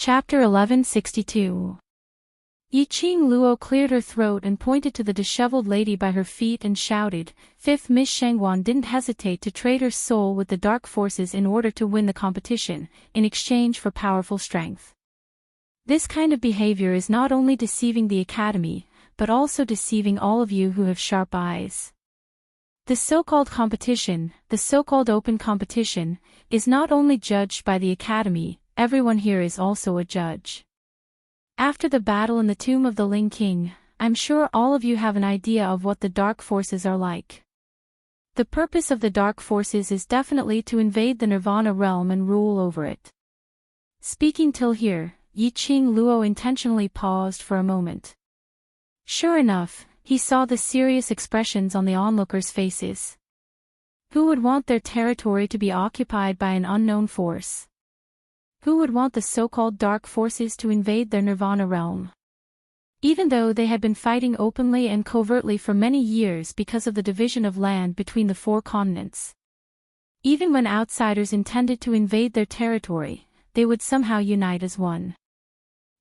Chapter 1162. Yiqing Luo cleared her throat and pointed to the disheveled lady by her feet and shouted, "Fifth Miss Shangwan didn't hesitate to trade her soul with the dark forces in order to win the competition, in exchange for powerful strength. This kind of behavior is not only deceiving the academy, but also deceiving all of you who have sharp eyes. The so-called competition, the so-called open competition, is not only judged by the academy, everyone here is also a judge. After the battle in the tomb of the Ling King, I'm sure all of you have an idea of what the dark forces are like. The purpose of the dark forces is definitely to invade the Nirvana realm and rule over it." Speaking till here, Yiqing Luo intentionally paused for a moment. Sure enough, he saw the serious expressions on the onlookers' faces. Who would want their territory to be occupied by an unknown force? Who would want the so-called dark forces to invade their Nirvana realm? Even though they had been fighting openly and covertly for many years because of the division of land between the four continents. Even when outsiders intended to invade their territory, they would somehow unite as one.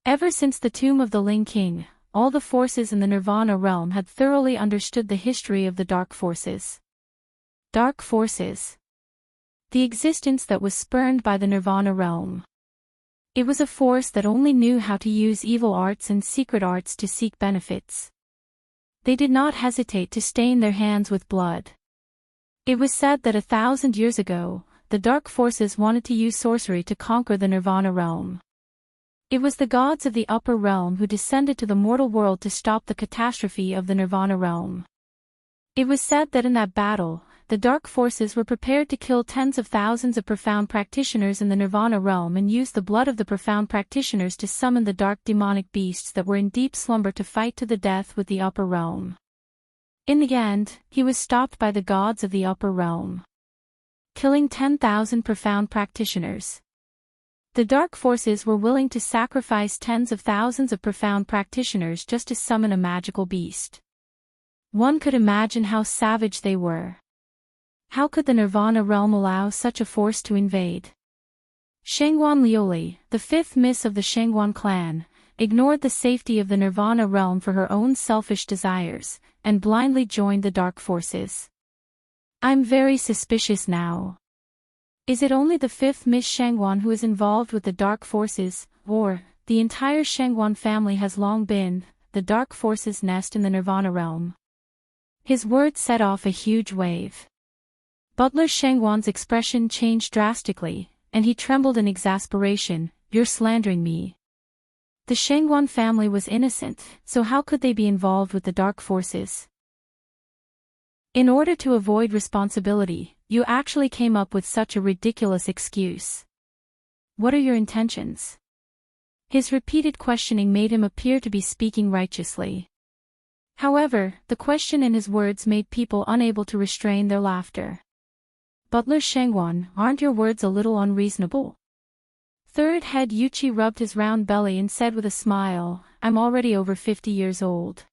Ever since the tomb of the Ling King, all the forces in the Nirvana realm had thoroughly understood the history of the dark forces. Dark forces. The existence that was spurned by the Nirvana realm. It was a force that only knew how to use evil arts and secret arts to seek benefits. They did not hesitate to stain their hands with blood. It was said that 1,000 years ago, the dark forces wanted to use sorcery to conquer the Nirvana realm. It was the gods of the upper realm who descended to the mortal world to stop the catastrophe of the Nirvana realm. It was said that in that battle, the dark forces were prepared to kill tens of thousands of profound practitioners in the Nirvana realm and use the blood of the profound practitioners to summon the dark demonic beasts that were in deep slumber to fight to the death with the upper realm. In the end, he was stopped by the gods of the upper realm, killing 10,000 profound practitioners. The dark forces were willing to sacrifice tens of thousands of profound practitioners just to summon a magical beast. One could imagine how savage they were. How could the Nirvana realm allow such a force to invade? Shangwan Liuli, the fifth miss of the Shangwan clan, ignored the safety of the Nirvana realm for her own selfish desires, and blindly joined the dark forces. I'm very suspicious now. Is it only the fifth Miss Shangwan who is involved with the dark forces, or, the entire Shangwan family has long been, the dark forces' nest in the Nirvana realm? His words set off a huge wave. Butler Shangwan's expression changed drastically, and he trembled in exasperation. "You're slandering me. The Shangwan family was innocent, so how could they be involved with the dark forces? In order to avoid responsibility, you actually came up with such a ridiculous excuse. What are your intentions?" His repeated questioning made him appear to be speaking righteously. However, the question and his words made people unable to restrain their laughter. "Butler Shangwan, aren't your words a little unreasonable?" Third head Yuchi rubbed his round belly and said with a smile, "I'm already over 50 years old.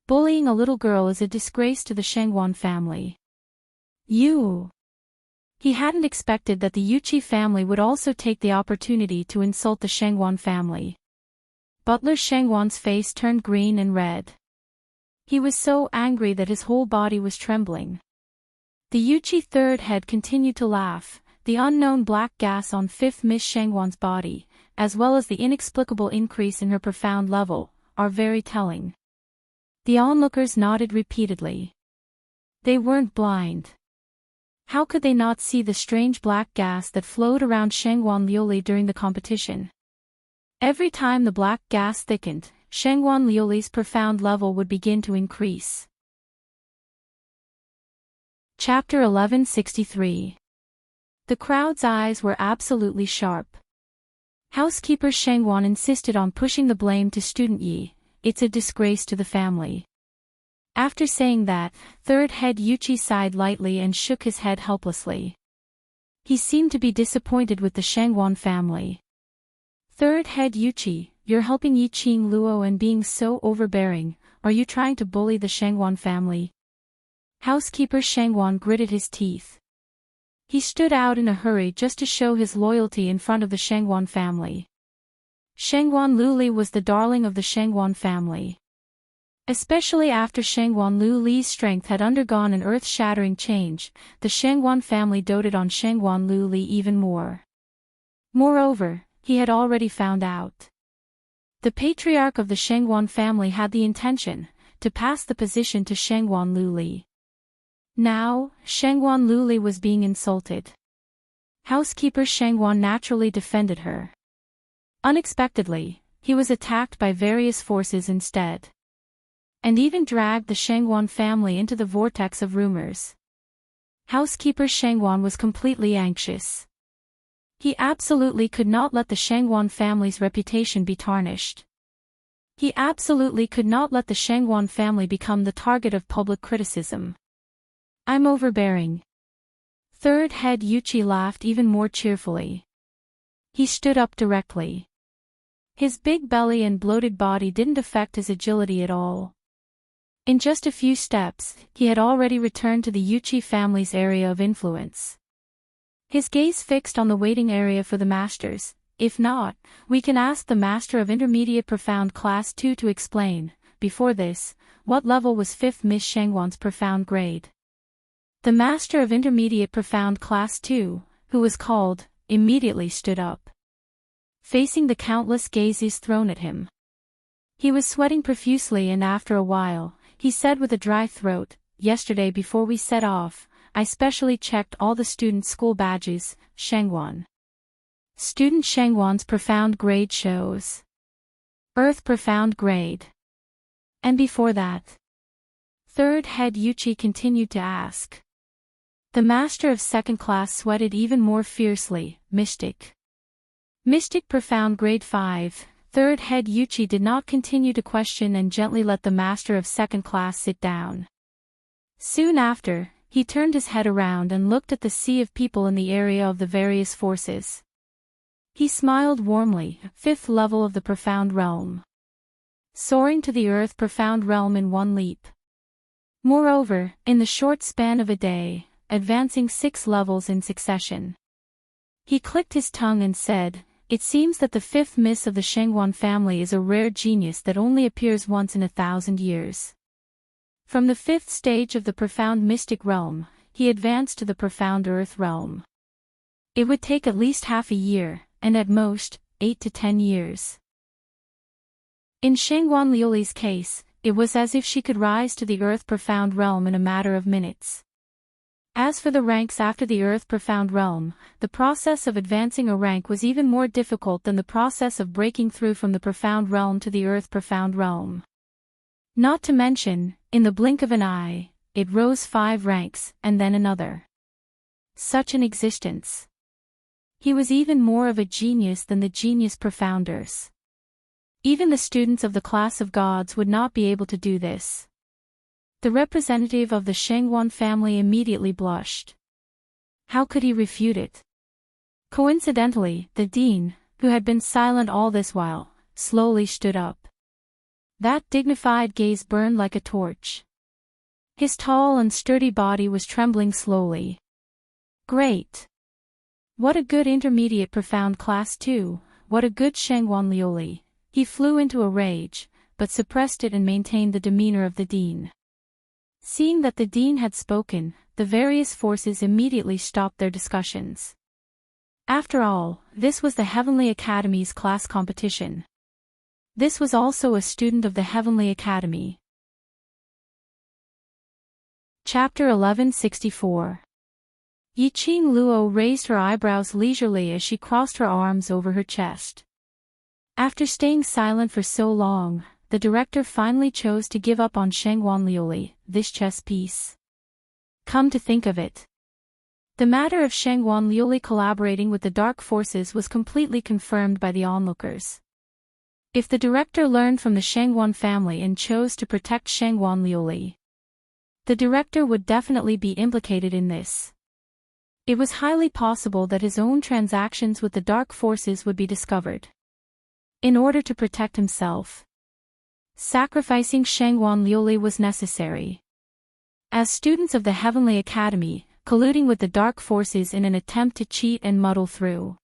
Bullying a little girl is a disgrace to the Shangwan family." You. He hadn't expected that the Yuchi family would also take the opportunity to insult the Shangwan family. Butler Shangwan's face turned green and red. He was so angry that his whole body was trembling. The Yuchi third head continued to laugh. The unknown black gas on fifth Miss Shangwan's body, as well as the inexplicable increase in her profound level, are very telling. The onlookers nodded repeatedly. They weren't blind. How could they not see the strange black gas that flowed around Shangwan Liuli during the competition? Every time the black gas thickened, Shangwan Liuli's profound level would begin to increase. Chapter 1163. The crowd's eyes were absolutely sharp. Housekeeper Shangwan insisted on pushing the blame to student Yi. "It's a disgrace to the family." After saying that, third head Yuchi sighed lightly and shook his head helplessly. He seemed to be disappointed with the Shangwan family. "Third head Yuchi, you're helping Yiqing Luo and being so overbearing. Are you trying to bully the Shangwan family?" Housekeeper Shangwan gritted his teeth. He stood out in a hurry just to show his loyalty in front of the Shangwan family. Shangguan Luli was the darling of the Shangguan family. Especially after Shangguan Luli's strength had undergone an earth-shattering change, the Shangguan family doted on Shangguan Luli even more. Moreover, he had already found out. The patriarch of the Shangguan family had the intention to pass the position to Shangguan Luli. Now, Shangguan Luli was being insulted. Housekeeper Shangguan naturally defended her. Unexpectedly, he was attacked by various forces instead. And even dragged the Shangguan family into the vortex of rumors. Housekeeper Shangguan was completely anxious. He absolutely could not let the Shangguan family's reputation be tarnished. He absolutely could not let the Shangguan family become the target of public criticism. I'm overbearing. Third head Yuchi laughed even more cheerfully. He stood up directly. His big belly and bloated body didn't affect his agility at all. In just a few steps, he had already returned to the Yuchi family's area of influence. His gaze fixed on the waiting area for the masters. If not, we can ask the Master of Intermediate Profound Class 2 to explain. Before this, what level was 5th Miss Shangguan's profound grade? The Master of Intermediate Profound Class 2, who was called, immediately stood up. Facing the countless gazes thrown at him. He was sweating profusely and after a while, he said with a dry throat, "Yesterday before we set off, I specially checked all the student school badges, Shangguan. Student Shangguan's profound grade shows. Earth profound grade. And before that?" Third head Yuchi continued to ask. The master of second class sweated even more fiercely, Mystic. Mystic profound grade 5. Third head Yuchi did not continue to question and gently let the master of second class sit down. Soon after, he turned his head around and looked at the sea of people in the area of the various forces. He smiled warmly, 5th level of the profound realm. Soaring to the earth profound realm in one leap. Moreover, in the short span of a day, advancing 6 levels in succession. He clicked his tongue and said, "It seems that the 5th Miss of the Shangguan family is a rare genius that only appears once in 1,000 years. From the 5th stage of the profound mystic realm, he advanced to the profound earth realm. It would take at least half a year, and at most, 8 to 10 years. In Shangguan Liuli's case, it was as if she could rise to the earth profound realm in a matter of minutes. As for the ranks after the earth profound realm, the process of advancing a rank was even more difficult than the process of breaking through from the profound realm to the earth profound realm. Not to mention, in the blink of an eye, it rose 5 ranks, and then another. Such an existence. He was even more of a genius than the genius profounders. Even the students of the class of gods would not be able to do this. The representative of the Shangguan family immediately blushed. How could he refute it? Coincidentally, the dean, who had been silent all this while, slowly stood up. That dignified gaze burned like a torch. His tall and sturdy body was trembling slowly. Great! What a good intermediate profound class 2, what a good Shangguan Liuli. He flew into a rage, but suppressed it and maintained the demeanor of the dean. Seeing that the dean had spoken, the various forces immediately stopped their discussions. After all, this was the Heavenly Academy's class competition. This was also a student of the Heavenly Academy. Chapter 1164. Yiqing Luo raised her eyebrows leisurely as she crossed her arms over her chest. After staying silent for so long, the director finally chose to give up on Shangguan Liuli, this chess piece. Come to think of it. The matter of Shangguan Liuli collaborating with the dark forces was completely confirmed by the onlookers. If the director learned from the Shangguan family and chose to protect Shangguan Liuli, the director would definitely be implicated in this. It was highly possible that his own transactions with the dark forces would be discovered. In order to protect himself, sacrificing Shangguan Liuli was necessary. As students of the Heavenly Academy, colluding with the dark forces in an attempt to cheat and muddle through.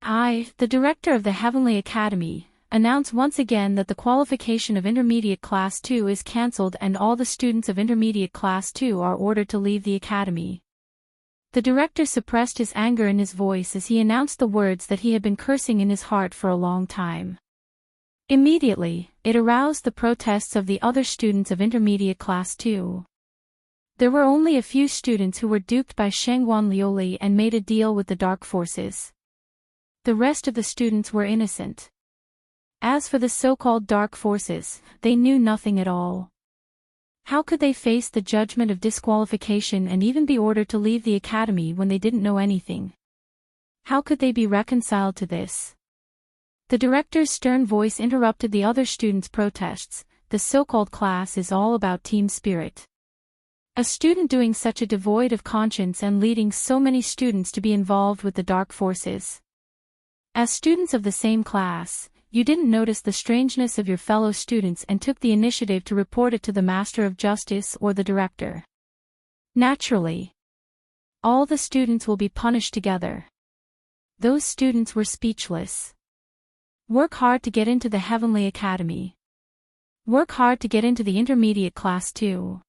I, the director of the Heavenly Academy, announce once again that the qualification of Intermediate Class 2 is cancelled and all the students of Intermediate Class 2 are ordered to leave the academy. The director suppressed his anger in his voice as he announced the words that he had been cursing in his heart for a long time. Immediately, it aroused the protests of the other students of Intermediate Class 2. There were only a few students who were duped by Shangguan Liuli and made a deal with the dark forces. The rest of the students were innocent. As for the so-called dark forces, they knew nothing at all. How could they face the judgment of disqualification and even be ordered to leave the academy when they didn't know anything? How could they be reconciled to this? The director's stern voice interrupted the other students' protests. The so-called class is all about team spirit. A student doing such a devoid of conscience and leading so many students to be involved with the dark forces. As students of the same class, you didn't notice the strangeness of your fellow students and took the initiative to report it to the Master of Justice or the director. Naturally, all the students will be punished together. Those students were speechless. Work hard to get into the Heavenly Academy. Work hard to get into the Intermediate Class 2.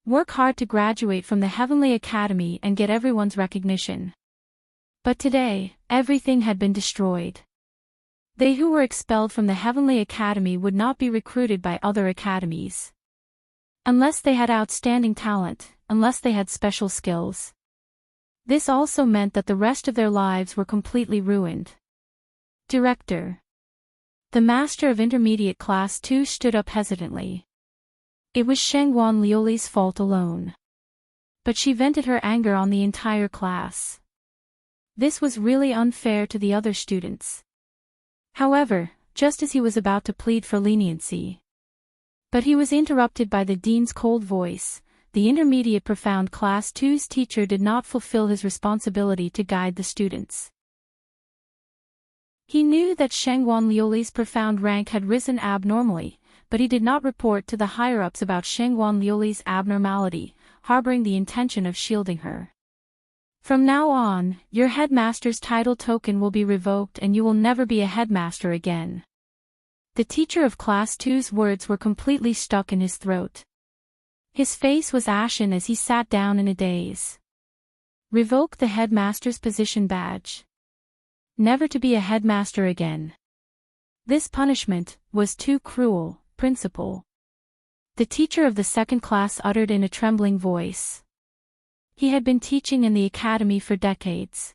Work hard to graduate from the Heavenly Academy and get everyone's recognition. But today, everything had been destroyed. They who were expelled from the Heavenly Academy would not be recruited by other academies. Unless they had outstanding talent, unless they had special skills. This also meant that the rest of their lives were completely ruined. Director. The Master of Intermediate Class 2 stood up hesitantly. It was Shangguan Liuli's fault alone. But she vented her anger on the entire class. This was really unfair to the other students. However, just as he was about to plead for leniency. But he was interrupted by the dean's cold voice. The Intermediate Profound Class 2's teacher did not fulfill his responsibility to guide the students. He knew that Shangguan Liuli's profound rank had risen abnormally, but he did not report to the higher-ups about Shangguan Liuli's abnormality, harboring the intention of shielding her. From now on, your headmaster's title token will be revoked and you will never be a headmaster again. The teacher of Class 2's words were completely stuck in his throat. His face was ashen as he sat down in a daze. Revoke the headmaster's position badge. Never to be a headmaster again. This punishment was too cruel, Principal. The teacher of the second class uttered in a trembling voice. He had been teaching in the academy for decades.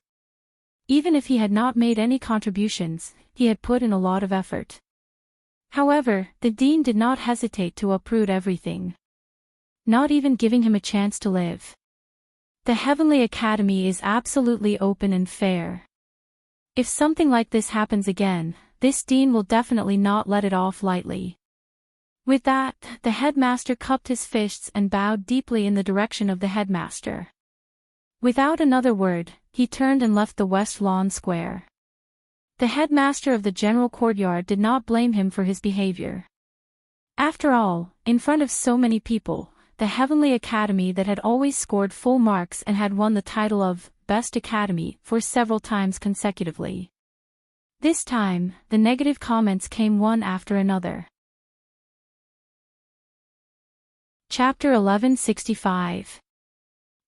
Even if he had not made any contributions, he had put in a lot of effort. However, the dean did not hesitate to uproot everything. Not even giving him a chance to live. The Heavenly Academy is absolutely open and fair. If something like this happens again, this dean will definitely not let it off lightly. With that, the headmaster cupped his fists and bowed deeply in the direction of the headmaster. Without another word, he turned and left the West Lawn Square. The headmaster of the general courtyard did not blame him for his behavior. After all, in front of so many people, the Heavenly Academy that had always scored full marks and had won the title of Best Academy for several times consecutively. This time, the negative comments came one after another. Chapter 1165.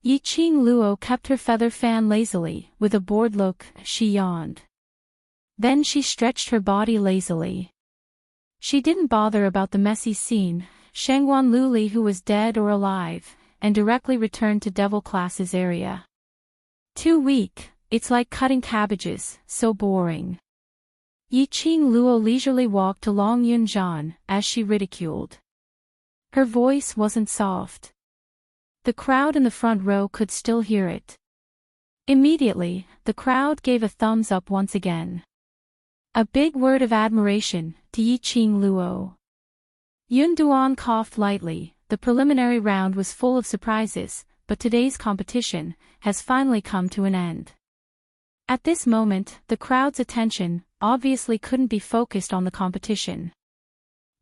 Yiqing Luo kept her feather fan lazily. With a bored look, she yawned. Then she stretched her body lazily. She didn't bother about the messy scene, Shangguan Liuli who was dead or alive, and directly returned to Devil Class's area. Too weak, it's like cutting cabbages, so boring. Yiqing Luo leisurely walked to Long Yunzhan, as she ridiculed. Her voice wasn't soft. The crowd in the front row could still hear it. Immediately, the crowd gave a thumbs up once again. A big word of admiration to Yiqing Luo. Yun Duan coughed lightly. The preliminary round was full of surprises, but today's competition has finally come to an end. At this moment, the crowd's attention obviously couldn't be focused on the competition.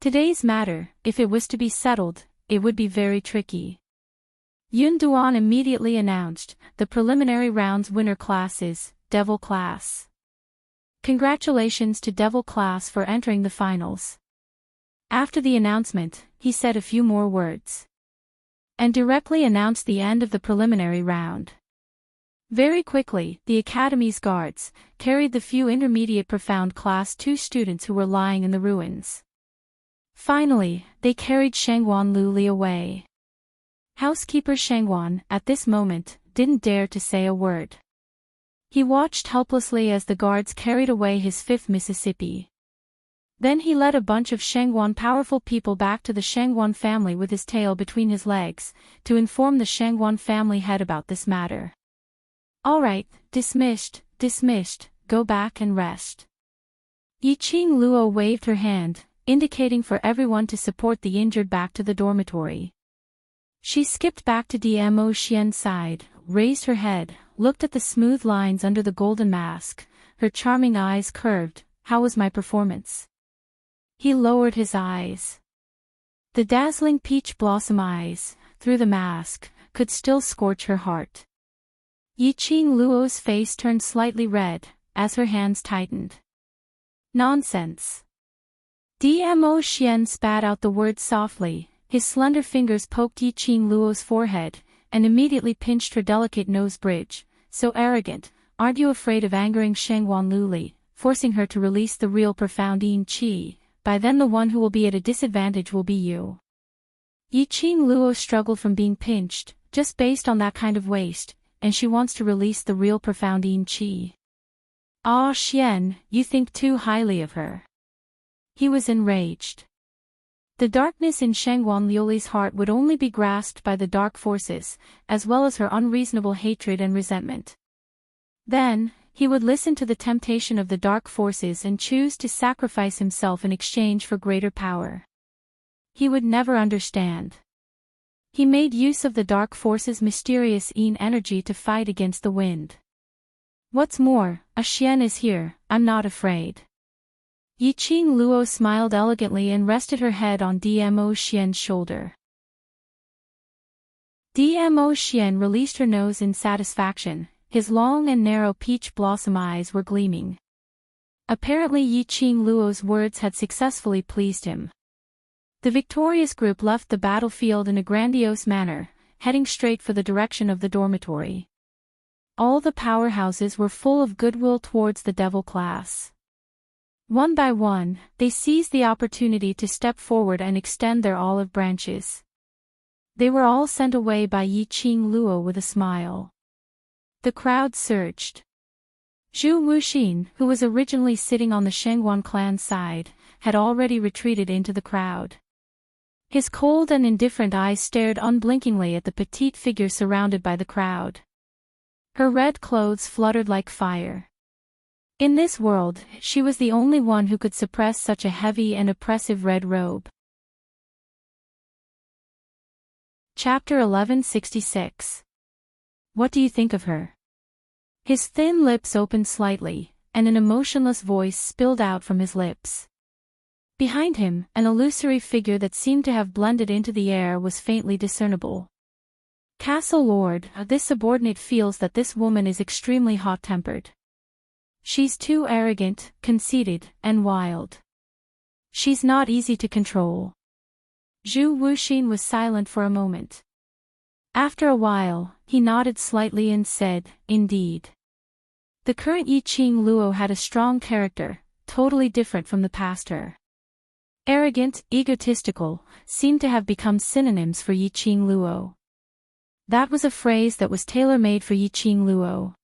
Today's matter, if it was to be settled, it would be very tricky. Yun Duan immediately announced, the preliminary round's winner class is Devil Class. Congratulations to Devil Class for entering the finals. After the announcement, he said a few more words. And directly announced the end of the preliminary round. Very quickly, the Academy's guards carried the few intermediate profound Class 2 students who were lying in the ruins. Finally, they carried Shangguan Luli away. Housekeeper Shangguan, at this moment, didn't dare to say a word. He watched helplessly as the guards carried away his fifth Mississippi. Then he led a bunch of Shangguan powerful people back to the Shangguan family with his tail between his legs, to inform the Shangguan family head about this matter. Alright, dismissed, go back and rest. Yiqing Luo waved her hand, indicating for everyone to support the injured back to the dormitory. She skipped back to Dmo Xian's side, raised her head, looked at the smooth lines under the golden mask, her charming eyes curved. How was my performance? He lowered his eyes. The dazzling peach blossom eyes, through the mask, could still scorch her heart. Yiqing Luo's face turned slightly red, as her hands tightened. Nonsense. Dmo Xian spat out the words softly, his slender fingers poked Yiqing Luo's forehead, and immediately pinched her delicate nose bridge. So arrogant, aren't you afraid of angering Shangguan Luli, forcing her to release the real profound Yin Qi? By then the one who will be at a disadvantage will be you. Yiqing Luo struggled from being pinched, just based on that kind of waste, and she wants to release the real profound Yin Qi. Ah Xian, you think too highly of her. He was enraged. The darkness in Shangguan Liuli's heart would only be grasped by the dark forces, as well as her unreasonable hatred and resentment. Then, he would listen to the temptation of the dark forces and choose to sacrifice himself in exchange for greater power. He would never understand. He made use of the dark forces' mysterious Yin energy to fight against the wind. What's more, a Xian is here, I'm not afraid. Yiqing Luo smiled elegantly and rested her head on Dmo Xian's shoulder. Dmo Xian released her nose in satisfaction, his long and narrow peach blossom eyes were gleaming. Apparently Yiqing Luo's words had successfully pleased him. The victorious group left the battlefield in a grandiose manner, heading straight for the direction of the dormitory. All the powerhouses were full of goodwill towards the devil class. One by one, they seized the opportunity to step forward and extend their olive branches. They were all sent away by Yiqing Luo with a smile. The crowd surged. Zhu Wuxin, who was originally sitting on the Shangguan clan's side, had already retreated into the crowd. His cold and indifferent eyes stared unblinkingly at the petite figure surrounded by the crowd. Her red clothes fluttered like fire. In this world, she was the only one who could suppress such a heavy and oppressive red robe. Chapter 1166. What do you think of her? His thin lips opened slightly, and an emotionless voice spilled out from his lips. Behind him, an illusory figure that seemed to have blended into the air was faintly discernible. Castle Lord, this subordinate feels that this woman is extremely hot-tempered. She's too arrogant, conceited, and wild. She's not easy to control. Zhu Wuxin was silent for a moment. After a while, he nodded slightly and said, indeed. The current Yiqing Luo had a strong character, totally different from the past her. Arrogant, egotistical, seemed to have become synonyms for Yiqing Luo. That was a phrase that was tailor-made for Yiqing Luo.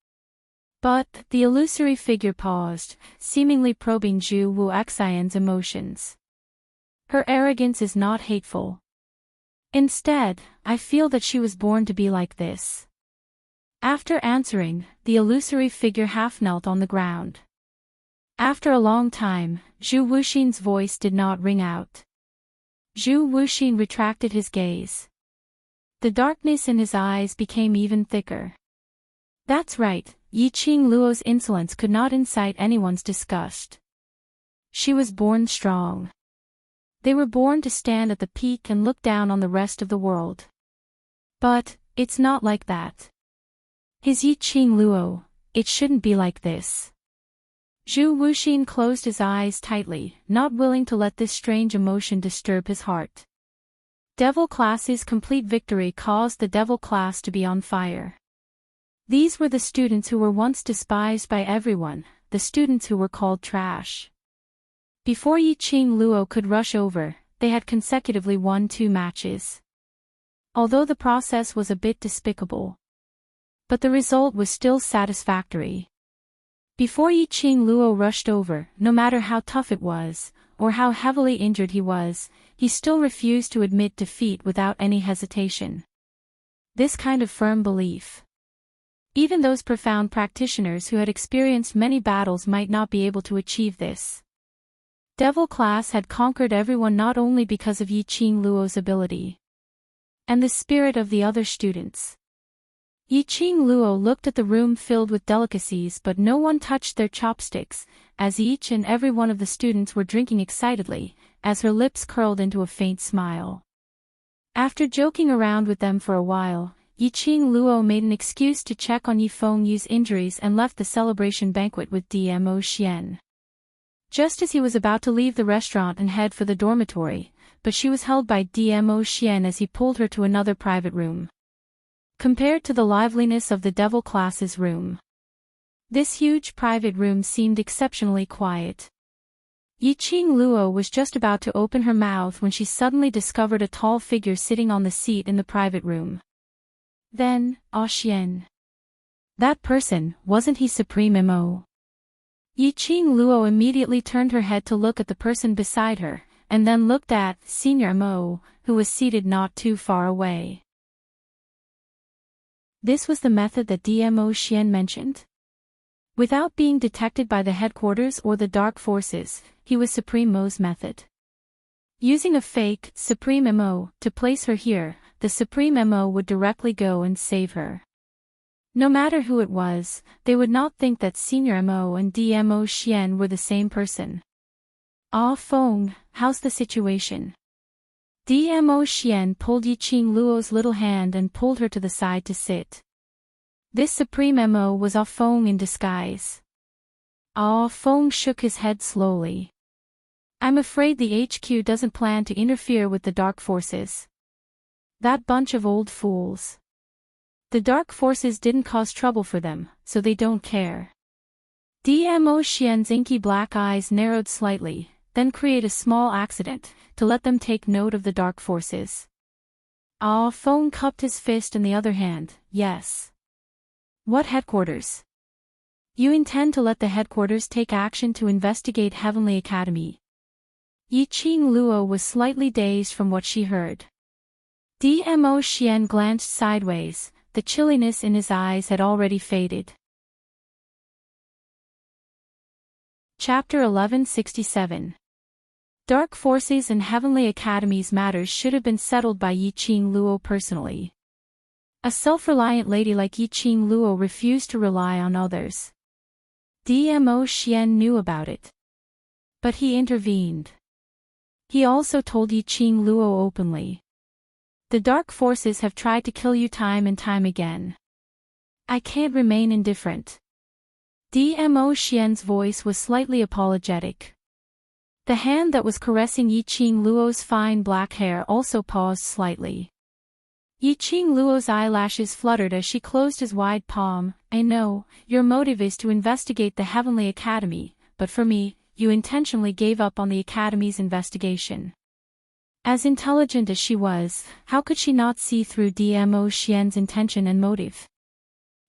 But, the illusory figure paused, seemingly probing Zhu Wuxian's emotions. Her arrogance is not hateful. Instead, I feel that she was born to be like this. After answering, the illusory figure half knelt on the ground. After a long time, Zhu Wuxin's voice did not ring out. Zhu Wuxin retracted his gaze. The darkness in his eyes became even thicker. That's right, Yiqing Luo's insolence could not incite anyone's disgust. She was born strong. They were born to stand at the peak and look down on the rest of the world. But, it's not like that. His Yiqing Luo, it shouldn't be like this. Zhu Wuxin closed his eyes tightly, not willing to let this strange emotion disturb his heart. Devil class's complete victory caused the devil class to be on fire. These were the students who were once despised by everyone, the students who were called trash. Before Yiqing Luo could rush over, they had consecutively won 2 matches. Although the process was a bit despicable, but the result was still satisfactory. Before Yiqing Luo rushed over, no matter how tough it was, or how heavily injured he was, he still refused to admit defeat without any hesitation. This kind of firm belief. Even those profound practitioners who had experienced many battles might not be able to achieve this. Devil class had conquered everyone not only because of Yiqing Luo's ability and the spirit of the other students. Yiqing Luo looked at the room filled with delicacies, but no one touched their chopsticks, as each and every one of the students were drinking excitedly, as her lips curled into a faint smile. After joking around with them for a while, Yiqing Luo made an excuse to check on Yifeng Yu's injuries and left the celebration banquet with Dmo Xian. Just as he was about to leave the restaurant and head for the dormitory, but she was held by Dmo Xian as he pulled her to another private room. Compared to the liveliness of the devil class's room, this huge private room seemed exceptionally quiet. Yiqing Luo was just about to open her mouth when she suddenly discovered a tall figure sitting on the seat in the private room. Then, Xian. That person, wasn't he Supreme Mo? Yiqing Luo immediately turned her head to look at the person beside her, and then looked at Senior Mo, who was seated not too far away. This was the method that Dmo Xian mentioned? Without being detected by the headquarters or the dark forces, he was Supreme Mo's method. Using a fake, Supreme Mo, to place her here, the Supreme Mo would directly go and save her. No matter who it was, they would not think that Senior Mo and Dmo Xian were the same person. Ah Feng, how's the situation? Dmo Xian pulled Yiqing Luo's little hand and pulled her to the side to sit. This Supreme Mo was Ah Feng in disguise. Ah Feng shook his head slowly. I'm afraid the HQ doesn't plan to interfere with the dark forces. That bunch of old fools. The dark forces didn't cause trouble for them, so they don't care. Dmo Xian's inky black eyes narrowed slightly, then create a small accident, to let them take note of the dark forces. Ah Feng cupped his fist in the other hand. Yes. What headquarters? You intend to let the headquarters take action to investigate Heavenly Academy? Yiqing Luo was slightly dazed from what she heard. Dmo Xian glanced sideways, the chilliness in his eyes had already faded. Chapter 1167. Dark Forces and Heavenly Academy's matters should have been settled by Yiqing Luo personally. A self-reliant lady like Yiqing Luo refused to rely on others. Dmo Xian knew about it. But he intervened. He also told Yiqing Luo openly. The dark forces have tried to kill you time and time again. I can't remain indifferent. Dmo Xian's voice was slightly apologetic. The hand that was caressing Yiqing Luo's fine black hair also paused slightly. Yiqing Luo's eyelashes fluttered as she closed his wide palm. I know, your motive is to investigate the Heavenly Academy, but for me, you intentionally gave up on the Academy's investigation. As intelligent as she was, how could she not see through Dmo Xian's intention and motive?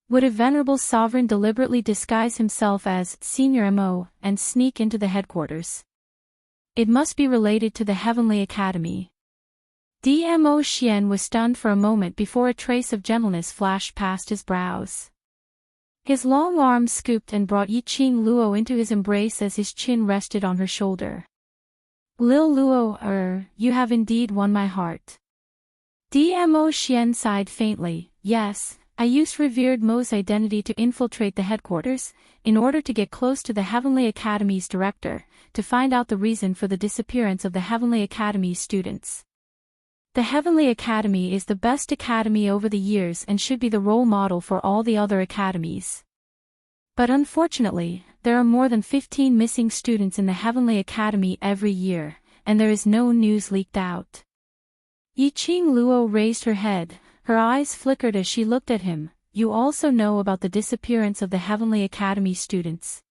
Would a venerable sovereign deliberately disguise himself as Senior Mo and sneak into the headquarters? It must be related to the Heavenly Academy. Dmo Xian was stunned for a moment before a trace of gentleness flashed past his brows. His long arms scooped and brought Yiqing Luo into his embrace as his chin rested on her shoulder. Lil Luo, you have indeed won my heart. Dmo Xian sighed faintly. Yes, I used revered Mo's identity to infiltrate the headquarters, in order to get close to the Heavenly Academy's director, to find out the reason for the disappearance of the Heavenly Academy students. The Heavenly Academy is the best academy over the years and should be the role model for all the other academies. But unfortunately, there are more than 15 missing students in the Heavenly Academy every year, and there is no news leaked out. Yiqing Luo raised her head, her eyes flickered as she looked at him. You also know about the disappearance of the Heavenly Academy students.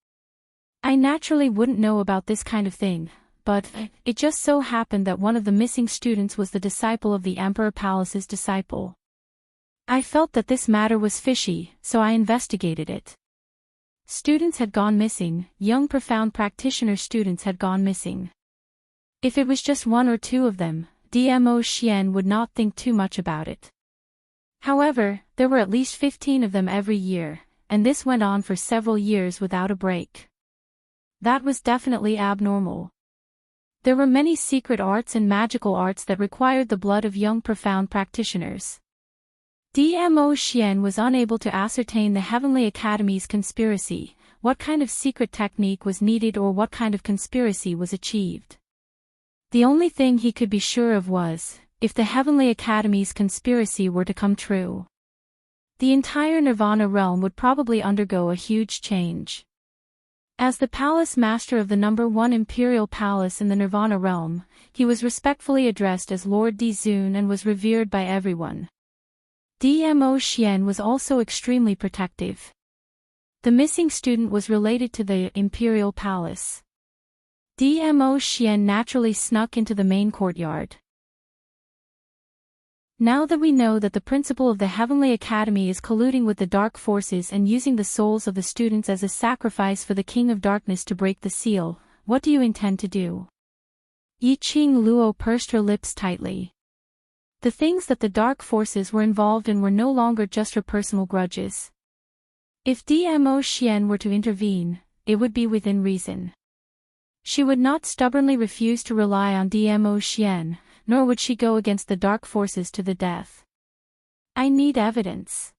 I naturally wouldn't know about this kind of thing, but it just so happened that one of the missing students was the disciple of the Emperor Palace's disciple. I felt that this matter was fishy, so I investigated it. Students had gone missing, young profound practitioner students had gone missing. If it was just one or two of them, DMO Xian would not think too much about it. However, there were at least 15 of them every year, and this went on for several years without a break. That was definitely abnormal. There were many secret arts and magical arts that required the blood of young profound practitioners. DMO Xian was unable to ascertain the Heavenly Academy's conspiracy, what kind of secret technique was needed or what kind of conspiracy was achieved. The only thing he could be sure of was, if the Heavenly Academy's conspiracy were to come true, the entire Nirvana realm would probably undergo a huge change. As the palace master of the #1 imperial palace in the Nirvana realm, he was respectfully addressed as Lord Dizun and was revered by everyone. DMO Xian was also extremely protective. The missing student was related to the imperial palace. DMO Xian naturally snuck into the main courtyard. Now that we know that the principal of the Heavenly Academy is colluding with the dark forces and using the souls of the students as a sacrifice for the King of Darkness to break the seal, what do you intend to do? Yiqing Luo pursed her lips tightly. The things that the dark forces were involved in were no longer just her personal grudges. If DMO Xian were to intervene, it would be within reason. She would not stubbornly refuse to rely on DMO Xian, nor would she go against the dark forces to the death. I need evidence.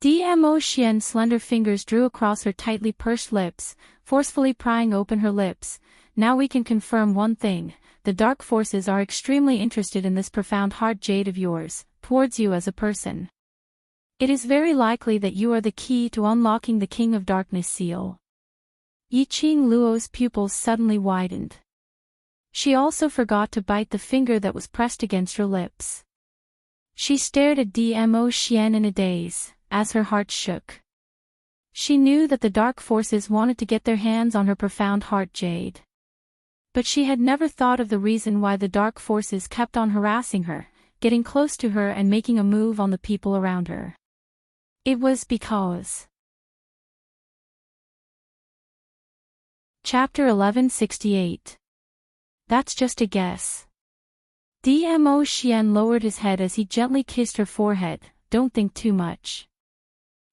DMO Xian's slender fingers drew across her tightly pursed lips, forcefully prying open her lips. Now we can confirm one thing, the dark forces are extremely interested in this profound heart jade of yours, towards you as a person. It is very likely that you are the key to unlocking the King of Darkness seal. Yiqing Luo's pupils suddenly widened. She also forgot to bite the finger that was pressed against her lips. She stared at DMO Xian in a daze, as her heart shook. She knew that the dark forces wanted to get their hands on her profound heart jade. But she had never thought of the reason why the dark forces kept on harassing her, getting close to her and making a move on the people around her. It was because. Chapter 1168. That's just a guess. DMO Xian lowered his head as he gently kissed her forehead. Don't think too much.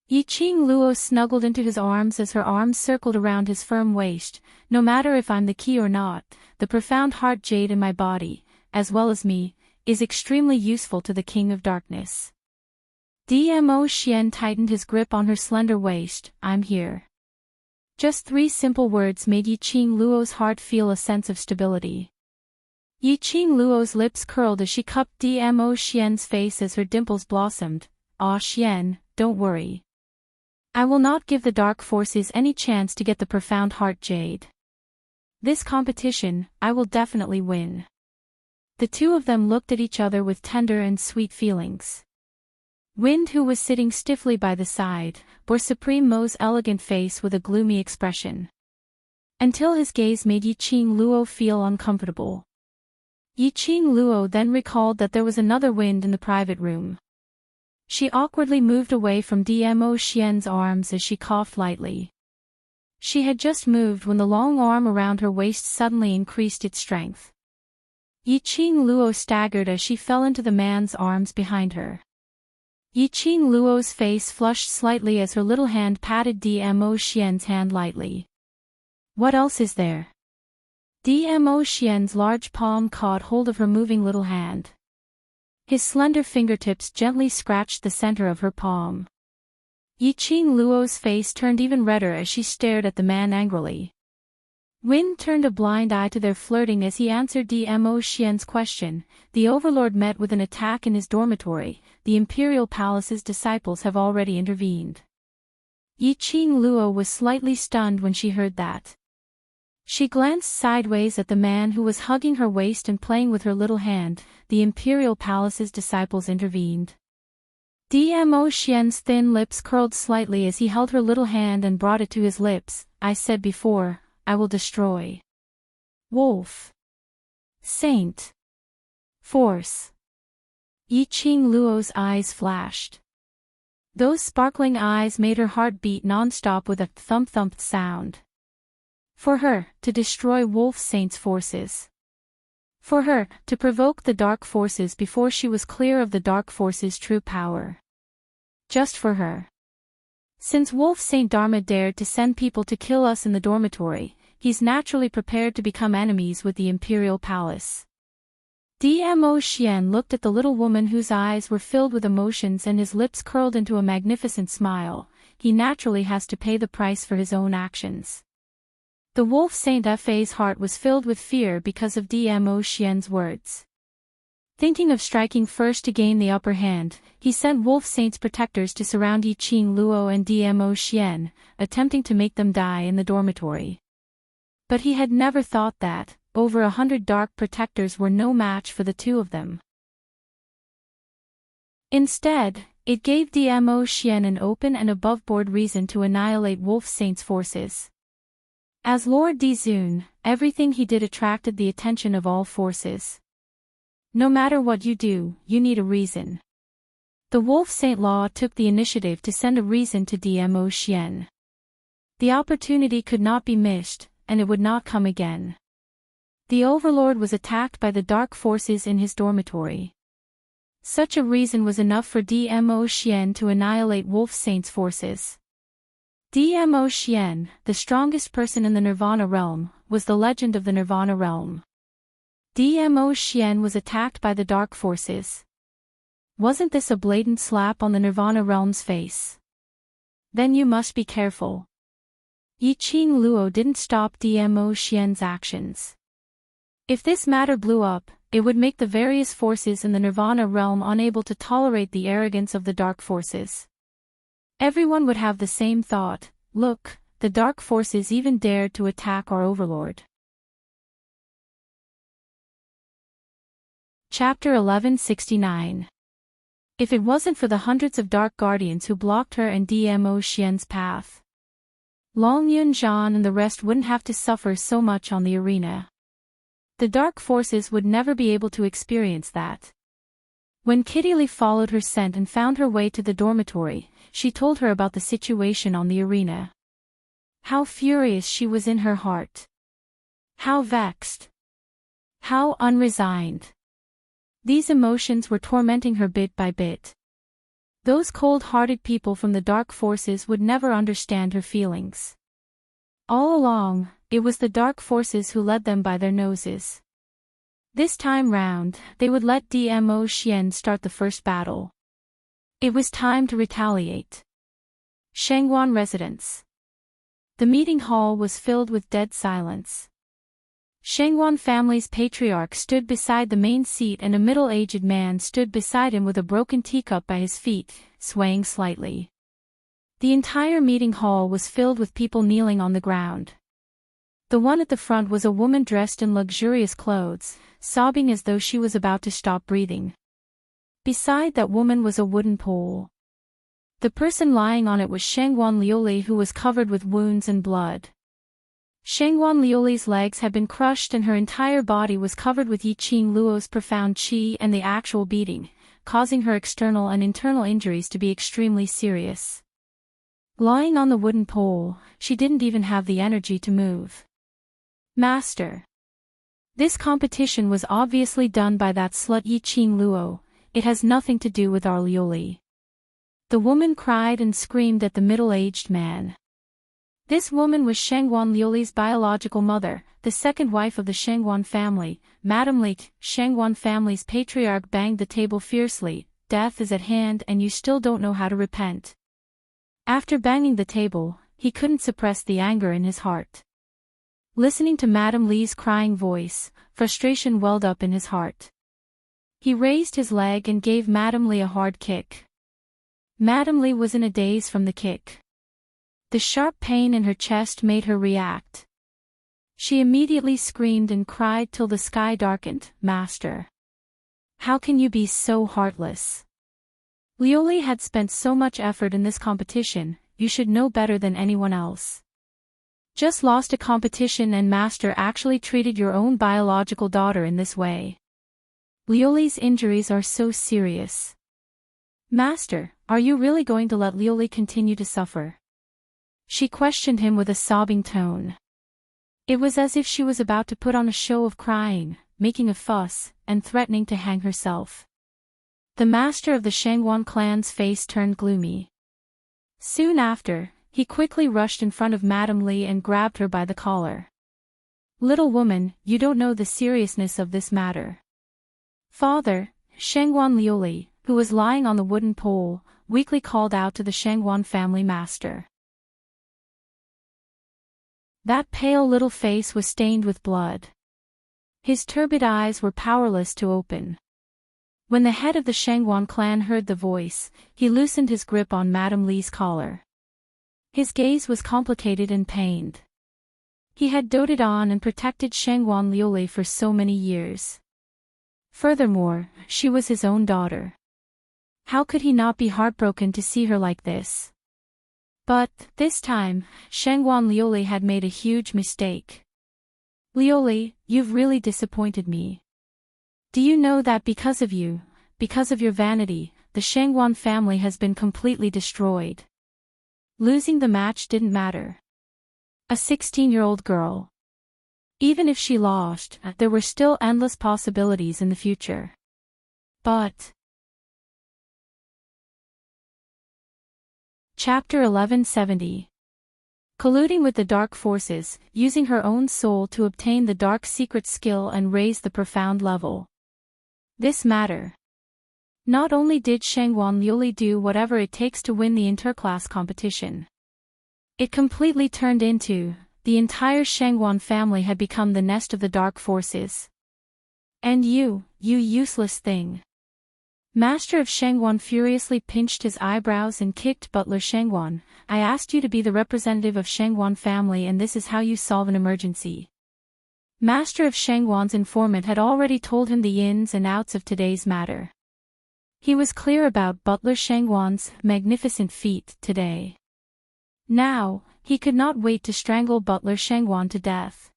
Yiqing Luo snuggled into his arms as her arms circled around his firm waist. No matter if I'm the key or not, the profound heart jade in my body, as well as me, is extremely useful to the King of Darkness. DMO Xian tightened his grip on her slender waist. I'm here. Just 3 simple words made Yiqing Luo's heart feel a sense of stability. Yiqing Luo's lips curled as she cupped DMO Xian's face as her dimples blossomed. Ah Xian, don't worry. I will not give the dark forces any chance to get the profound heart jade. This competition, I will definitely win. The two of them looked at each other with tender and sweet feelings. Wind, who was sitting stiffly by the side, bore Supreme Mo's elegant face with a gloomy expression. Until his gaze made Yiqing Luo feel uncomfortable. Yiqing Luo then recalled that there was another Wind in the private room. She awkwardly moved away from DMO Xian's arms as she coughed lightly. She had just moved when the long arm around her waist suddenly increased its strength. Yiqing Luo staggered as she fell into the man's arms behind her. Yiqing Luo's face flushed slightly as her little hand patted DMO Xian's hand lightly. What else is there? DMO Xian's large palm caught hold of her moving little hand. His slender fingertips gently scratched the center of her palm. Yiqing Luo's face turned even redder as she stared at the man angrily. Wind turned a blind eye to their flirting as he answered DMO Xian's question. The Overlord met with an attack in his dormitory. The Imperial Palace's disciples have already intervened. Yiqing Luo was slightly stunned when she heard that. She glanced sideways at the man who was hugging her waist and playing with her little hand. The Imperial Palace's disciples intervened. Dmo Xian's thin lips curled slightly as he held her little hand and brought it to his lips. I said before, I will destroy. Wolf. Saint. Force. Yiqing Luo's eyes flashed. Those sparkling eyes made her heart beat non-stop with a thump-thump sound. For her, to destroy Wolf Saint's forces. For her, to provoke the dark forces before she was clear of the dark forces' true power. Just for her. Since Wolf Saint Dharma dared to send people to kill us in the dormitory, he's naturally prepared to become enemies with the Imperial Palace. Dmo Xian looked at the little woman whose eyes were filled with emotions and his lips curled into a magnificent smile. He naturally has to pay the price for his own actions. The Wolf Saint Fa's heart was filled with fear because of Dmo Xian's words. Thinking of striking first to gain the upper hand, he sent Wolf Saint's protectors to surround Yiqing Luo and Dmo Xian, attempting to make them die in the dormitory. But he had never thought that, over 100 dark protectors were no match for the two of them. Instead, it gave Dmo Xian an open and above-board reason to annihilate Wolf Saint's forces. As Lord Dizun, everything he did attracted the attention of all forces. No matter what you do, you need a reason. The Wolf Saint Law took the initiative to send a reason to Dmo Xian. The opportunity could not be missed, and it would not come again. The Overlord was attacked by the dark forces in his dormitory. Such a reason was enough for Dmo Xian to annihilate Wolf Saint's forces. Dmo Xian, the strongest person in the Nirvana realm, was the legend of the Nirvana realm. Dmo Xian was attacked by the dark forces. Wasn't this a blatant slap on the Nirvana realm's face? Then you must be careful. Yiqing Luo didn't stop Dmo Xian's actions. If this matter blew up, it would make the various forces in the Nirvana realm unable to tolerate the arrogance of the dark forces. Everyone would have the same thought, look, the dark forces even dared to attack our Overlord. Chapter 1169. If it wasn't for the hundreds of dark guardians who blocked her and Dmo Xian's path, Long Yunzhan and the rest wouldn't have to suffer so much on the arena. The dark forces would never be able to experience that. When Kitty Lee followed her scent and found her way to the dormitory, she told her about the situation on the arena. How furious she was in her heart. How vexed. How unresigned. These emotions were tormenting her bit by bit. Those cold-hearted people from the dark forces would never understand her feelings. All along, it was the dark forces who led them by their noses. This time round, they would let Dmo Xian start the first battle. It was time to retaliate. Shangguan residence. The meeting hall was filled with dead silence. Shangguan family's patriarch stood beside the main seat and a middle-aged man stood beside him with a broken teacup by his feet, swaying slightly. The entire meeting hall was filled with people kneeling on the ground. The one at the front was a woman dressed in luxurious clothes, sobbing as though she was about to stop breathing. Beside that woman was a wooden pole. The person lying on it was Shangguan Liuli, who was covered with wounds and blood. Shangguan Liuli's legs had been crushed and her entire body was covered with Yiqing Luo's profound qi and the actual beating, causing her external and internal injuries to be extremely serious. Lying on the wooden pole, she didn't even have the energy to move. Master. This competition was obviously done by that slut Yiqing Luo. It has nothing to do with our Liuli. The woman cried and screamed at the middle-aged man. This woman was Shangguan Liuli's biological mother, the second wife of the Shangguan family. Madame Li, Shangguan family's patriarch, banged the table fiercely. Death is at hand and you still don't know how to repent. After banging the table, he couldn't suppress the anger in his heart. Listening to Madame Li's crying voice, frustration welled up in his heart. He raised his leg and gave Madame Li a hard kick. Madame Li was in a daze from the kick. The sharp pain in her chest made her react. She immediately screamed and cried till the sky darkened. "Master! How can you be so heartless? Lioli had spent so much effort in this competition, you should know better than anyone else. Just lost a competition and Master actually treated your own biological daughter in this way. Lioli's injuries are so serious. Master, are you really going to let Lioli continue to suffer?" She questioned him with a sobbing tone. It was as if she was about to put on a show of crying, making a fuss, and threatening to hang herself. The master of the Shangwan clan's face turned gloomy. Soon after, he quickly rushed in front of Madame Li and grabbed her by the collar. "Little woman, you don't know the seriousness of this matter." "Father," Shangwan Lioli, who was lying on the wooden pole, weakly called out to the Shangwan family master. That pale little face was stained with blood. His turbid eyes were powerless to open. When the head of the Shangwan clan heard the voice, he loosened his grip on Madame Li's collar. His gaze was complicated and pained. He had doted on and protected Shangwan Lioli for so many years. Furthermore, she was his own daughter. How could he not be heartbroken to see her like this? But, this time, Shangwan Lioli had made a huge mistake. "Lioli, you've really disappointed me. Do you know that because of you, because of your vanity, the Shangwan family has been completely destroyed? Losing the match didn't matter. A 16-year-old girl. Even if she lost, there were still endless possibilities in the future. But..." Chapter 1170. Colluding with the dark forces, using her own soul to obtain the dark secret skill and raise the profound level. This matter. Not only did Shangwan Lioli do whatever it takes to win the interclass competition. It completely turned into, the entire Shangwan family had become the nest of the dark forces. "And you useless thing." Master of Shangwan furiously pinched his eyebrows and kicked Butler Shangwan. "I asked you to be the representative of Shangwan family and this is how you solve an emergency." Master of Shangwan's informant had already told him the ins and outs of today's matter. He was clear about Butler Shangwan's magnificent feat today. Now, he could not wait to strangle Butler Shangwan to death.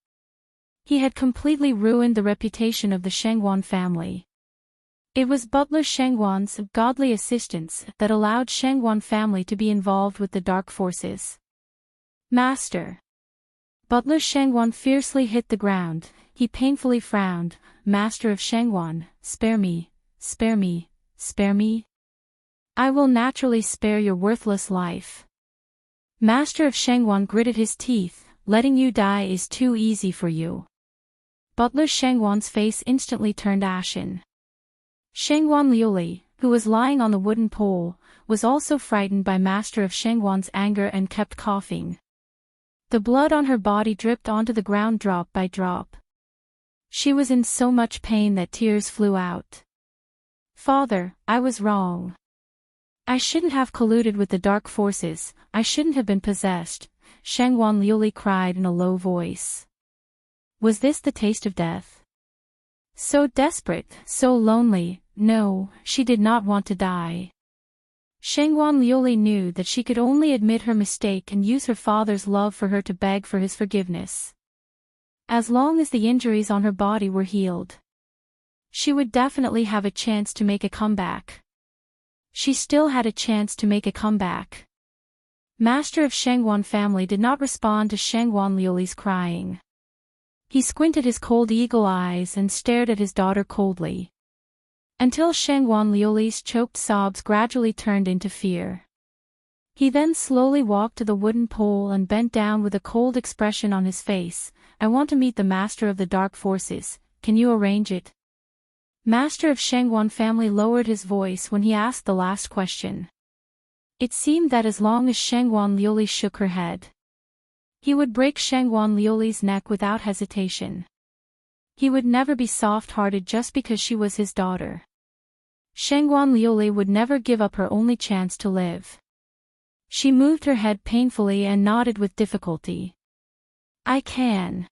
He had completely ruined the reputation of the Shangwan family. It was Butler Shangwan's godly assistance that allowed Shangwan family to be involved with the dark forces. "Master." Butler Shangwan fiercely hit the ground. He painfully frowned. "Master of Shangwan, spare me, spare me, spare me. I will naturally spare your worthless life." Master of Shangwan gritted his teeth. "Letting you die is too easy for you." Butler Shangwan's face instantly turned ashen. Shangwan Lioli, who was lying on the wooden pole, was also frightened by Master of Shangwan's anger and kept coughing. The blood on her body dripped onto the ground drop by drop. She was in so much pain that tears flew out. "Father, I was wrong. I shouldn't have colluded with the dark forces, I shouldn't have been possessed," Shangwan Lioli cried in a low voice. Was this the taste of death? So desperate, so lonely. No, she did not want to die. Shangwan Lioli knew that she could only admit her mistake and use her father's love for her to beg for his forgiveness. As long as the injuries on her body were healed, she would definitely have a chance to make a comeback. She still had a chance to make a comeback. Master of Shangwan family did not respond to Shangwan Lioli's crying. He squinted his cold eagle eyes and stared at his daughter coldly. Until Shangwan Lioli's choked sobs gradually turned into fear. He then slowly walked to the wooden pole and bent down with a cold expression on his face. "I want to meet the master of the dark forces, can you arrange it?" Master of Shangwan family lowered his voice when he asked the last question. It seemed that as long as Shangwan Lioli shook her head, he would break Shangwan Lioli's neck without hesitation. He would never be soft-hearted just because she was his daughter. Shangwan Lioli would never give up her only chance to live. She moved her head painfully and nodded with difficulty. I can.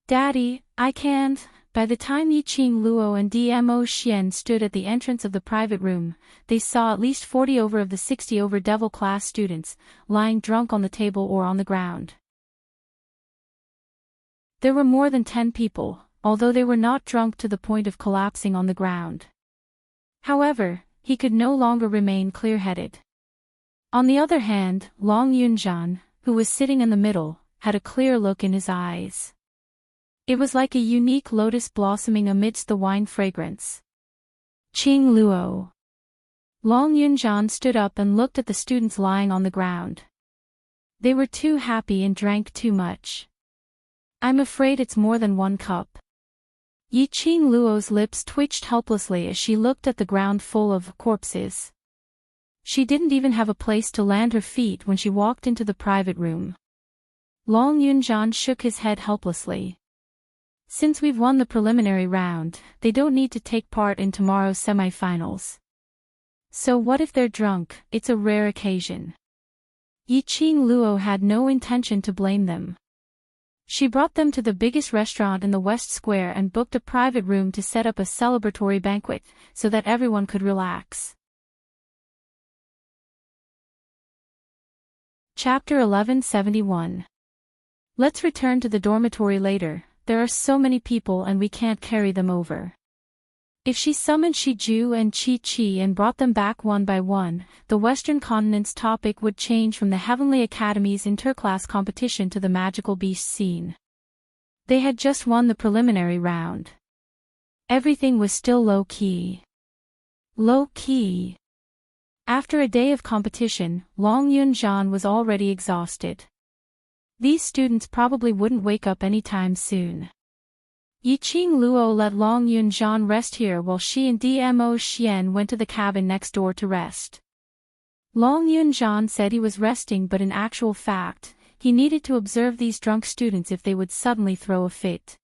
Daddy, I can't. By the time Yiqing Luo and Dmo Xian stood at the entrance of the private room, they saw at least 40 over of the 60 over devil class students, lying drunk on the table or on the ground. There were more than 10 people, although they were not drunk to the point of collapsing on the ground. However, he could no longer remain clear-headed. On the other hand, Long Yunzhan, who was sitting in the middle, had a clear look in his eyes. It was like a unique lotus blossoming amidst the wine fragrance. Qing Luo. Long Yunzhan stood up and looked at the students lying on the ground. They were too happy and drank too much. I'm afraid it's more than 1 cup. Yiqing Luo's lips twitched helplessly as she looked at the ground full of corpses. She didn't even have a place to land her feet when she walked into the private room. Long Yunzhan shook his head helplessly. Since we've won the preliminary round, they don't need to take part in tomorrow's semifinals. So what if they're drunk? It's a rare occasion. Yiqing Luo had no intention to blame them. She brought them to the biggest restaurant in the West Square and booked a private room to set up a celebratory banquet, so that everyone could relax. Chapter 1171. Let's return to the dormitory later. There are so many people and we can't carry them over. If she summoned Shiju and Chi-Chi and brought them back one by one, the Western continent's topic would change from the Heavenly Academy's interclass competition to the magical beast scene. They had just won the preliminary round. Everything was still low-key. Low-key. After a day of competition, Long Yunzhan was already exhausted. These students probably wouldn't wake up anytime soon. Yiqing Luo let Long Yunzhan rest here while she and Dmo Xian went to the cabin next door to rest. Long Yunzhan said he was resting, but in actual fact, he needed to observe these drunk students if they would suddenly throw a fit.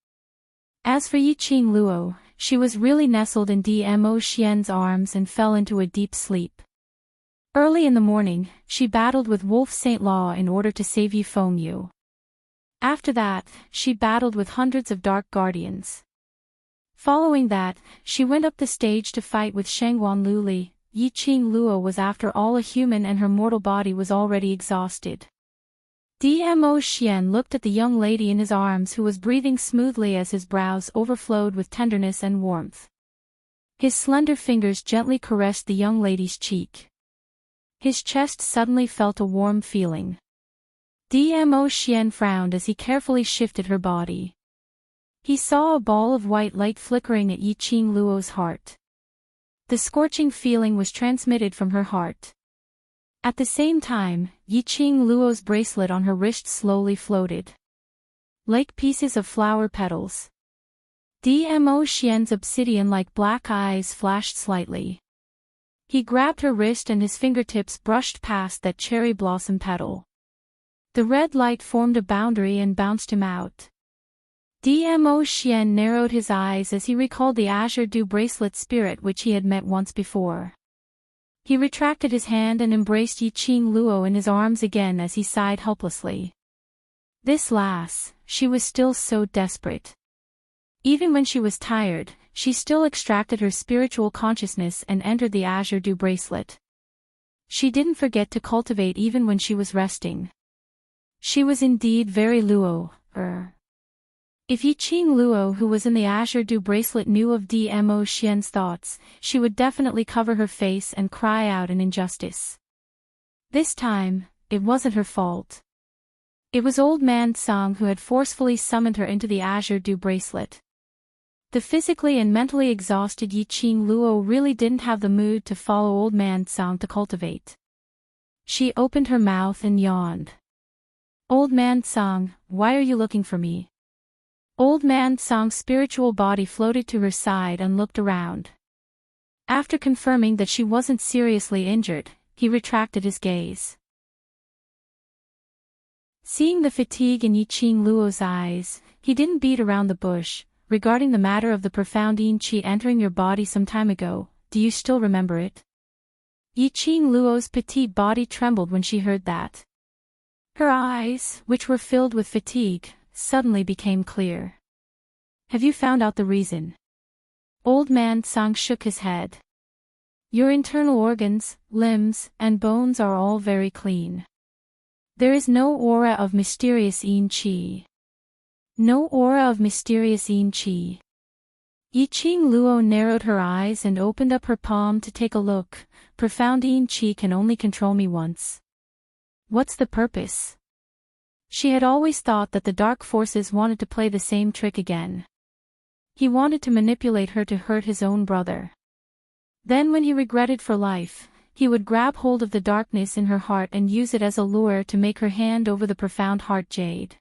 As for Yiqing Luo, she was really nestled in Dmo Xian's arms and fell into a deep sleep. Early in the morning, she battled with Wolf Saint Law in order to save Yi Fengyu. After that, she battled with hundreds of dark guardians. Following that, she went up the stage to fight with Shangguan Luli. Yiqing Luo was after all a human and her mortal body was already exhausted. Dmo Xian looked at the young lady in his arms who was breathing smoothly as his brows overflowed with tenderness and warmth. His slender fingers gently caressed the young lady's cheek. His chest suddenly felt a warm feeling. Dmo Xian frowned as he carefully shifted her body. He saw a ball of white light flickering at Yiqing Luo's heart. The scorching feeling was transmitted from her heart. At the same time, Yiqing Luo's bracelet on her wrist slowly floated. Like pieces of flower petals. Dmo Xian's obsidian-like black eyes flashed slightly. He grabbed her wrist and his fingertips brushed past that cherry blossom petal. The red light formed a boundary and bounced him out. Dmo Xian narrowed his eyes as he recalled the azure dew bracelet spirit which he had met once before. He retracted his hand and embraced Yiqing Luo in his arms again as he sighed helplessly. This lass, she was still so desperate. Even when she was tired, she still extracted her spiritual consciousness and entered the azure dew bracelet. She didn't forget to cultivate even when she was resting. She was indeed very Luo. If Yiqing Luo, who was in the azure dew bracelet, knew of Dmo Xian's thoughts, she would definitely cover her face and cry out in injustice. This time, it wasn't her fault. It was Old Man Song who had forcefully summoned her into the azure dew bracelet. The physically and mentally exhausted Yiqing Luo really didn't have the mood to follow Old Man Song to cultivate. She opened her mouth and yawned. Old Man Song, why are you looking for me? Old Man Song's spiritual body floated to her side and looked around. After confirming that she wasn't seriously injured, he retracted his gaze. Seeing the fatigue in Yiqing Luo's eyes, he didn't beat around the bush. Regarding the matter of the profound yin qi entering your body some time ago, do you still remember it? Yiqing Luo's petite body trembled when she heard that. Her eyes, which were filled with fatigue, suddenly became clear. Have you found out the reason? Old man Sang shook his head. Your internal organs, limbs, and bones are all very clean. There is no aura of mysterious yin qi. No aura of mysterious yin qi. Yiqing Luo narrowed her eyes and opened up her palm to take a look. Profound yin qi can only control me once. What's the purpose? She had always thought that the dark forces wanted to play the same trick again. He wanted to manipulate her to hurt his own brother. Then when he regretted for life, he would grab hold of the darkness in her heart and use it as a lure to make her hand over the profound heart jade.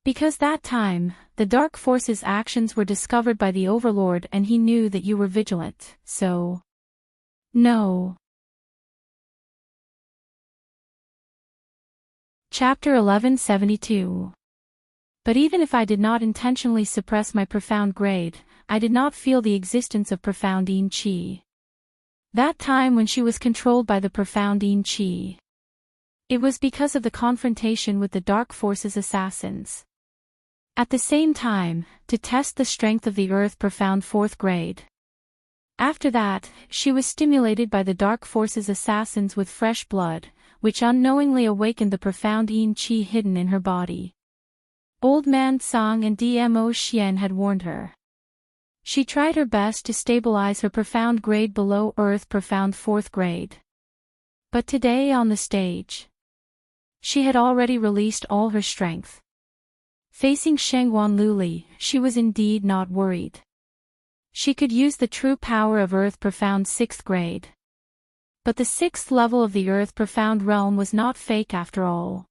Because that time, the dark forces' actions were discovered by the Overlord and he knew that you were vigilant, so... No. Chapter 1172. But even if I did not intentionally suppress my profound grade, I did not feel the existence of profound yin qi. That time when she was controlled by the profound yin qi. It was because of the confrontation with the dark forces assassins. At the same time, to test the strength of the earth profound 4th grade. After that, she was stimulated by the dark forces assassins with fresh blood, which unknowingly awakened the profound yin qi hidden in her body. Old man Song and Dmo Xian had warned her. She tried her best to stabilize her profound grade below earth profound 4th grade. But today on the stage, she had already released all her strength. Facing Shangguan Luli, she was indeed not worried. She could use the true power of Earth Profound 6th grade. But the 6th level of the Earth Profound realm was not fake after all.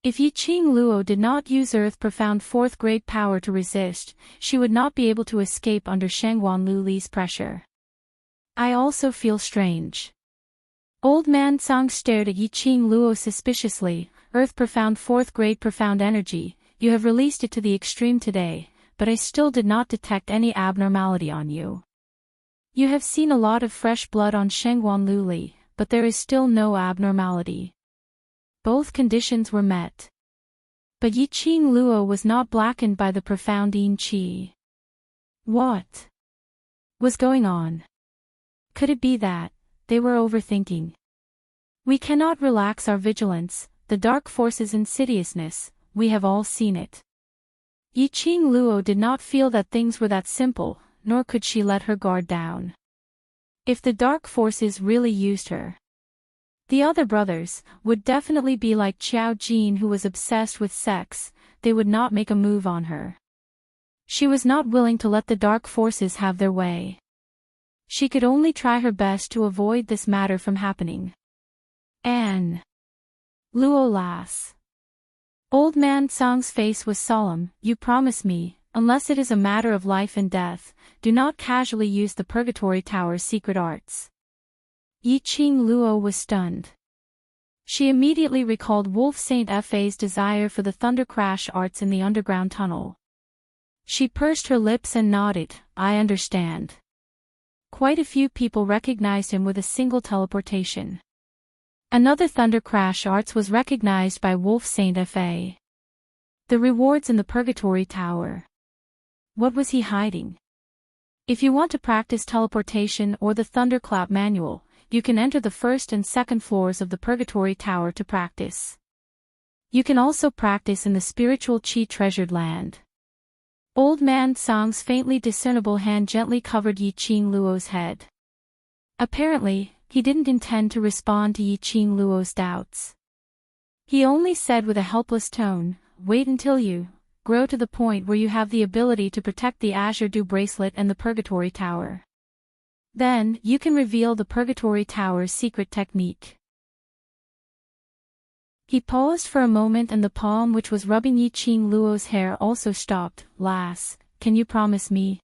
If Yiqing Luo did not use Earth Profound 4th grade power to resist, she would not be able to escape under Shangguan Luli's pressure. I also feel strange. Old man Song stared at Yiqing Luo suspiciously. Earth Profound 4th grade profound energy. You have released it to the extreme today, but I still did not detect any abnormality on you. You have seen a lot of fresh blood on Shangguan Luli, but there is still no abnormality. Both conditions were met. But Yiqing Luo was not blackened by the profound yin qi. What was going on? Could it be that they were overthinking? We cannot relax our vigilance, the dark force's insidiousness. We have all seen it. Yiqing Luo did not feel that things were that simple, nor could she let her guard down. If the dark forces really used her, the other brothers would definitely be like Qiao Jin, who was obsessed with sex. They would not make a move on her. She was not willing to let the dark forces have their way. She could only try her best to avoid this matter from happening. An Luo lass. Old man Song's face was solemn. You promise me, unless it is a matter of life and death, do not casually use the Purgatory Tower's secret arts. Yiqing Luo was stunned. She immediately recalled Wolf Saint Fa's desire for the Thunder Crash arts in the underground tunnel. She pursed her lips and nodded. I understand. Quite a few people recognized him with a single teleportation. Another Thunder Crash arts was recognized by Wolf Saint Fa. The rewards in the Purgatory Tower. What was he hiding? If you want to practice teleportation or the Thunderclap manual, you can enter the 1st and 2nd floors of the Purgatory Tower to practice. You can also practice in the spiritual Qi treasured land. Old man Song's faintly discernible hand gently covered Yiqing Luo's head. Apparently, he didn't intend to respond to Yiqing Luo's doubts. He only said with a helpless tone, wait until you grow to the point where you have the ability to protect the Azure Dew Bracelet and the Purgatory Tower. Then, you can reveal the Purgatory Tower's secret technique. He paused for a moment and the palm which was rubbing Yiqing Luo's hair also stopped. Lass, can you promise me?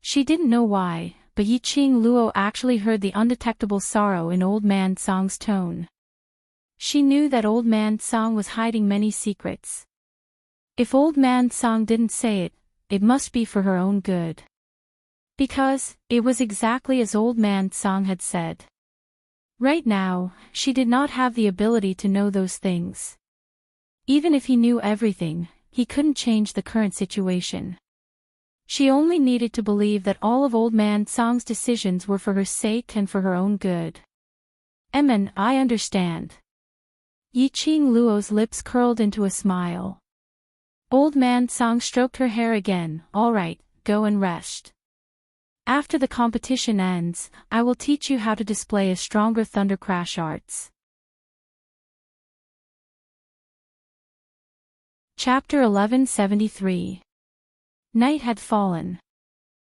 She didn't know why, but Yiqing Luo actually heard the undetectable sorrow in Old Man Song's tone. She knew that Old Man Song was hiding many secrets. If Old Man Song didn't say it, it must be for her own good. Because, it was exactly as Old Man Song had said. Right now, she did not have the ability to know those things. Even if he knew everything, he couldn't change the current situation. She only needed to believe that all of Old Man Song's decisions were for her sake and for her own good. I understand. Yiqing Luo's lips curled into a smile. Old Man Song stroked her hair again. All right, go and rest. After the competition ends, I will teach you how to display a stronger thunder crash arts. Chapter 1173. Night had fallen.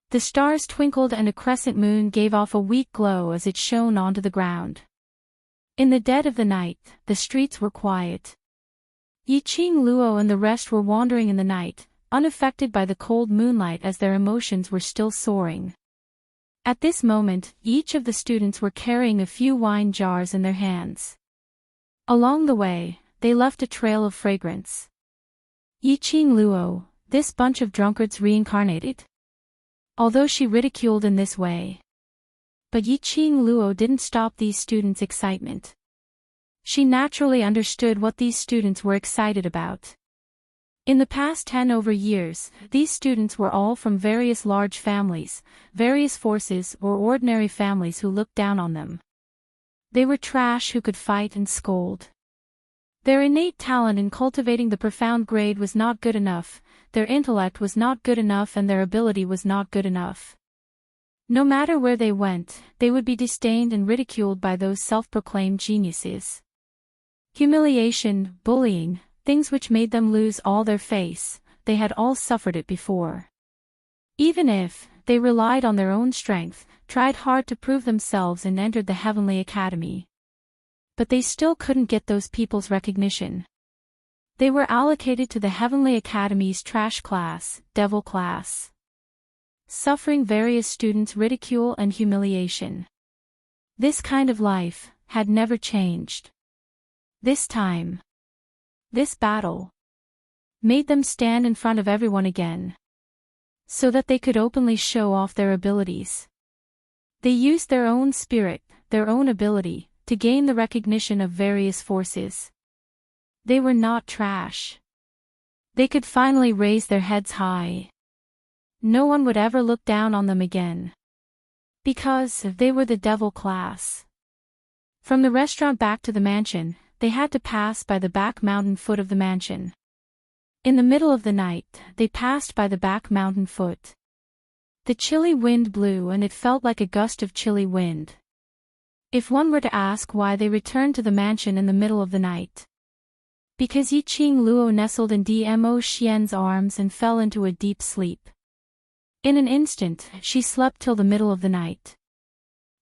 The stars twinkled and a crescent moon gave off a weak glow as it shone onto the ground. In the dead of the night, the streets were quiet. Yiqing Luo and the rest were wandering in the night, unaffected by the cold moonlight as their emotions were still soaring. At this moment, each of the students were carrying a few wine jars in their hands. Along the way, they left a trail of fragrance. Yiqing Luo, this bunch of drunkards reincarnated? Although she ridiculed in this way. But Yiqing Luo didn't stop these students' excitement. She naturally understood what these students were excited about. In the past 10 over years, these students were all from various large families, various forces or ordinary families who looked down on them. They were trash who could fight and scold. Their innate talent in cultivating the profound grade was not good enough, their intellect was not good enough and their ability was not good enough. No matter where they went, they would be disdained and ridiculed by those self-proclaimed geniuses. Humiliation, bullying, things which made them lose all their face, they had all suffered it before. Even if they relied on their own strength, tried hard to prove themselves and entered the Heavenly Academy. But they still couldn't get those people's recognition. They were allocated to the Heavenly Academy's trash class, devil class. Suffering various students' ridicule and humiliation. This kind of life had never changed. This time, this battle made them stand in front of everyone again, so that they could openly show off their abilities. They used their own spirit, their own ability, to gain the recognition of various forces. They were not trash. They could finally raise their heads high. No one would ever look down on them again. Because they were the devil class. From the restaurant back to the mansion, they had to pass by the back mountain foot of the mansion. In the middle of the night, they passed by the back mountain foot. The chilly wind blew and it felt like a gust of chilly wind. If one were to ask why they returned to the mansion in the middle of the night. Because Yiqing Luo nestled in Dmo Xian's arms and fell into a deep sleep. In an instant, she slept till the middle of the night.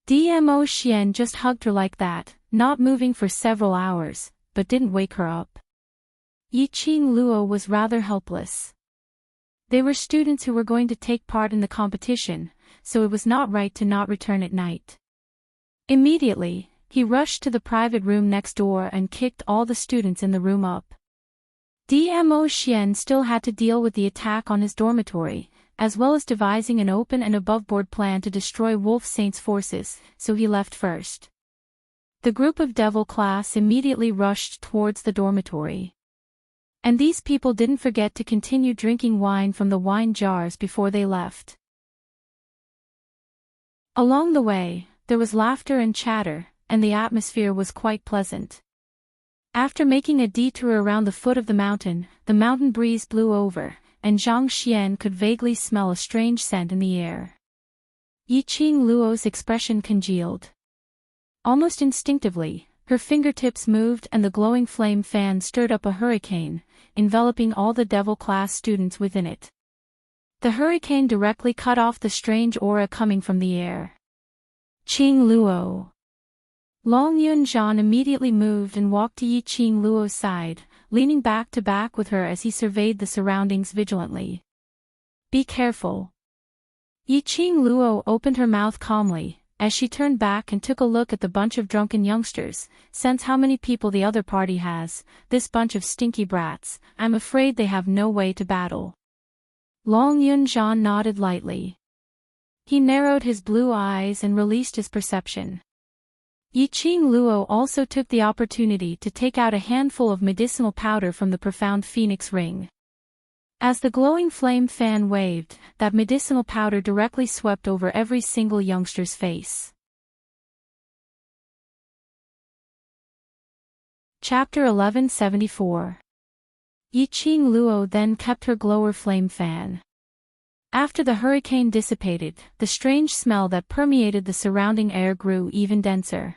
Dmo Xian just hugged her like that, not moving for several hours, but didn't wake her up. Yiqing Luo was rather helpless. They were students who were going to take part in the competition, so it was not right to not return at night. Immediately, he rushed to the private room next door and kicked all the students in the room up. Dmo Xian still had to deal with the attack on his dormitory, as well as devising an open and above-board plan to destroy Wolf Saint's forces, so he left first. The group of devil class immediately rushed towards the dormitory. And these people didn't forget to continue drinking wine from the wine jars before they left. Along the way, there was laughter and chatter, and the atmosphere was quite pleasant. After making a detour around the foot of the mountain breeze blew over, and Zhang Xian could vaguely smell a strange scent in the air. Yiqing Luo's expression congealed. Almost instinctively, her fingertips moved and the glowing flame fan stirred up a hurricane, enveloping all the devil class students within it. The hurricane directly cut off the strange aura coming from the air. Qing Luo. Long Yunzhan immediately moved and walked to Yiqing Luo's side, leaning back to back with her as he surveyed the surroundings vigilantly. Be careful. Yiqing Luo opened her mouth calmly, as she turned back and took a look at the bunch of drunken youngsters. Sense how many people the other party has, this bunch of stinky brats, I'm afraid they have no way to battle. Long Yunzhan nodded lightly. He narrowed his blue eyes and released his perception. Yiqing Luo also took the opportunity to take out a handful of medicinal powder from the profound phoenix ring. As the glowing flame fan waved, that medicinal powder directly swept over every single youngster's face. Chapter 1174. Yiqing Luo then kept her glower flame fan. After the hurricane dissipated, the strange smell that permeated the surrounding air grew even denser.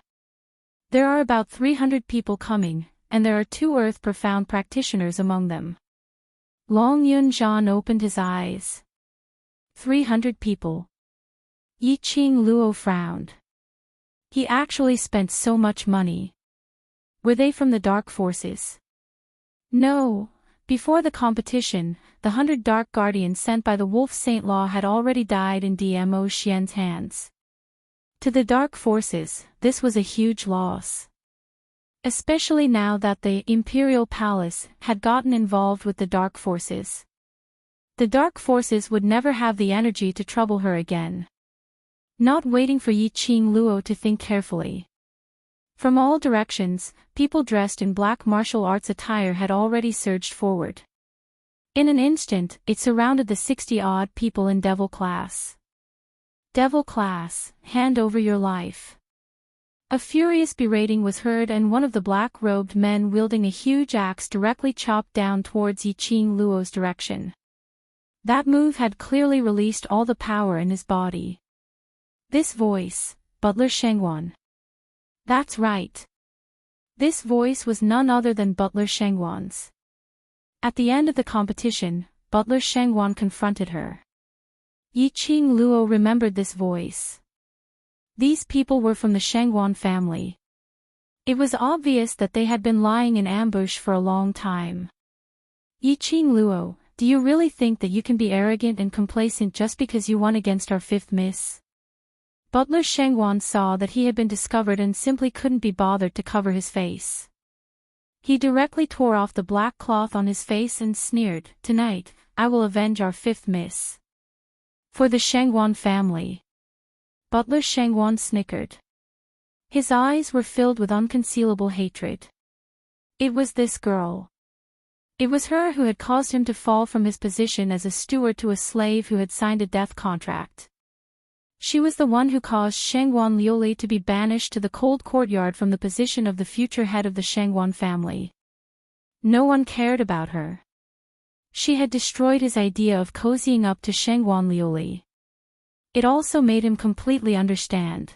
There are about 300 people coming, and there are 2 earth profound practitioners among them. Long Yunzhan opened his eyes. 300 people. Yiqing Luo frowned. He actually spent so much money. Were they from the dark forces? No. Before the competition, the 100 Dark Guardians sent by the Wolf Saint Law had already died in Dmo Xian's hands. To the dark forces, this was a huge loss. Especially now that the Imperial Palace had gotten involved with the dark forces. The dark forces would never have the energy to trouble her again. Not waiting for Yiqing Luo to think carefully. From all directions, people dressed in black martial arts attire had already surged forward. In an instant, it surrounded the 60-odd people in Devil Class. Devil Class, hand over your life. A furious berating was heard and one of the black-robed men wielding a huge axe directly chopped down towards Yiqing Luo's direction. That move had clearly released all the power in his body. This voice, Butler Shengwan. That's right. This voice was none other than Butler Shengwan's. At the end of the competition, Butler Shengwan confronted her. Yiqing Luo remembered this voice. These people were from the Shengwan family. It was obvious that they had been lying in ambush for a long time. Yiqing Luo, do you really think that you can be arrogant and complacent just because you won against our 5th miss? Butler Shengwan saw that he had been discovered and simply couldn't be bothered to cover his face. He directly tore off the black cloth on his face and sneered, "Tonight, I will avenge our 5th miss. For the Shengwan family." Butler Shengwan snickered. His eyes were filled with unconcealable hatred. It was this girl. It was her who had caused him to fall from his position as a steward to a slave who had signed a death contract. She was the one who caused Shengwan Liuli to be banished to the cold courtyard from the position of the future head of the Shengwan family. No one cared about her. She had destroyed his idea of cozying up to Shengwan Liuli. It also made him completely understand.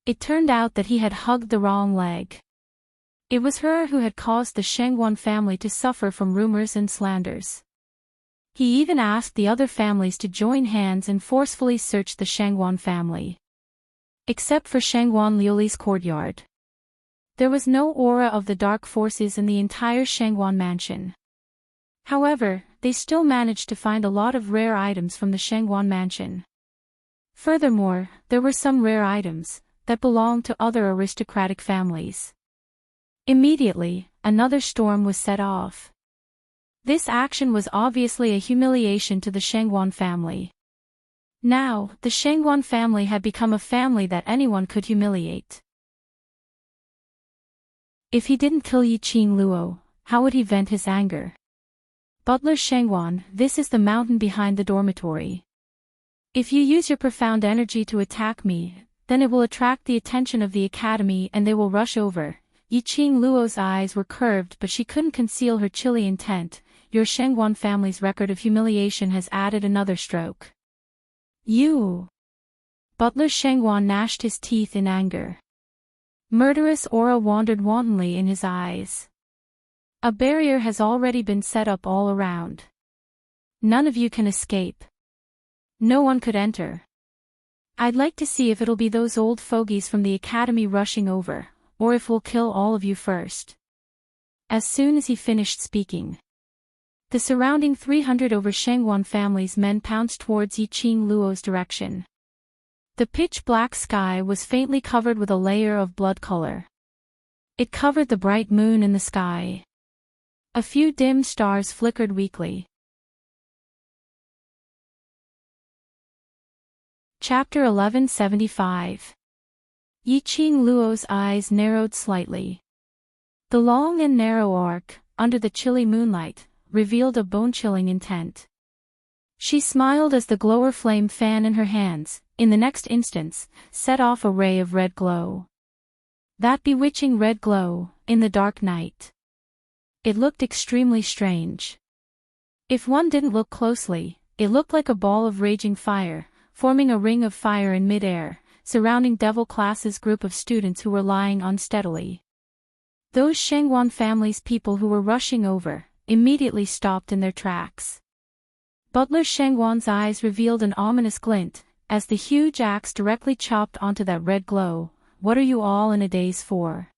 It turned out that he had hugged the wrong leg. It was her who had caused the Shengwan family to suffer from rumors and slanders. He even asked the other families to join hands and forcefully search the Shengwan family. Except for Shengwan Liuli's courtyard. There was no aura of the dark forces in the entire Shengwan mansion. However, they still managed to find a lot of rare items from the Shengwan mansion. Furthermore, there were some rare items that belonged to other aristocratic families. Immediately, another storm was set off. This action was obviously a humiliation to the Shengwan family. Now, the Shengwan family had become a family that anyone could humiliate. If he didn't kill Yiqing Luo, how would he vent his anger? Butler Shengwan, this is the mountain behind the dormitory. If you use your profound energy to attack me, then it will attract the attention of the academy and they will rush over. Yiqing Luo's eyes were curved but she couldn't conceal her chilly intent. Your Shengwan family's record of humiliation has added another stroke. You! Butler Shengwan gnashed his teeth in anger. Murderous aura wandered wantonly in his eyes. A barrier has already been set up all around. None of you can escape. No one could enter. I'd like to see if it'll be those old fogies from the academy rushing over, or if we'll kill all of you first. As soon as he finished speaking, the surrounding 300 over Shengwan family's men pounced towards Yiqing Luo's direction. The pitch-black sky was faintly covered with a layer of blood color. It covered the bright moon in the sky. A few dim stars flickered weakly. Chapter 1175. Yiqing Luo's eyes narrowed slightly. The long and narrow arc, under the chilly moonlight, revealed a bone-chilling intent. She smiled as the glower flame fan in her hands, in the next instance, set off a ray of red glow. That bewitching red glow, in the dark night. It looked extremely strange. If one didn't look closely, it looked like a ball of raging fire, forming a ring of fire in mid-air, surrounding Devil Class's group of students who were lying unsteadily. Those Shangwan family's people who were rushing over, immediately stopped in their tracks. Butler Shangwan's eyes revealed an ominous glint, as the huge axe directly chopped onto that red glow. What are you all in a daze for?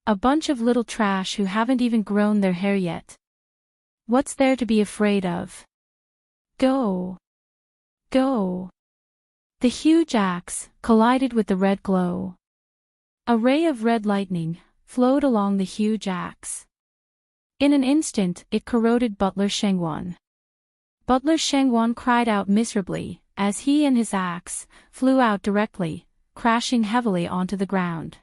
A bunch of little trash who haven't even grown their hair yet. What's there to be afraid of? Go! Go! The huge axe collided with the red glow. A ray of red lightning flowed along the huge axe. In an instant, it corroded Butler Shangwan. Butler Shangwan cried out miserably, as he and his axe flew out directly, crashing heavily onto the ground.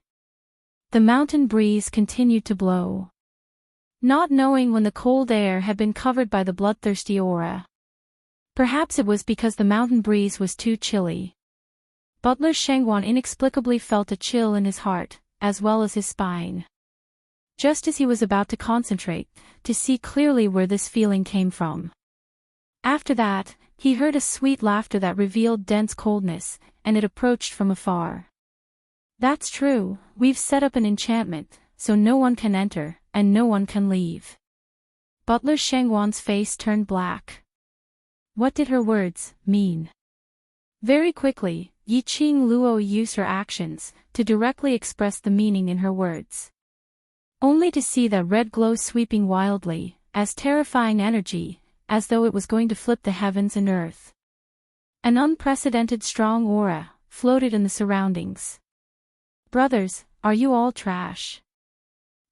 The mountain breeze continued to blow. Not knowing when the cold air had been covered by the bloodthirsty aura. Perhaps it was because the mountain breeze was too chilly. Butler Shangwan inexplicably felt a chill in his heart, as well as his spine. Just as he was about to concentrate, to see clearly where this feeling came from. After that, he heard a sweet laughter that revealed dense coldness, and it approached from afar. That's true, we've set up an enchantment, so no one can enter, and no one can leave. Butler Shangwan's face turned black. What did her words mean? Very quickly, Yiqing Luo used her actions to directly express the meaning in her words. Only to see that red glow sweeping wildly, as terrifying energy, as though it was going to flip the heavens and earth. An unprecedented strong aura floated in the surroundings. Brothers, are you all trash?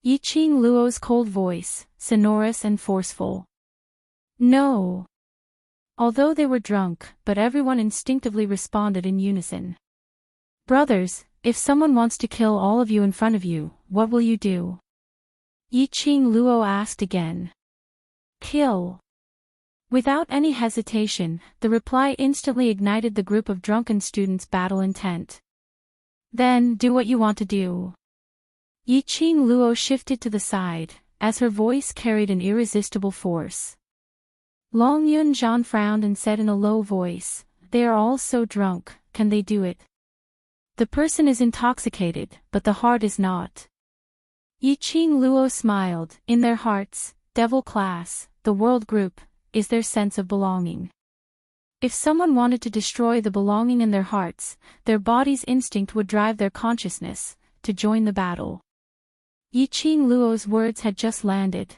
Yiqing Luo's cold voice, sonorous and forceful. No. Although they were drunk, but everyone instinctively responded in unison. Brothers, if someone wants to kill all of you in front of you, what will you do? Yiqing Luo asked again. Kill. Without any hesitation, the reply instantly ignited the group of drunken students' battle intent. Then, do what you want to do. Yiqing Luo shifted to the side, as her voice carried an irresistible force. Long Yun Zhan frowned and said in a low voice, they are all so drunk, can they do it? The person is intoxicated, but the heart is not. Yiqing Luo smiled. In their hearts, Devil Class, the world group, is their sense of belonging. If someone wanted to destroy the belonging in their hearts, their body's instinct would drive their consciousness to join the battle. Yiqing Luo's words had just landed.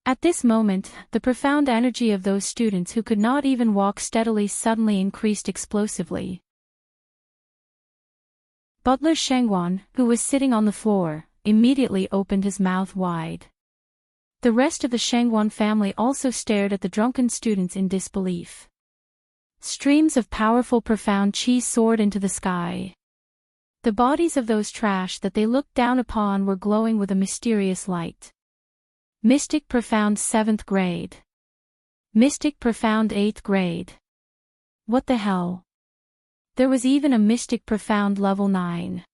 At this moment, the profound energy of those students who could not even walk steadily suddenly increased explosively. Butler Shangwan, who was sitting on the floor, immediately opened his mouth wide. The rest of the Shangwan family also stared at the drunken students in disbelief. Streams of powerful profound qi soared into the sky. The bodies of those trash that they looked down upon were glowing with a mysterious light. Mystic Profound 7th grade. Mystic Profound 8th grade. What the hell? There was even a Mystic Profound level 9.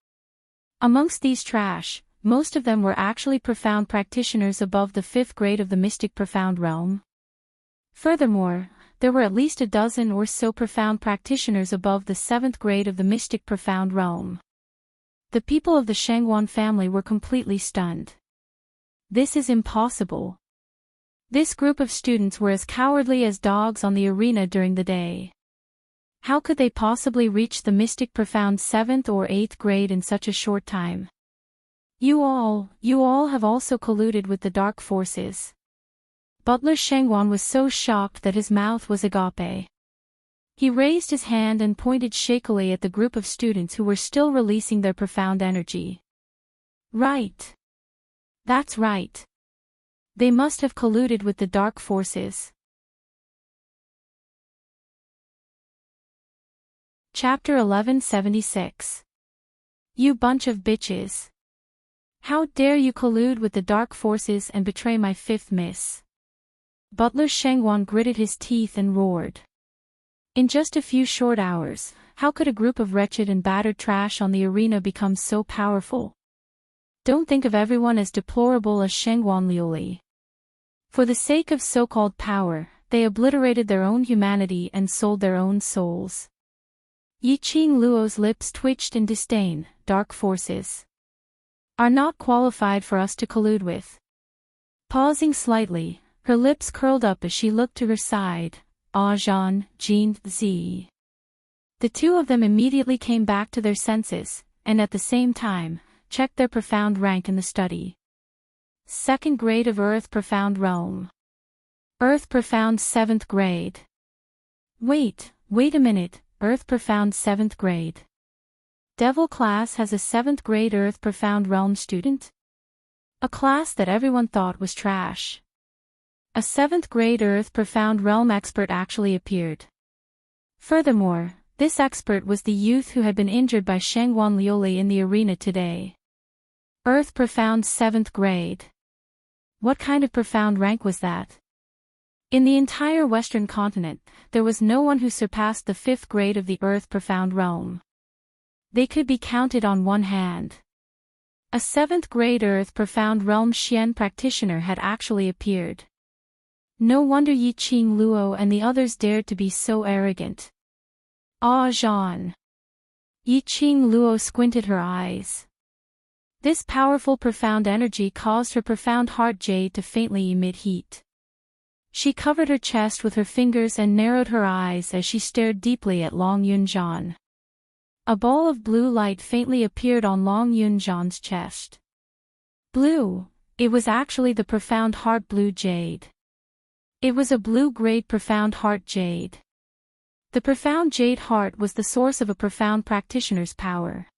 Amongst these trash, most of them were actually profound practitioners above the 5th grade of the Mystic Profound realm. Furthermore, there were at least a dozen or so profound practitioners above the 7th grade of the Mystic Profound realm. The people of the Shangwan family were completely stunned. This is impossible. This group of students were as cowardly as dogs on the arena during the day. How could they possibly reach the Mystic Profound 7th or 8th grade in such a short time? You all have also colluded with the dark forces. Butler Shangwan was so shocked that his mouth was agape. He raised his hand and pointed shakily at the group of students who were still releasing their profound energy. Right. That's right. They must have colluded with the dark forces. Chapter 1176. You bunch of bitches. How dare you collude with the dark forces and betray my fifth miss? Butler Shangwan gritted his teeth and roared. In just a few short hours, how could a group of wretched and battered trash on the arena become so powerful? Don't think of everyone as deplorable as Shangwan Liuli. For the sake of so-called power, they obliterated their own humanity and sold their own souls. Yiqing Luo's lips twitched in disdain. Dark forces are not qualified for us to collude with. Pausing slightly, her lips curled up as she looked to her side. Zhan, Jin, Zi. The two of them immediately came back to their senses, and at the same time, checked their profound rank in the study. Second grade of Earth Profound Realm. Earth Profound 7th grade. Wait a minute, Earth Profound 7th grade. Devil class has a 7th grade Earth Profound Realm student? A class that everyone thought was trash. A 7th grade Earth Profound Realm expert actually appeared. Furthermore, this expert was the youth who had been injured by Shangwan Liuli in the arena today. Earth Profound 7th grade. What kind of profound rank was that? In the entire Western continent, there was no one who surpassed the 5th grade of the Earth Profound Realm. They could be counted on one hand. A 7th grade Earth Profound Realm Xian practitioner had actually appeared. No wonder Yiqing Luo and the others dared to be so arrogant. Zhan. Yiqing Luo squinted her eyes. This powerful profound energy caused her profound heart jade to faintly emit heat. She covered her chest with her fingers and narrowed her eyes as she stared deeply at Long Yunzhan. A ball of blue light faintly appeared on Long Yunzhan's chest. Blue. It was actually the profound heart blue jade. It was a blue-grade profound heart jade. The profound jade heart was the source of a profound practitioner's power.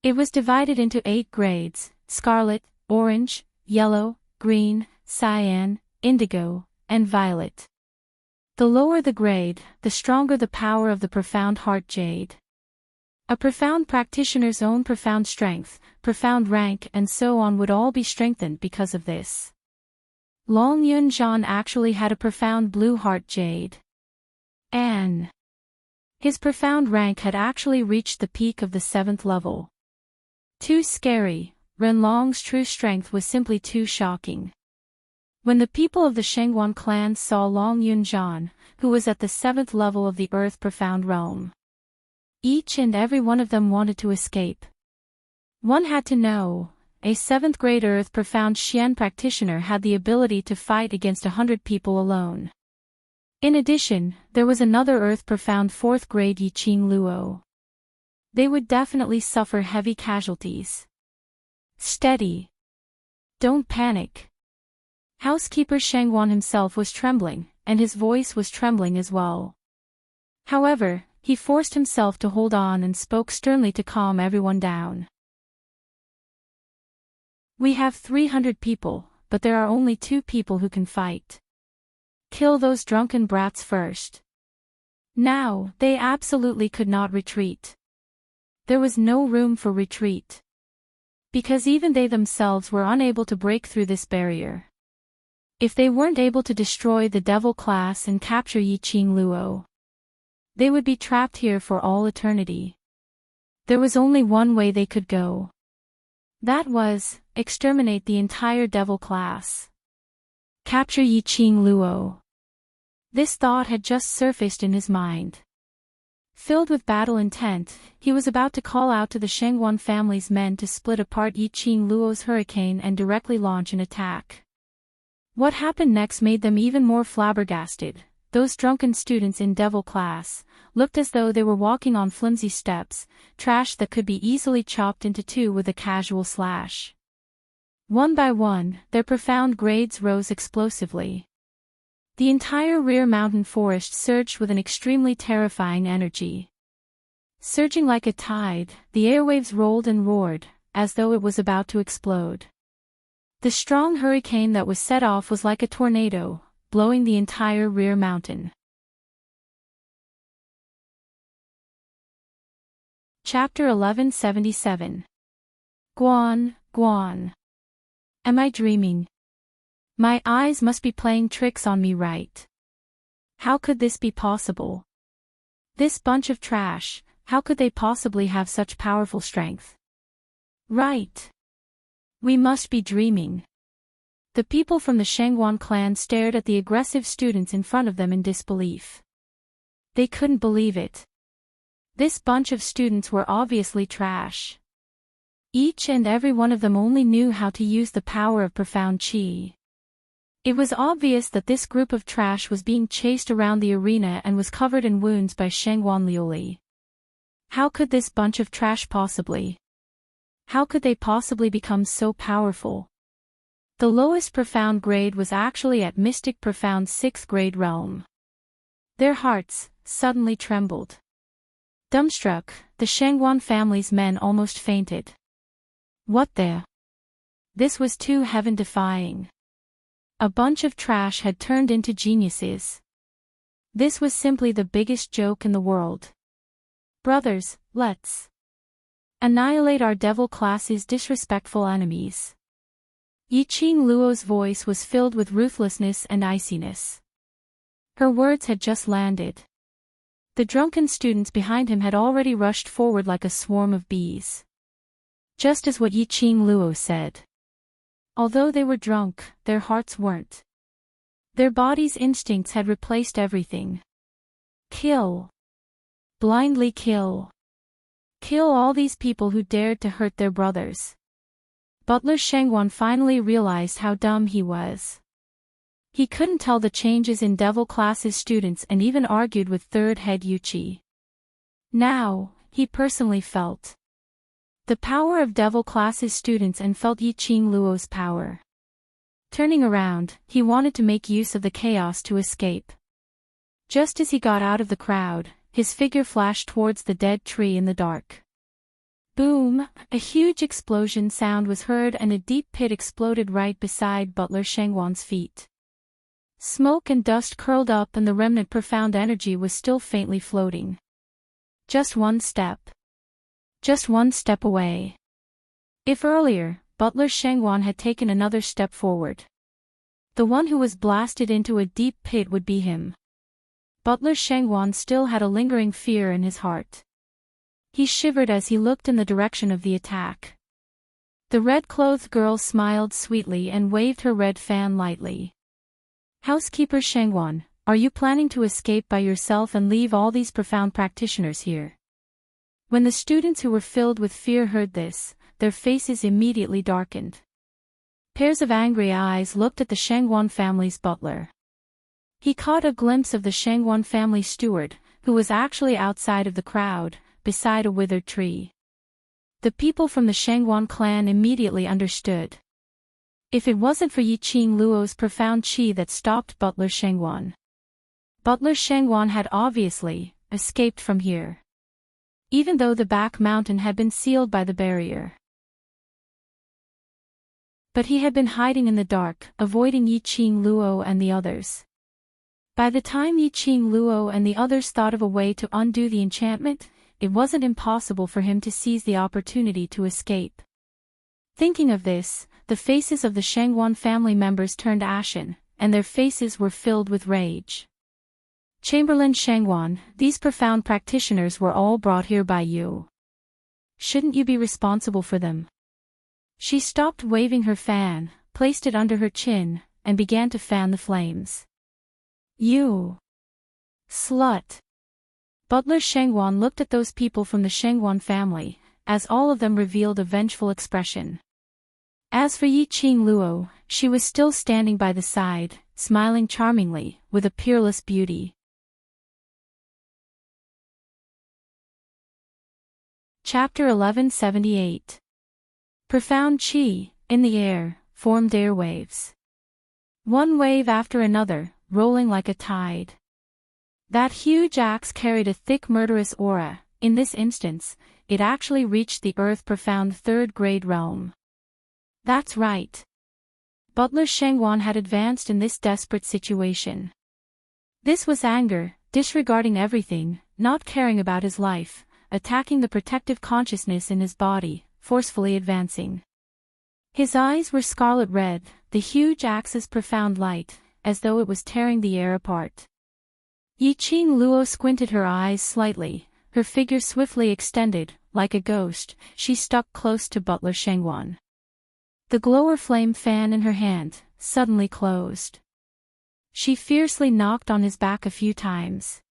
It was divided into 8 grades: scarlet, orange, yellow, green, cyan, indigo, and violet. The lower the grade, the stronger the power of the profound heart jade. A profound practitioner's own profound strength, profound rank and so on would all be strengthened because of this. Long Yunzhan actually had a profound blue heart jade. And his profound rank had actually reached the peak of the 7th level. Too scary. Renlong's true strength was simply too shocking. When the people of the Shangwan clan saw Long Yunzhan, who was at the 7th level of the Earth Profound Realm, each and every one of them wanted to escape. One had to know. A 7th grade Earth Profound Xian practitioner had the ability to fight against 100 people alone. In addition, there was another Earth Profound 4th grade Yiqing Luo. They would definitely suffer heavy casualties. Steady. Don't panic. Housekeeper Shangwan himself was trembling, and his voice was trembling as well. However, he forced himself to hold on and spoke sternly to calm everyone down. We have 300 people, but there are only 2 people who can fight. Kill those drunken brats first. Now, they absolutely could not retreat. There was no room for retreat. Because even they themselves were unable to break through this barrier. If they weren't able to destroy the devil class and capture Yiqing Luo, they would be trapped here for all eternity. There was only one way they could go. That was, exterminate the entire devil class. Capture Yiqing Luo. This thought had just surfaced in his mind. Filled with battle intent, he was about to call out to the Shangwan family's men to split apart Yiqing Luo's hurricane and directly launch an attack. What happened next made them even more flabbergasted. Those drunken students in devil class looked as though they were walking on flimsy steps, trash that could be easily chopped into 2 with a casual slash. One by one, their profound grades rose explosively. The entire rear mountain forest surged with an extremely terrifying energy. Surging like a tide, the airwaves rolled and roared, as though it was about to explode. The strong hurricane that was set off was like a tornado, blowing the entire rear mountain. Chapter 1177. Guan, Guan. Am I dreaming? My eyes must be playing tricks on me, right? How could this be possible? This bunch of trash, how could they possibly have such powerful strength? Right. We must be dreaming. The people from the Shangguan clan stared at the aggressive students in front of them in disbelief. They couldn't believe it. This bunch of students were obviously trash. Each and every one of them only knew how to use the power of profound qi. It was obvious that this group of trash was being chased around the arena and was covered in wounds by Shangguan Liuli. How could this bunch of trash possibly? How could they possibly become so powerful? The lowest profound grade was actually at Mystic Profound 6th grade realm. Their hearts suddenly trembled. Dumbstruck, the Shangguan family's men almost fainted. What the? This was too heaven-defying. A bunch of trash had turned into geniuses. This was simply the biggest joke in the world. Brothers, let's annihilate our devil class's disrespectful enemies. Yiqing Luo's voice was filled with ruthlessness and iciness. Her words had just landed. The drunken students behind him had already rushed forward like a swarm of bees. Just as what Yiqing Luo said. Although they were drunk, their hearts weren't. Their bodies' instincts had replaced everything. Kill. Blindly kill. Kill all these people who dared to hurt their brothers. Butler Shangguan finally realized how dumb he was. He couldn't tell the changes in devil class's students and even argued with third head Yuchi. Now, he personally felt the power of devil class's students and felt Yiqing Luo's power. Turning around, he wanted to make use of the chaos to escape. Just as he got out of the crowd, his figure flashed towards the dead tree in the dark. Boom! A huge explosion sound was heard and a deep pit exploded right beside Butler Shangguan's feet. Smoke and dust curled up and the remnant profound energy was still faintly floating. Just one step. Just one step away. If earlier, Butler Shangguan had taken another step forward, the one who was blasted into a deep pit would be him. Butler Shangguan still had a lingering fear in his heart. He shivered as he looked in the direction of the attack. The red-clothed girl smiled sweetly and waved her red fan lightly. Housekeeper Shangguan, are you planning to escape by yourself and leave all these profound practitioners here? When the students who were filled with fear heard this, their faces immediately darkened. Pairs of angry eyes looked at the Shangguan family's butler. He caught a glimpse of the Shangguan family steward, who was actually outside of the crowd, beside a withered tree. The people from the Shangguan clan immediately understood. If it wasn't for Yiqing Luo's profound qi that stopped Butler Shangguan had obviously escaped from here. Even though the back mountain had been sealed by the barrier. But he had been hiding in the dark, avoiding Yiqing Luo and the others. By the time Yiqing Luo and the others thought of a way to undo the enchantment, it wasn't impossible for him to seize the opportunity to escape. Thinking of this, the faces of the Shangguan family members turned ashen, and their faces were filled with rage. Chamberlain Shangguan, these profound practitioners were all brought here by you. Shouldn't you be responsible for them? She stopped waving her fan, placed it under her chin, and began to fan the flames. You slut! Butler Shangguan looked at those people from the Shangguan family, as all of them revealed a vengeful expression. As for Yiqing Luo, she was still standing by the side, smiling charmingly, with a peerless beauty. Chapter 1178. Profound qi, in the air, formed airwaves. One wave after another, rolling like a tide. That huge axe carried a thick murderous aura. In this instance, it actually reached the earth profound third grade realm. That's right. Butler Shangguan had advanced in this desperate situation. This was anger, disregarding everything, not caring about his life, attacking the protective consciousness in his body, forcefully advancing. His eyes were scarlet red, the huge axe's profound light, as though it was tearing the air apart. Yiqing Luo squinted her eyes slightly, her figure swiftly extended, like a ghost, she stuck close to Butler Shengwan. The glower flame fan in her hand suddenly closed. She fiercely knocked on his back a few times.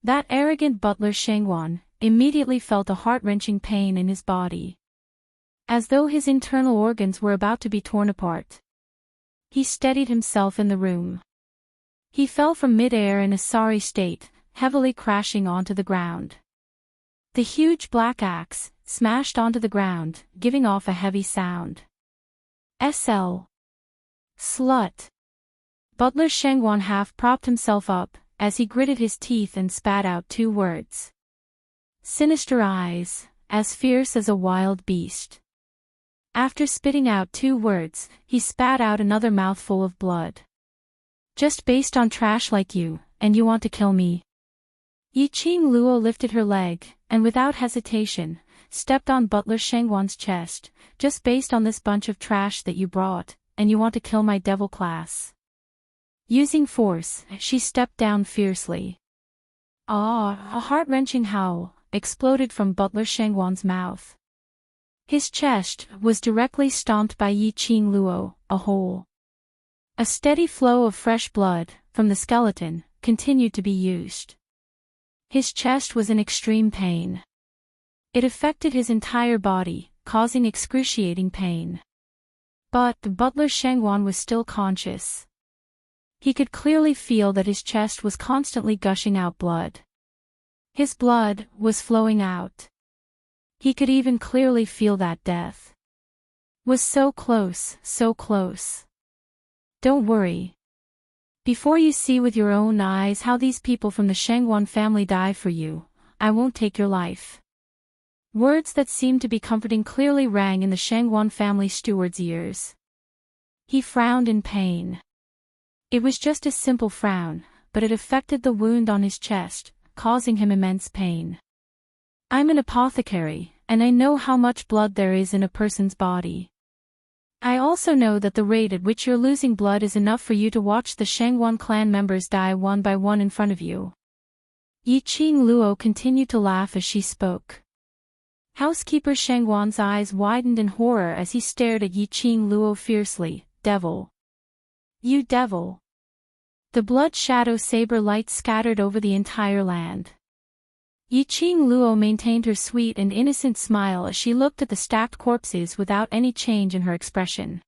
That arrogant Butler Shengwan immediately felt a heart-wrenching pain in his body, as though his internal organs were about to be torn apart. He steadied himself in the room. He fell from mid-air in a sorry state, heavily crashing onto the ground. The huge black axe smashed onto the ground, giving off a heavy sound. "SL. Slut." Butler Shengwan half-propped himself up, as he gritted his teeth and spat out 2 words. Sinister eyes, as fierce as a wild beast. After spitting out 2 words, he spat out another mouthful of blood. "Just based on trash like you, and you want to kill me?" Yiqing Luo lifted her leg, and without hesitation, stepped on Butler Shengwan's chest. "Just based on this bunch of trash that you brought, and you want to kill my devil class?" Using force, she stepped down fiercely. A heart-wrenching howl exploded from Butler Shengwan's mouth. His chest was directly stomped by Yiqing Luo, a hole. A steady flow of fresh blood, from the skeleton, continued to be used. His chest was in extreme pain. It affected his entire body, causing excruciating pain. But the Butler Shengwan was still conscious. He could clearly feel that his chest was constantly gushing out blood. His blood was flowing out. He could even clearly feel that death was so close, so close. "Don't worry. Before you see with your own eyes how these people from the Shengwan family die for you, I won't take your life." Words that seemed to be comforting clearly rang in the Shengwan family steward's ears. He frowned in pain. It was just a simple frown, but it affected the wound on his chest, causing him immense pain. "I'm an apothecary, and I know how much blood there is in a person's body. I also know that the rate at which you're losing blood is enough for you to watch the Shengwan clan members die one by one in front of you." Yiqing Luo continued to laugh as she spoke. Housekeeper Shengwan's eyes widened in horror as he stared at Yiqing Luo fiercely. "Devil. You devil." The blood shadow saber light scattered over the entire land. Yiqing Luo maintained her sweet and innocent smile as she looked at the stacked corpses without any change in her expression.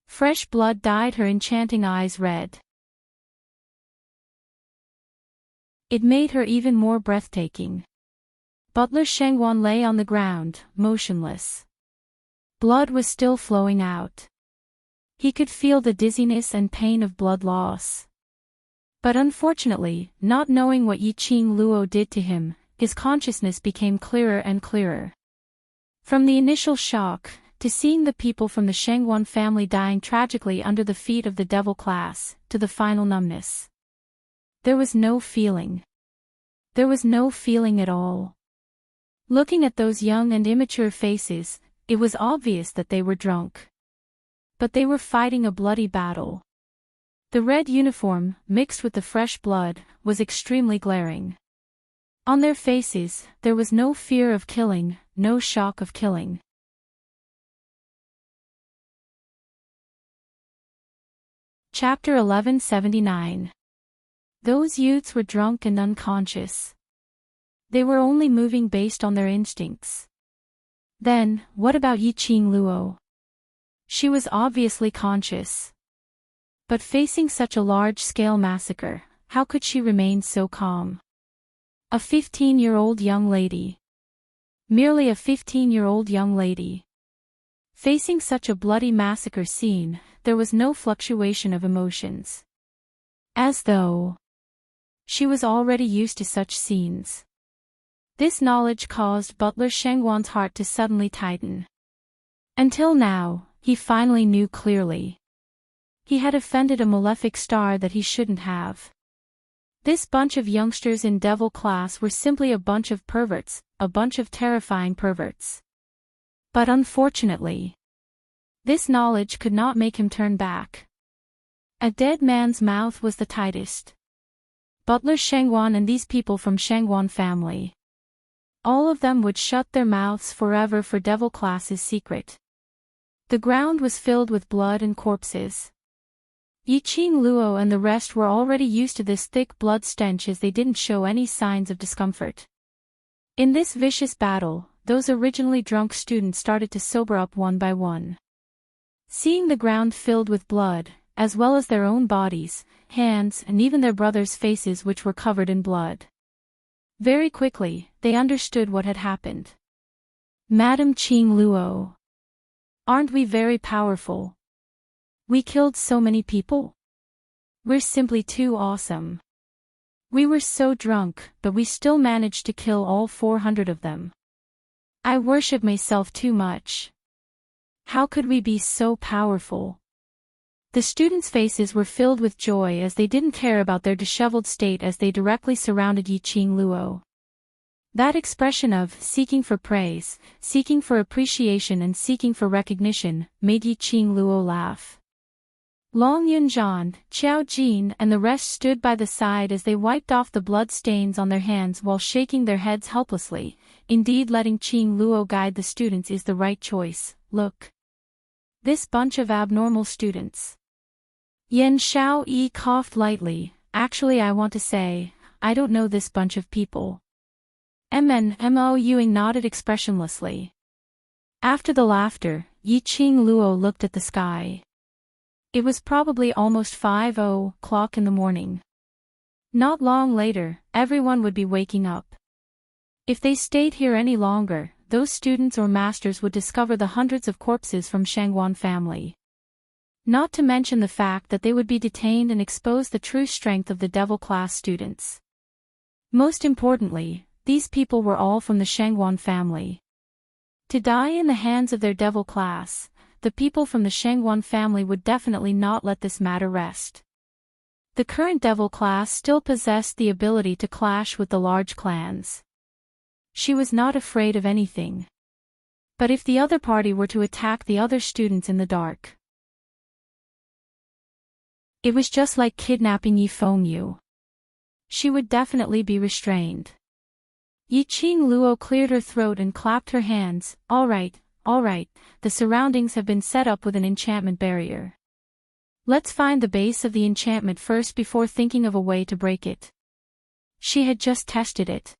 Fresh blood dyed her enchanting eyes red. It made her even more breathtaking. Butler Shengwan lay on the ground, motionless. Blood was still flowing out. He could feel the dizziness and pain of blood loss. But unfortunately, not knowing what Yiqing Luo did to him, his consciousness became clearer and clearer. From the initial shock, to seeing the people from the Shengwan family dying tragically under the feet of the devil class, to the final numbness. There was no feeling. There was no feeling at all. Looking at those young and immature faces, it was obvious that they were drunk. But they were fighting a bloody battle. The red uniform, mixed with the fresh blood, was extremely glaring. On their faces, there was no fear of killing, no shock of killing. Chapter 1179. Those youths were drunk and unconscious. They were only moving based on their instincts. Then, what about Yiqing Luo? She was obviously conscious. But facing such a large-scale massacre, how could she remain so calm? A 15-year-old young lady. Merely a 15-year-old young lady. Facing such a bloody massacre scene, there was no fluctuation of emotions. As though she was already used to such scenes. This knowledge caused Butler Shengwan's heart to suddenly tighten. Until now, he finally knew clearly. He had offended a malefic star that he shouldn't have. This bunch of youngsters in devil class were simply a bunch of perverts, a bunch of terrifying perverts. But unfortunately, this knowledge could not make him turn back. A dead man's mouth was the tightest. Butler Shangwan and these people from Shangwan family. All of them would shut their mouths forever for devil class's secret. The ground was filled with blood and corpses. Yiqing Luo and the rest were already used to this thick blood stench as they didn't show any signs of discomfort. In this vicious battle, those originally drunk students started to sober up one by one. Seeing the ground filled with blood, as well as their own bodies, hands, and even their brothers' faces which were covered in blood. Very quickly, they understood what had happened. Madam Qing Luo. Aren't we very powerful? We killed so many people? We're simply too awesome. We were so drunk, but we still managed to kill all 400 of them. I worship myself too much. How could we be so powerful? The students' faces were filled with joy as they didn't care about their disheveled state as they directly surrounded Yiqing Luo. That expression of seeking for praise, seeking for appreciation and seeking for recognition made Yiqing Luo laugh. Long Yunzhan, Qiao Jin and the rest stood by the side as they wiped off the blood stains on their hands while shaking their heads helplessly. Indeed, letting Qing Luo guide the students is the right choice. Look. This bunch of abnormal students. Yan Xiao Yi coughed lightly. Actually, I want to say, I don't know this bunch of people. Mo Yuing nodded expressionlessly. After the laughter, Yiqing Luo looked at the sky. It was probably almost 5:00 in the morning. Not long later, everyone would be waking up. If they stayed here any longer, those students or masters would discover the hundreds of corpses from Shangwan family. Not to mention the fact that they would be detained and expose the true strength of the devil class students. Most importantly, these people were all from the Shangwan family. To die in the hands of their devil class, the people from the Shangwan family would definitely not let this matter rest. The current devil class still possessed the ability to clash with the large clans. She was not afraid of anything. But if the other party were to attack the other students in the dark, it was just like kidnapping Yi Fengyu. She would definitely be restrained. Yiqing Luo cleared her throat and clapped her hands. All right, the surroundings have been set up with an enchantment barrier. Let's find the base of the enchantment first before thinking of a way to break it. She had just tested it.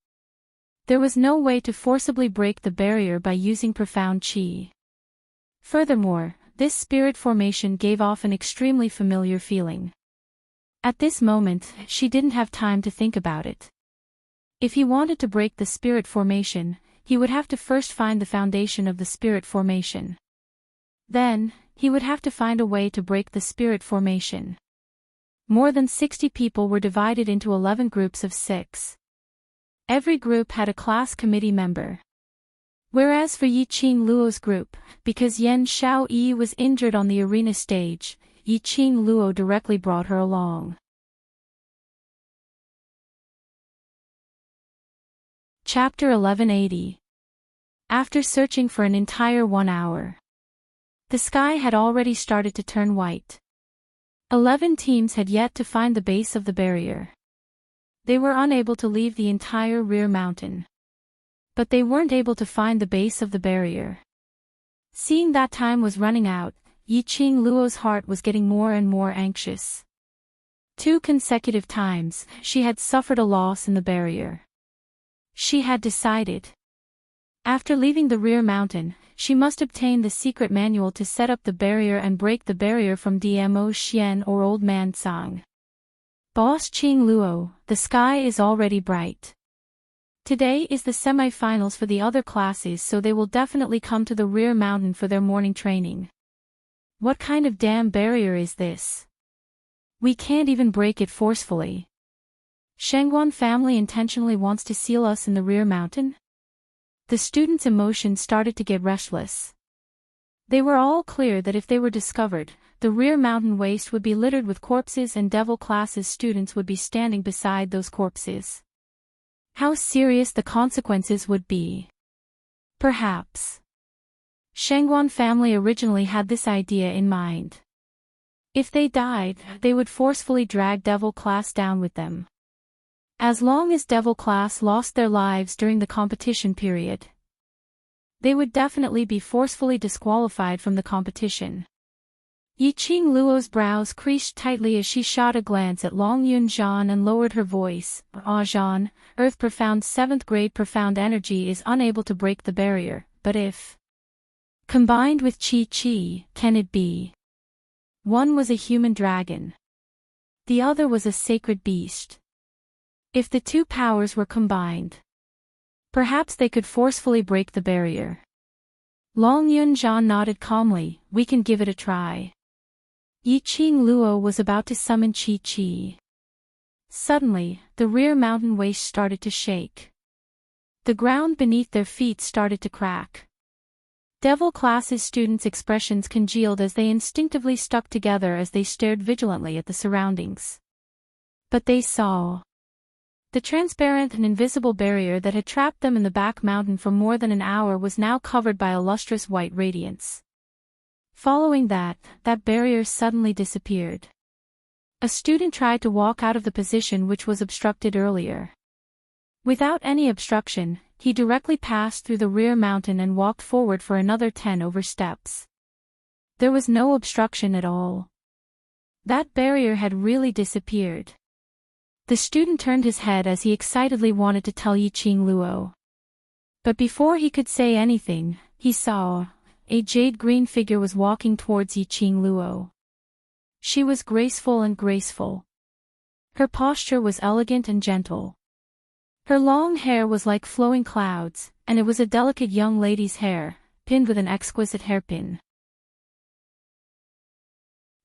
There was no way to forcibly break the barrier by using profound qi. Furthermore, this spirit formation gave off an extremely familiar feeling. At this moment, she didn't have time to think about it. If he wanted to break the spirit formation, he would have to first find the foundation of the spirit formation. Then, he would have to find a way to break the spirit formation. More than 60 people were divided into 11 groups of 6. Every group had a class committee member. Whereas for Yiqing Luo's group, because Yan Xiao Yi was injured on the arena stage, Yiqing Luo directly brought her along. Chapter 1180. After searching for an entire 1 hour, the sky had already started to turn white. 11 teams had yet to find the base of the barrier. They were unable to leave the entire rear mountain. But they weren't able to find the base of the barrier. Seeing that time was running out, Yiqing Luo's heart was getting more and more anxious. 2 consecutive times, she had suffered a loss in the barrier. She had decided. After leaving the rear mountain, she must obtain the secret manual to set up the barrier and break the barrier from Dmo Xian or Old Man Sang. Boss Qing Luo, the sky is already bright. Today is the semi-finals for the other classes, so they will definitely come to the rear mountain for their morning training. What kind of damn barrier is this? We can't even break it forcefully. Shangwan family intentionally wants to seal us in the rear mountain? The students' emotions started to get restless. They were all clear that if they were discovered, the rear mountain waste would be littered with corpses and devil classes students would be standing beside those corpses. How serious the consequences would be. Perhaps. Shangguan family originally had this idea in mind. If they died, they would forcefully drag devil class down with them. As long as devil class lost their lives during the competition period, they would definitely be forcefully disqualified from the competition. Yiqing Luo's brows creased tightly as she shot a glance at Long Yunzhan and lowered her voice. Zhan, Earth Profound 7th grade profound energy is unable to break the barrier, but if combined with Qi, can it be? One was a human dragon. The other was a sacred beast. If the two powers were combined, perhaps they could forcefully break the barrier. Long Yunzhan nodded calmly. We can give it a try. Yiqing Luo was about to summon Qi. Suddenly, the rear mountain waste started to shake. The ground beneath their feet started to crack. Devil classes students' expressions congealed as they instinctively stuck together as they stared vigilantly at the surroundings. But they saw. The transparent and invisible barrier that had trapped them in the back mountain for more than an hour was now covered by a lustrous white radiance. Following that barrier suddenly disappeared. A student tried to walk out of the position which was obstructed earlier. Without any obstruction, he directly passed through the rear mountain and walked forward for another 10 over steps. There was no obstruction at all. That barrier had really disappeared. The student turned his head as he excitedly wanted to tell Yiqing Luo. But before he could say anything, he saw a jade-green figure was walking towards Yiqing Luo. She was graceful and graceful. Her posture was elegant and gentle. Her long hair was like flowing clouds, and it was a delicate young lady's hair, pinned with an exquisite hairpin.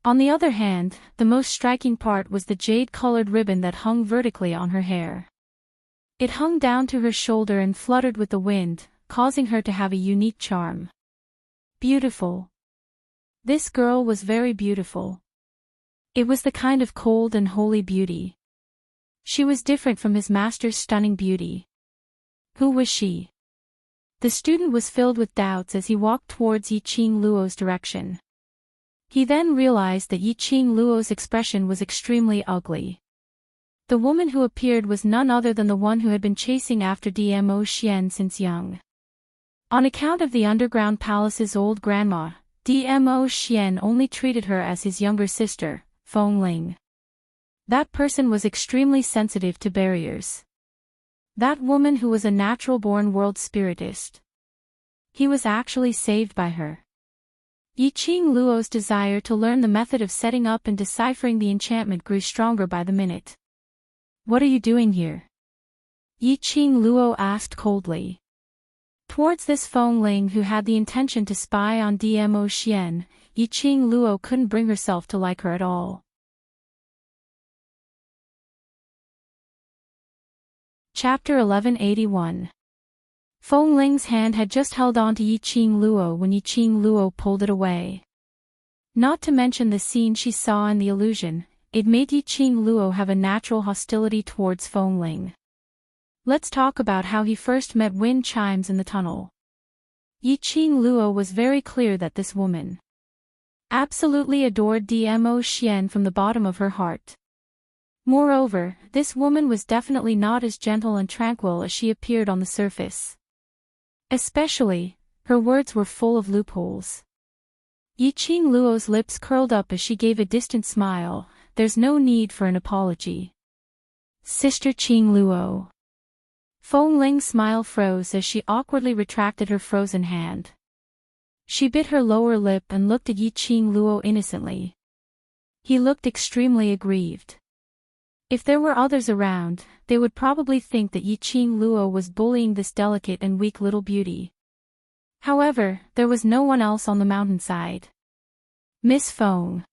On the other hand, the most striking part was the jade-colored ribbon that hung vertically on her hair. It hung down to her shoulder and fluttered with the wind, causing her to have a unique charm. Beautiful. This girl was very beautiful. It was the kind of cold and holy beauty. She was different from his master's stunning beauty. Who was she? The student was filled with doubts as he walked towards Yiqing Luo's direction. He then realized that Yiqing Luo's expression was extremely ugly. The woman who appeared was none other than the one who had been chasing after Dmo Xian since young. On account of the underground palace's old grandma, Dmo Xian only treated her as his younger sister, Feng Ling. That person was extremely sensitive to barriers. That woman who was a natural-born world spiritist. He was actually saved by her. Yiqing Luo's desire to learn the method of setting up and deciphering the enchantment grew stronger by the minute. What are you doing here? Yiqing Luo asked coldly. Towards this Feng Ling who had the intention to spy on Dmo Xian, Yiqing Luo couldn't bring herself to like her at all. Chapter 1181. Feng Ling's hand had just held on to Yiqing Luo when Yiqing Luo pulled it away. Not to mention the scene she saw in the illusion, it made Yiqing Luo have a natural hostility towards Feng Ling. Let's talk about how he first met wind chimes in the tunnel. Yiqing Luo was very clear that this woman absolutely adored Dmo Xian from the bottom of her heart. Moreover, this woman was definitely not as gentle and tranquil as she appeared on the surface. Especially, her words were full of loopholes. Yiqing Luo's lips curled up as she gave a distant smile. There's no need for an apology. Sister Qing Luo. Feng Ling's smile froze as she awkwardly retracted her frozen hand. She bit her lower lip and looked at Yiqing Luo innocently. He looked extremely aggrieved. If there were others around, they would probably think that Yiqing Luo was bullying this delicate and weak little beauty. However, there was no one else on the mountainside. Miss Feng.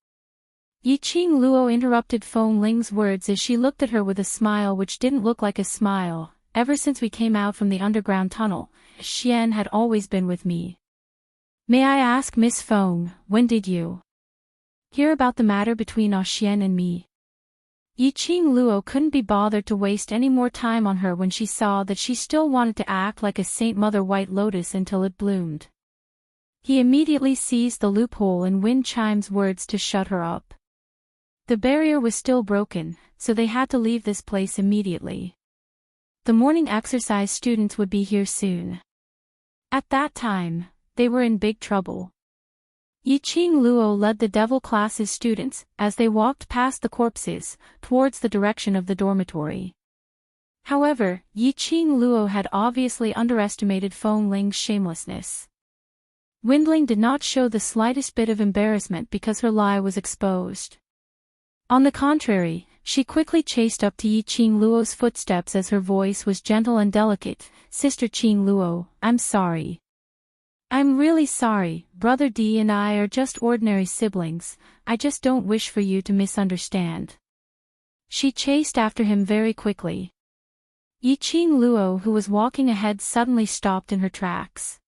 Yiqing Luo interrupted Feng Ling's words as she looked at her with a smile which didn't look like a smile. Ever since we came out from the underground tunnel, Xian had always been with me. May I ask Miss Feng, when did you? Hear about the matter between Xian and me. Yiqing Luo couldn't be bothered to waste any more time on her when she saw that she still wanted to act like a Saint Mother White Lotus until it bloomed. He immediately seized the loophole in Wind Chime's words to shut her up. The barrier was still broken, so they had to leave this place immediately. The morning exercise students would be here soon. At that time, they were in big trouble. Yiqing Luo led the devil class's students, as they walked past the corpses, towards the direction of the dormitory. However, Yiqing Luo had obviously underestimated Feng Ling's shamelessness. Windling did not show the slightest bit of embarrassment because her lie was exposed. On the contrary, she quickly chased up to Yiqing Luo's footsteps as her voice was gentle and delicate. Sister Qing Luo, I'm sorry. I'm really sorry, Brother D and I are just ordinary siblings, I just don't wish for you to misunderstand. She chased after him very quickly. Yiqing Luo, who was walking ahead, suddenly stopped in her tracks.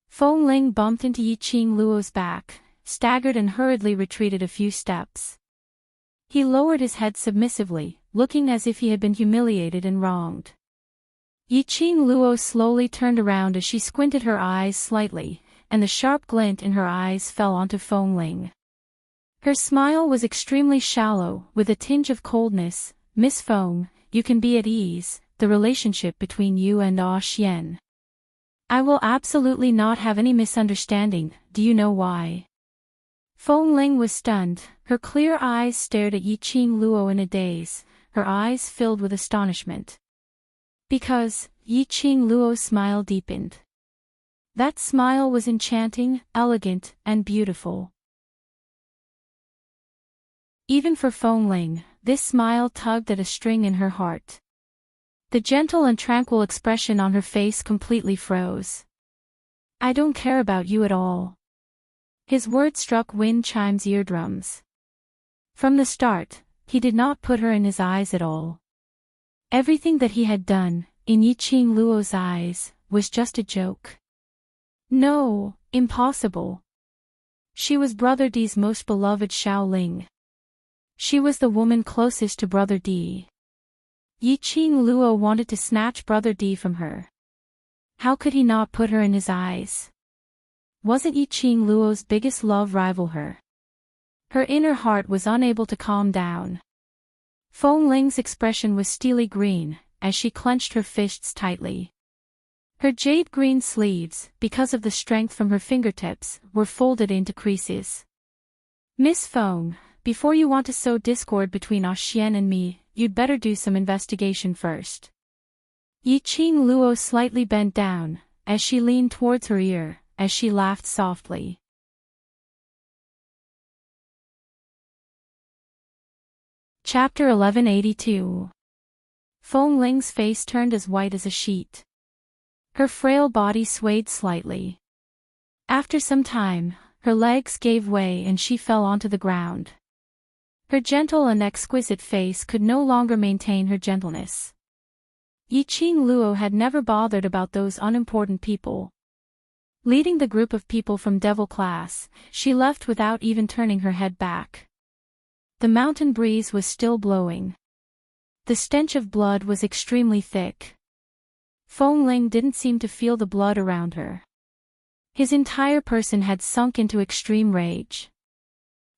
Feng Ling bumped into Yiqing Luo's back, staggered and hurriedly retreated a few steps. He lowered his head submissively, looking as if he had been humiliated and wronged. Yiqing Luo slowly turned around as she squinted her eyes slightly, and the sharp glint in her eyes fell onto Feng Ling. Her smile was extremely shallow, with a tinge of coldness. Miss Feng, you can be at ease, the relationship between you and Xian. I will absolutely not have any misunderstanding, do you know why? Feng Ling was stunned, her clear eyes stared at Yiqing Luo in a daze, her eyes filled with astonishment. Because, Yiqing Luo's smile deepened. That smile was enchanting, elegant, and beautiful. Even for Feng Ling, this smile tugged at a string in her heart. The gentle and tranquil expression on her face completely froze. I don't care about you at all. His words struck Wind Chime's eardrums. From the start, he did not put her in his eyes at all. Everything that he had done, in Yiqing Luo's eyes, was just a joke. No, impossible. She was Brother D's most beloved Shaoling. She was the woman closest to Brother D. Yiqing Luo wanted to snatch Brother D from her. How could he not put her in his eyes? Wasn't Yiqing Luo's biggest love rival her? Her inner heart was unable to calm down. Feng Ling's expression was steely green, as she clenched her fists tightly. Her jade green sleeves, because of the strength from her fingertips, were folded into creases. Miss Feng, before you want to sow discord between Xian and me, you'd better do some investigation first. Yiqing Luo slightly bent down, as she leaned towards her ear, as she laughed softly. Chapter 1182. Feng Ling's face turned as white as a sheet. Her frail body swayed slightly. After some time, her legs gave way and she fell onto the ground. Her gentle and exquisite face could no longer maintain her gentleness. Yiqing Luo had never bothered about those unimportant people. Leading the group of people from Devil class, she left without even turning her head back. The mountain breeze was still blowing. The stench of blood was extremely thick. Feng Ling didn't seem to feel the blood around her. His entire person had sunk into extreme rage.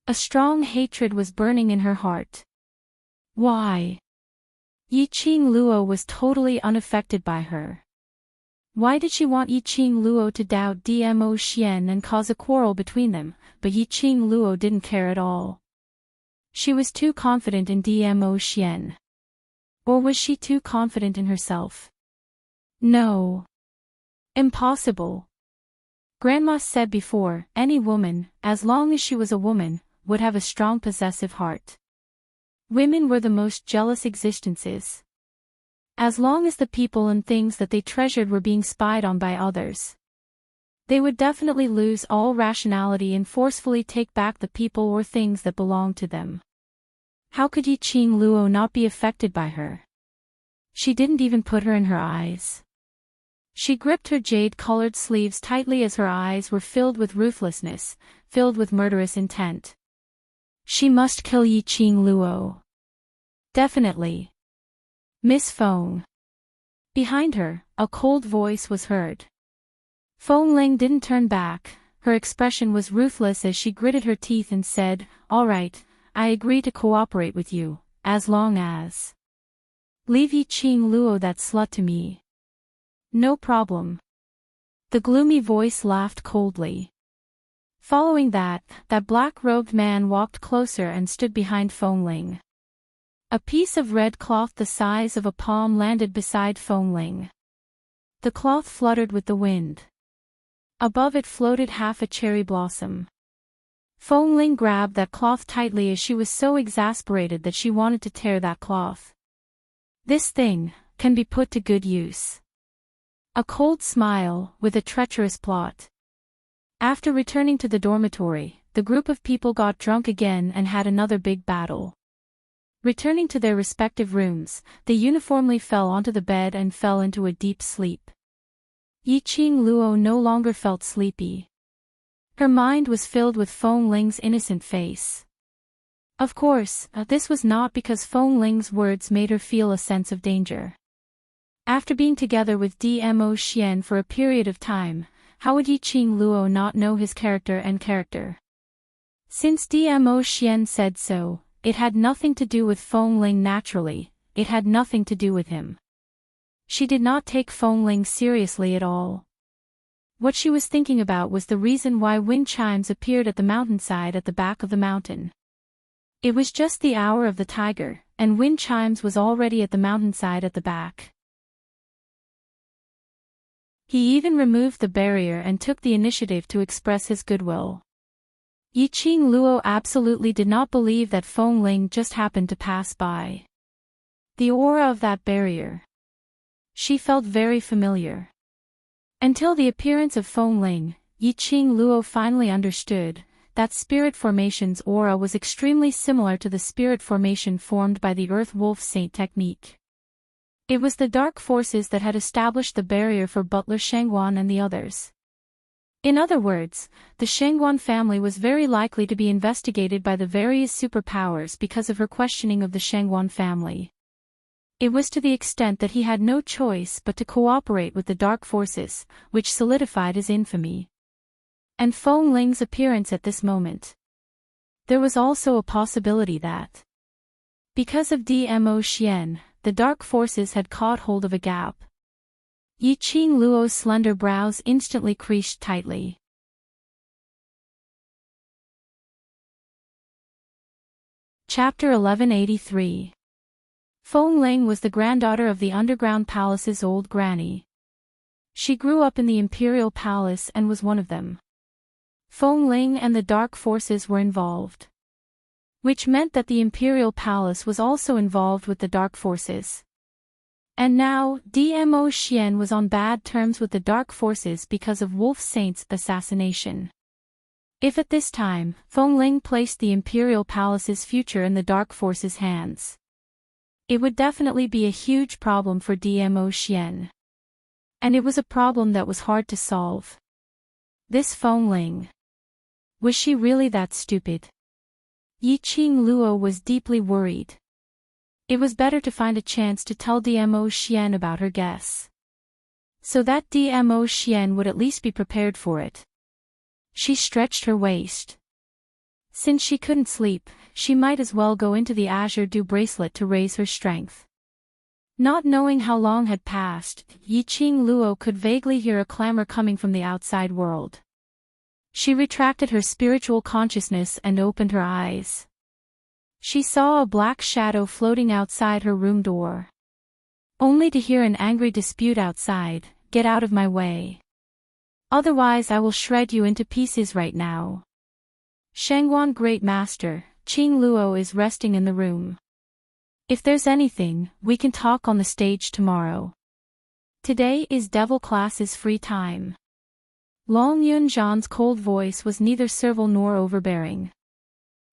A strong hatred was burning in her heart. Why? Yiqing Luo was totally unaffected by her. Why did she want Yiqing Luo to doubt Dmo Xian and cause a quarrel between them, but Yiqing Luo didn't care at all? She was too confident in Dmo Xian. Or was she too confident in herself? No. Impossible. Grandma said before, any woman, as long as she was a woman, would have a strong possessive heart. Women were the most jealous existences. As long as the people and things that they treasured were being spied on by others, they would definitely lose all rationality and forcefully take back the people or things that belonged to them. How could Yiqing Luo not be affected by her? She didn't even put her in her eyes. She gripped her jade-colored sleeves tightly as her eyes were filled with ruthlessness, filled with murderous intent. She must kill Yiqing Luo. Definitely. Miss Feng. Behind her, a cold voice was heard. Feng Ling didn't turn back. Her expression was ruthless as she gritted her teeth and said, "All right, I agree to cooperate with you, as long as leave Yiqing Luo that slut to me." "No problem." The gloomy voice laughed coldly. Following that black-robed man walked closer and stood behind Feng Ling. A piece of red cloth the size of a palm landed beside Feng Ling. The cloth fluttered with the wind. Above it floated half a cherry blossom. Feng Ling grabbed that cloth tightly as she was so exasperated that she wanted to tear that cloth. This thing can be put to good use. A cold smile, with a treacherous plot. After returning to the dormitory, the group of people got drunk again and had another big battle. Returning to their respective rooms, they uniformly fell onto the bed and fell into a deep sleep. Yiqing Luo no longer felt sleepy. Her mind was filled with Feng Ling's innocent face. Of course, this was not because Feng Ling's words made her feel a sense of danger. After being together with Dmo Xian for a period of time, how would Yiqing Luo not know his character? Since Dmo Xian said so, it had nothing to do with Feng Ling naturally, it had nothing to do with him. She did not take Feng Ling seriously at all. What she was thinking about was the reason why wind chimes appeared at the mountainside at the back of the mountain. It was just the hour of the tiger, and wind chimes was already at the mountainside at the back. He even removed the barrier and took the initiative to express his goodwill. Yiqing Luo absolutely did not believe that Feng Ling just happened to pass by. The aura of that barrier. She felt very familiar. Until the appearance of Feng Ling, Yiqing Luo finally understood that spirit formation's aura was extremely similar to the spirit formation formed by the Earth Wolf Saint technique. It was the dark forces that had established the barrier for Butler Shangguan and the others. In other words, the Shangguan family was very likely to be investigated by the various superpowers because of her questioning of the Shangguan family. It was to the extent that he had no choice but to cooperate with the dark forces, which solidified his infamy. And Feng Ling's appearance at this moment. There was also a possibility that, because of Dmo Xian, the dark forces had caught hold of a gap. Yiqing Luo's slender brows instantly creased tightly. Chapter 1183. Feng Ling was the granddaughter of the underground palace's old granny. She grew up in the imperial palace and was one of them. Feng Ling and the dark forces were involved. Which meant that the imperial palace was also involved with the dark forces. And now, Dmo Xian was on bad terms with the dark forces because of Wolf Saint's assassination. If at this time, Feng Ling placed the imperial palace's future in the dark forces' hands, it would definitely be a huge problem for Dmo Xian. And it was a problem that was hard to solve. This Feng Ling. Was she really that stupid? Yiqing Luo was deeply worried. It was better to find a chance to tell Dmo Xian about her guess, so that Dmo Xian would at least be prepared for it. She stretched her waist. Since she couldn't sleep, she might as well go into the Azure Dew bracelet to raise her strength. Not knowing how long had passed, Yiqing Luo could vaguely hear a clamor coming from the outside world. She retracted her spiritual consciousness and opened her eyes. She saw a black shadow floating outside her room door. Only to hear an angry dispute outside, "Get out of my way. Otherwise I will shred you into pieces right now." Shangguan Great Master, Qing Luo is resting in the room. If there's anything, we can talk on the stage tomorrow. Today is Devil class's free time. Long Yunzhan's cold voice was neither servile nor overbearing.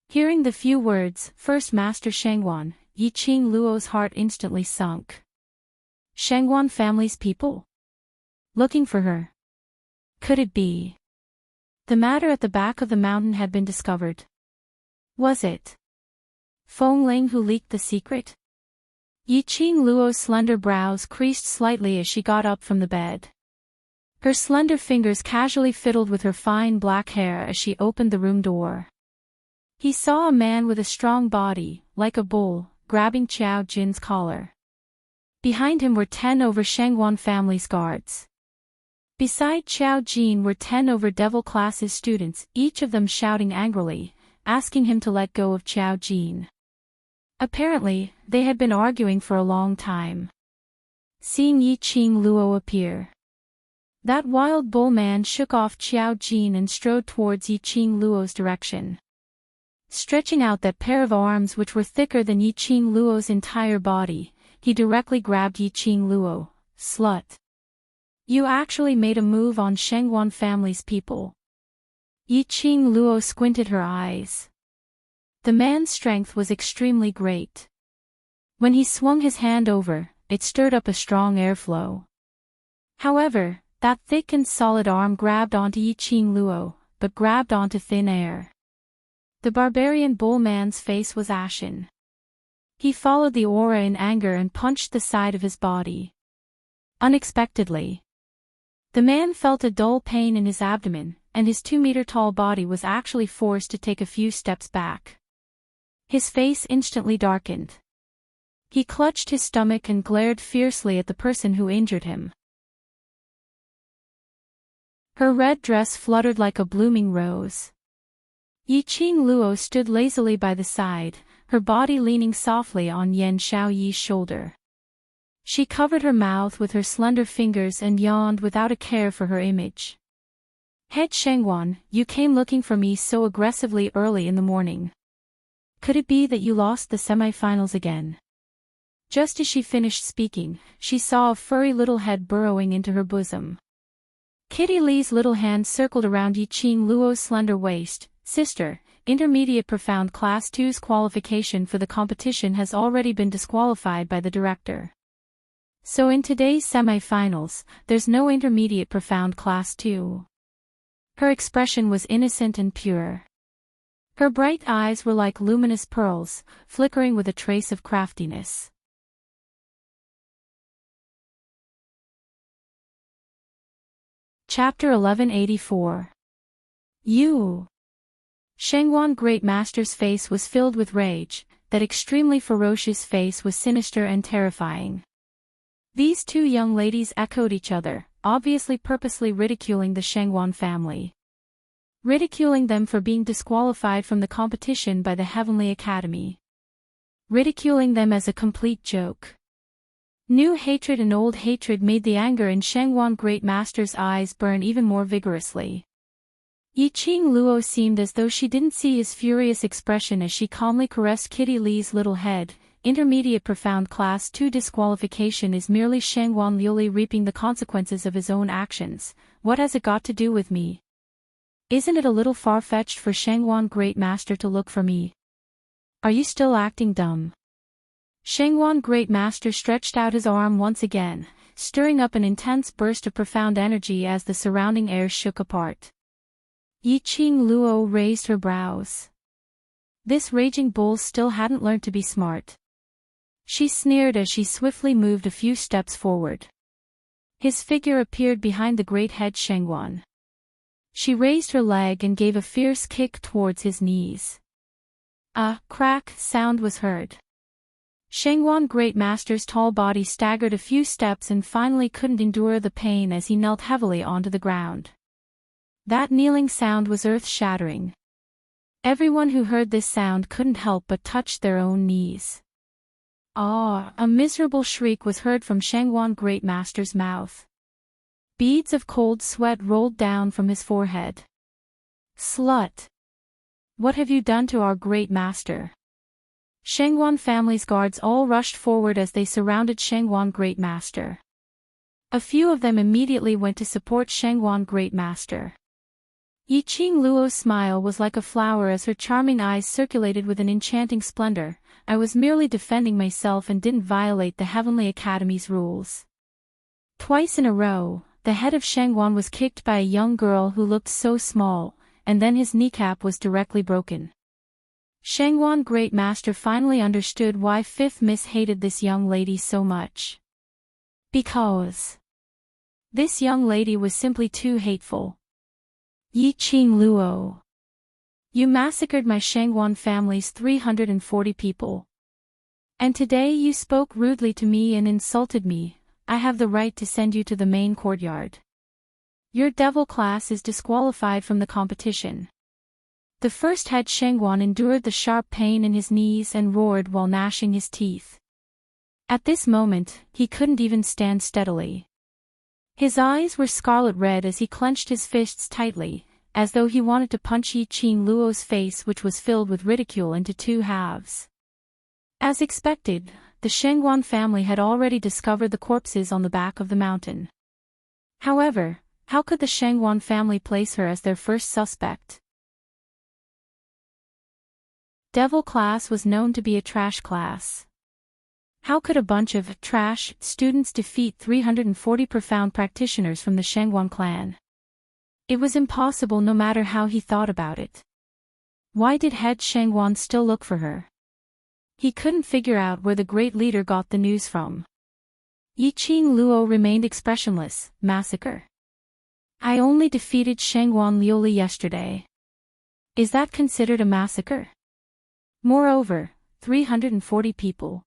Hearing the few words, "First Master Shangguan," Yiqing Luo's heart instantly sunk. Shangguan family's people? Looking for her? Could it be? The matter at the back of the mountain had been discovered. Was it Feng Ling who leaked the secret? Yiqing Luo's slender brows creased slightly as she got up from the bed. Her slender fingers casually fiddled with her fine black hair as she opened the room door. He saw a man with a strong body, like a bull, grabbing Qiao Jin's collar. Behind him were 10 over Shangwan family's guards. Beside Qiao Jin were 10 over Devil class's students, each of them shouting angrily, asking him to let go of Qiao Jin. Apparently, they had been arguing for a long time. Seeing Yiqing Luo appear, that wild bull man shook off Qiao Jin and strode towards Yiqing Luo's direction. Stretching out that pair of arms which were thicker than Yiqing Luo's entire body, he directly grabbed Yiqing Luo. Slut. You actually made a move on Shangwan family's people. Yiqing Luo squinted her eyes. The man's strength was extremely great. When he swung his hand over, it stirred up a strong airflow. However, that thick and solid arm grabbed onto Yiqing Luo, but grabbed onto thin air. The barbarian bull man's face was ashen. He followed the aura in anger and punched the side of his body. Unexpectedly, the man felt a dull pain in his abdomen, and his 2-meter-tall body was actually forced to take a few steps back. His face instantly darkened. He clutched his stomach and glared fiercely at the person who injured him. Her red dress fluttered like a blooming rose. Yiqing Luo stood lazily by the side, her body leaning softly on Yan Xiaoyi's shoulder. She covered her mouth with her slender fingers and yawned without a care for her image. Head Shangwan, you came looking for me so aggressively early in the morning. Could it be that you lost the semifinals again? Just as she finished speaking, she saw a furry little head burrowing into her bosom. Kitty Lee's little hand circled around Yiqing Luo's slender waist. Sister, Intermediate Profound Class 2's qualification for the competition has already been disqualified by the director. So in today's semifinals, there's no Intermediate Profound Class 2. Her expression was innocent and pure. Her bright eyes were like luminous pearls, flickering with a trace of craftiness. Chapter 1184. You. Shangwan Great Master's face was filled with rage, that extremely ferocious face was sinister and terrifying. These two young ladies echoed each other, obviously purposely ridiculing the Shangwan family. Ridiculing them for being disqualified from the competition by the Heavenly Academy. Ridiculing them as a complete joke. New hatred and old hatred made the anger in Shangwan Great Master's eyes burn even more vigorously. Yiqing Luo seemed as though she didn't see his furious expression as she calmly caressed Kitty Lee's little head. Intermediate Profound Class 2 disqualification is merely Shangwan Liuli reaping the consequences of his own actions. What has it got to do with me? Isn't it a little far-fetched for Shangwan Great Master to look for me? Are you still acting dumb? Shangwan Great Master stretched out his arm once again, stirring up an intense burst of profound energy as the surrounding air shook apart. Yiqing Luo raised her brows. This raging bull still hadn't learned to be smart. She sneered as she swiftly moved a few steps forward. His figure appeared behind the great head Shangwan. She raised her leg and gave a fierce kick towards his knees. A crack sound was heard. Shangwan Great Master's tall body staggered a few steps and finally couldn't endure the pain as he knelt heavily onto the ground. That kneeling sound was earth-shattering. Everyone who heard this sound couldn't help but touch their own knees. Ah! A miserable shriek was heard from Shangwan Great Master's mouth. Beads of cold sweat rolled down from his forehead. Slut! What have you done to our Great Master? Shangwan family's guards all rushed forward as they surrounded Shangwan Great Master. A few of them immediately went to support Shangwan Great Master. Yiqing Luo's smile was like a flower as her charming eyes circulated with an enchanting splendor. I was merely defending myself and didn't violate the Heavenly Academy's rules. Twice in a row, the head of Shangwan was kicked by a young girl who looked so small, and then his kneecap was directly broken. Shangwan Great Master finally understood why 5th Miss hated this young lady so much. Because this young lady was simply too hateful. Yi Qing Luo. You massacred my Shangwan family's 340 people. And today you spoke rudely to me and insulted me. I have the right to send you to the main courtyard. Your devil class is disqualified from the competition. The first head Shangwan endured the sharp pain in his knees and roared while gnashing his teeth. At this moment, he couldn't even stand steadily. His eyes were scarlet red as he clenched his fists tightly, as though he wanted to punch Yi Qing Luo's face, which was filled with ridicule, into two halves. As expected, the Shangwan family had already discovered the corpses on the back of the mountain. However, how could the Shangwan family place her as their first suspect? Devil class was known to be a trash class. How could a bunch of trash students defeat 340 profound practitioners from the Shangwan clan? It was impossible no matter how he thought about it. Why did head Shangwan still look for her? He couldn't figure out where the great leader got the news from. Yi Qing Luo remained expressionless. Massacre? I only defeated Shangwan Liuli yesterday. Is that considered a massacre? Moreover, 340 people.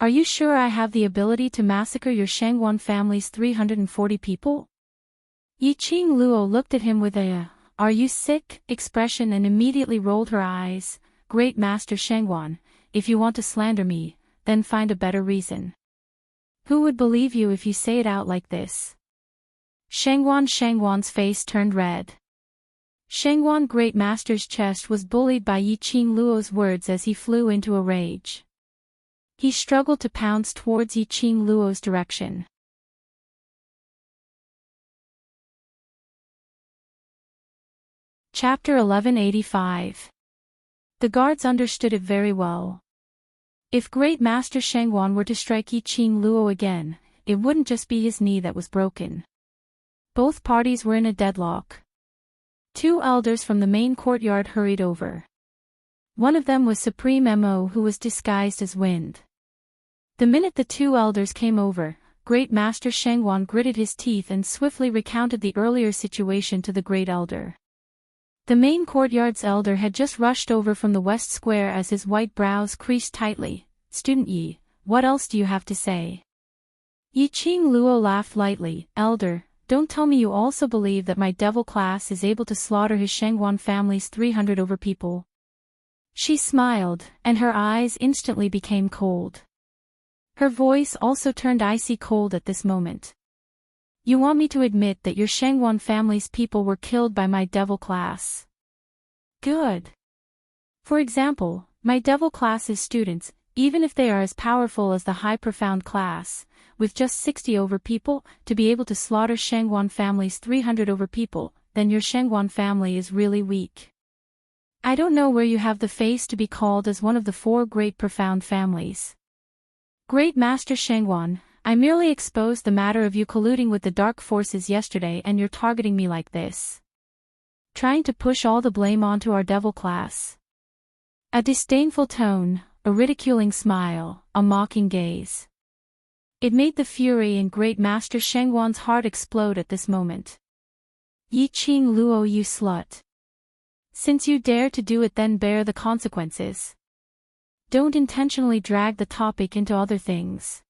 Are you sure I have the ability to massacre your Shangwan family's 340 people? Yi Qing Luo looked at him with a, "Are you sick?" expression and immediately rolled her eyes. Great Master Shangwan, if you want to slander me, then find a better reason. Who would believe you if you say it out like this? Shangwan's face turned red. Shangwan Great Master's chest was bullied by Yi Qing Luo's words as he flew into a rage. He struggled to pounce towards Yi Qing Luo's direction. Chapter 1185. The guards understood it very well. If Great Master Shangwan were to strike Yi Qing Luo again, it wouldn't just be his knee that was broken. Both parties were in a deadlock. Two elders from the main courtyard hurried over. One of them was Supreme Mo, who was disguised as Wind. The minute the two elders came over, Great Master Shangwan gritted his teeth and swiftly recounted the earlier situation to the Great Elder. The main courtyard's elder had just rushed over from the West Square as his white brows creased tightly. Student Yi, what else do you have to say? Yi Qing Luo laughed lightly. Elder, don't tell me you also believe that my devil class is able to slaughter his Shangwan family's 300 over people. She smiled, and her eyes instantly became cold. Her voice also turned icy cold at this moment. You want me to admit that your Shangwan family's people were killed by my devil class? Good. For example, my devil class's students, even if they are as powerful as the high profound class, with just 60 over people, to be able to slaughter Shangwan family's 300 over people, then your Shangwan family is really weak. I don't know where you have the face to be called as one of the 4 great profound families. Great Master Shangwan, I merely exposed the matter of you colluding with the dark forces yesterday, and you're targeting me like this. Trying to push all the blame onto our devil class. A disdainful tone, a ridiculing smile, a mocking gaze. It made the fury in Great Master Shangwan's heart explode at this moment. Yi Qing Luo, you slut. Since you dare to do it, then bear the consequences. Don't intentionally drag the topic into other things.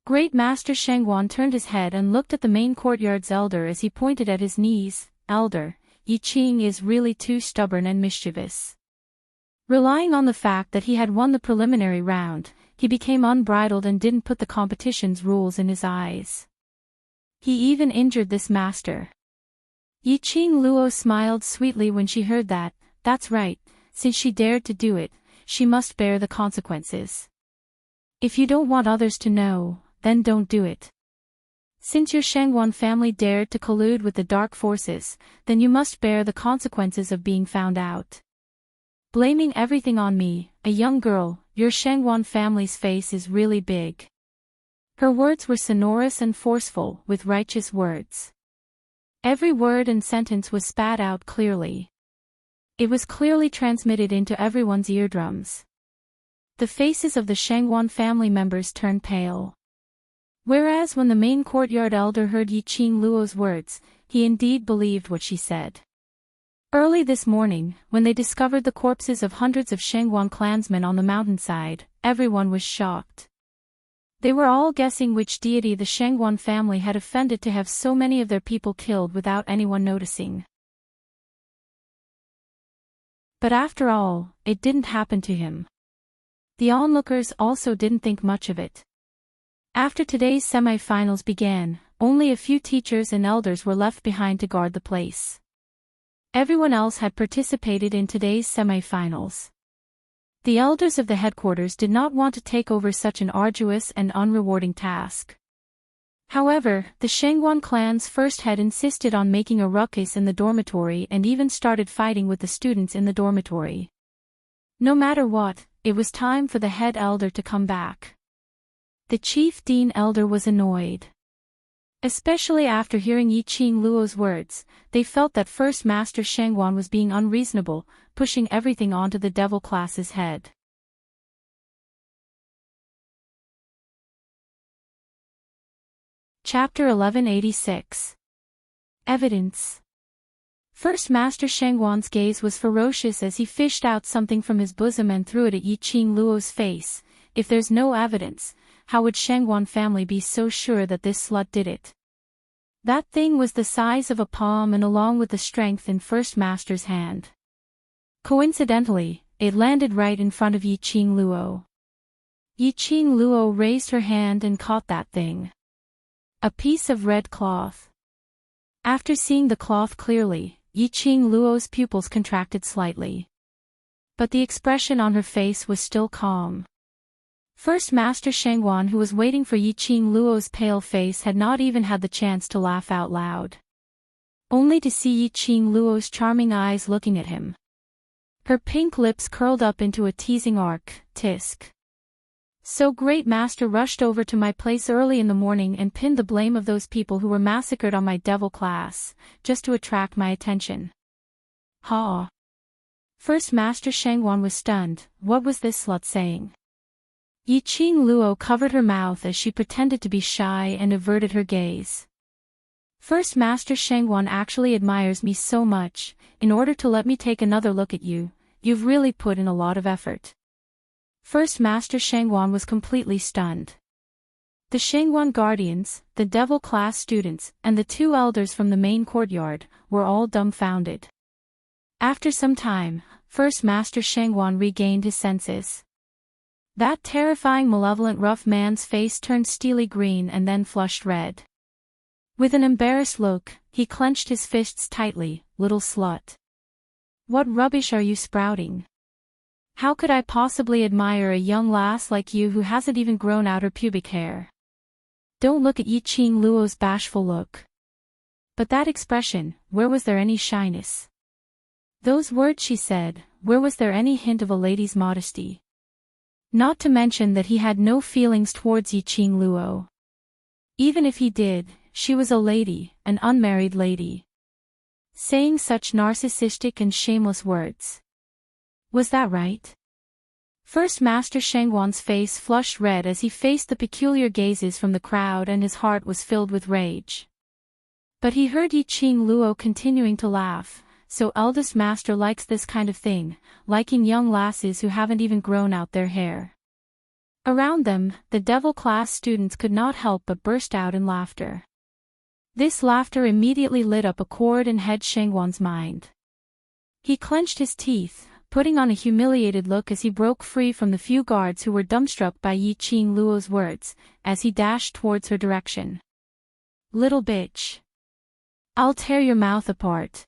Great Master Shangwan turned his head and looked at the main courtyard's elder as he pointed at his knees. Elder, Yi Qing is really too stubborn and mischievous. Relying on the fact that he had won the preliminary round, he became unbridled and didn't put the competition's rules in his eyes. He even injured this master. Yi Qing Luo smiled sweetly when she heard that. That's right, since she dared to do it, she must bear the consequences. If you don't want others to know, then don't do it. Since your Shangwan family dared to collude with the dark forces, then you must bear the consequences of being found out. Blaming everything on me, a young girl, your Shangwan family's face is really big. Her words were sonorous and forceful, with righteous words. Every word and sentence was spat out clearly. It was clearly transmitted into everyone's eardrums. The faces of the Shangwan family members turned pale. Whereas when the main courtyard elder heard Yiqing Luo's words, he indeed believed what she said. Early this morning, when they discovered the corpses of hundreds of Shangwan clansmen on the mountainside, everyone was shocked. They were all guessing which deity the Shangwan family had offended to have so many of their people killed without anyone noticing. But after all, it didn't happen to him. The onlookers also didn't think much of it. After today's semi-finals began, only a few teachers and elders were left behind to guard the place. Everyone else had participated in today's semi-finals. The elders of the headquarters did not want to take over such an arduous and unrewarding task. However, the Shangwan clan's first head insisted on making a ruckus in the dormitory and even started fighting with the students in the dormitory. No matter what, it was time for the head elder to come back. The chief dean elder was annoyed. Especially after hearing Yiqing Luo's words, they felt that First Master Shangwan was being unreasonable, pushing everything onto the devil class's head. Chapter 1186. Evidence. First Master Shangwan's gaze was ferocious as he fished out something from his bosom and threw it at Yiqing Luo's face. If there's no evidence, how would Shangwan family be so sure that this slut did it? That thing was the size of a palm and along with the strength in First Master's hand. Coincidentally, it landed right in front of Yiqing Luo. Yiqing Luo raised her hand and caught that thing. A piece of red cloth. After seeing the cloth clearly, Yiqing Luo's pupils contracted slightly. But the expression on her face was still calm. First Master Shangwan, who was waiting for Yiqing Luo's pale face, had not even had the chance to laugh out loud. Only to see Yiqing Luo's charming eyes looking at him. Her pink lips curled up into a teasing arc, tisk. So Great Master rushed over to my place early in the morning and pinned the blame of those people who were massacred on my devil class, just to attract my attention. Ha! First Master Shangwan was stunned. What was this slut saying? Yiqing Luo covered her mouth as she pretended to be shy and averted her gaze. First Master Shangwan actually admires me so much. In order to let me take another look at you, you've really put in a lot of effort. First Master Shangwan was completely stunned. The Shangwan guardians, the devil class students, and the two elders from the main courtyard, were all dumbfounded. After some time, First Master Shangwan regained his senses. That terrifying malevolent rough man's face turned steely green and then flushed red. With an embarrassed look, he clenched his fists tightly. Little slut. What rubbish are you sprouting? How could I possibly admire a young lass like you who hasn't even grown out her pubic hair? Don't look at Yiqing Luo's bashful look. But that expression, where was there any shyness? Those words she said, where was there any hint of a lady's modesty? Not to mention that he had no feelings towards Yiqing Luo. Even if he did, she was a lady, an unmarried lady. Saying such narcissistic and shameless words. Was that right? First Master Shangwan's face flushed red as he faced the peculiar gazes from the crowd and his heart was filled with rage. But he heard Yiqing Luo continuing to laugh. So eldest master likes this kind of thing, liking young lasses who haven't even grown out their hair. Around them, the devil class students could not help but burst out in laughter. This laughter immediately lit up a chord in head Shangwan's mind. He clenched his teeth, putting on a humiliated look as he broke free from the few guards who were dumbstruck by Yiqing Luo's words, as he dashed towards her direction. Little bitch. I'll tear your mouth apart.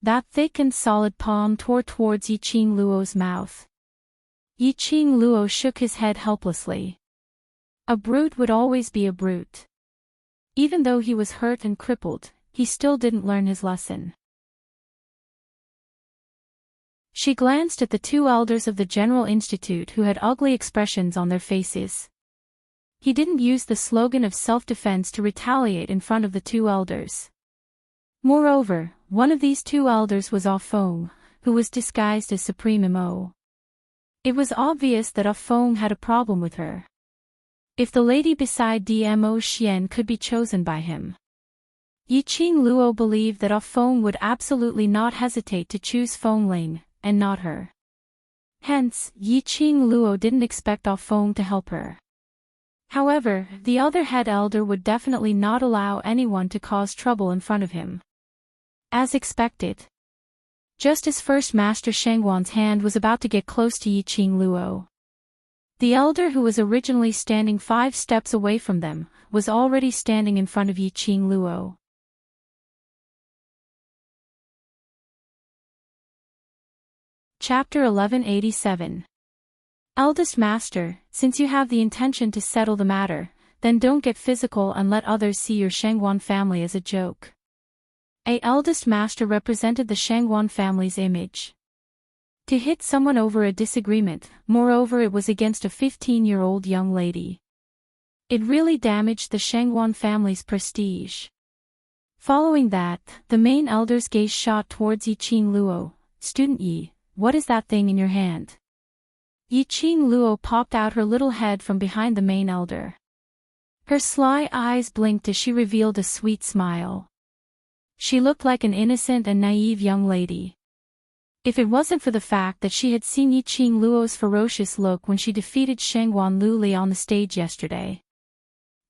That thick and solid palm tore towards Yiqing Luo's mouth. Yiqing Luo shook his head helplessly. A brute would always be a brute. Even though he was hurt and crippled, he still didn't learn his lesson. She glanced at the two elders of the General Institute who had ugly expressions on their faces. He didn't use the slogan of self-defense to retaliate in front of the two elders. Moreover, one of these two elders was Ah Feng, who was disguised as Supreme Mo. It was obvious that Ah Feng had a problem with her. If the lady beside Dmo Xian could be chosen by him, Yiqing Luo believed that Ah Feng would absolutely not hesitate to choose Feng Ling, and not her. Hence, Yiqing Luo didn't expect Ah Feng to help her. However, the other head elder would definitely not allow anyone to cause trouble in front of him. As expected, just as First Master Shangguan's hand was about to get close to Yiqing Luo, the elder who was originally standing 5 steps away from them, was already standing in front of Yiqing Luo. Chapter 1187. Eldest Master, since you have the intention to settle the matter, then don't get physical and let others see your Shangguan family as a joke. Eldest Master represented the Shangguan family's image. To hit someone over a disagreement, moreover it was against a 15-year-old young lady. It really damaged the Shangguan family's prestige. Following that, the main elder's gaze shot towards Yiqing Luo. Student Yi, what is that thing in your hand? Yiqing Luo popped out her little head from behind the main elder. Her sly eyes blinked as she revealed a sweet smile. She looked like an innocent and naive young lady. If it wasn't for the fact that she had seen Yiqing Luo's ferocious look when she defeated Shangguan Luli on the stage yesterday,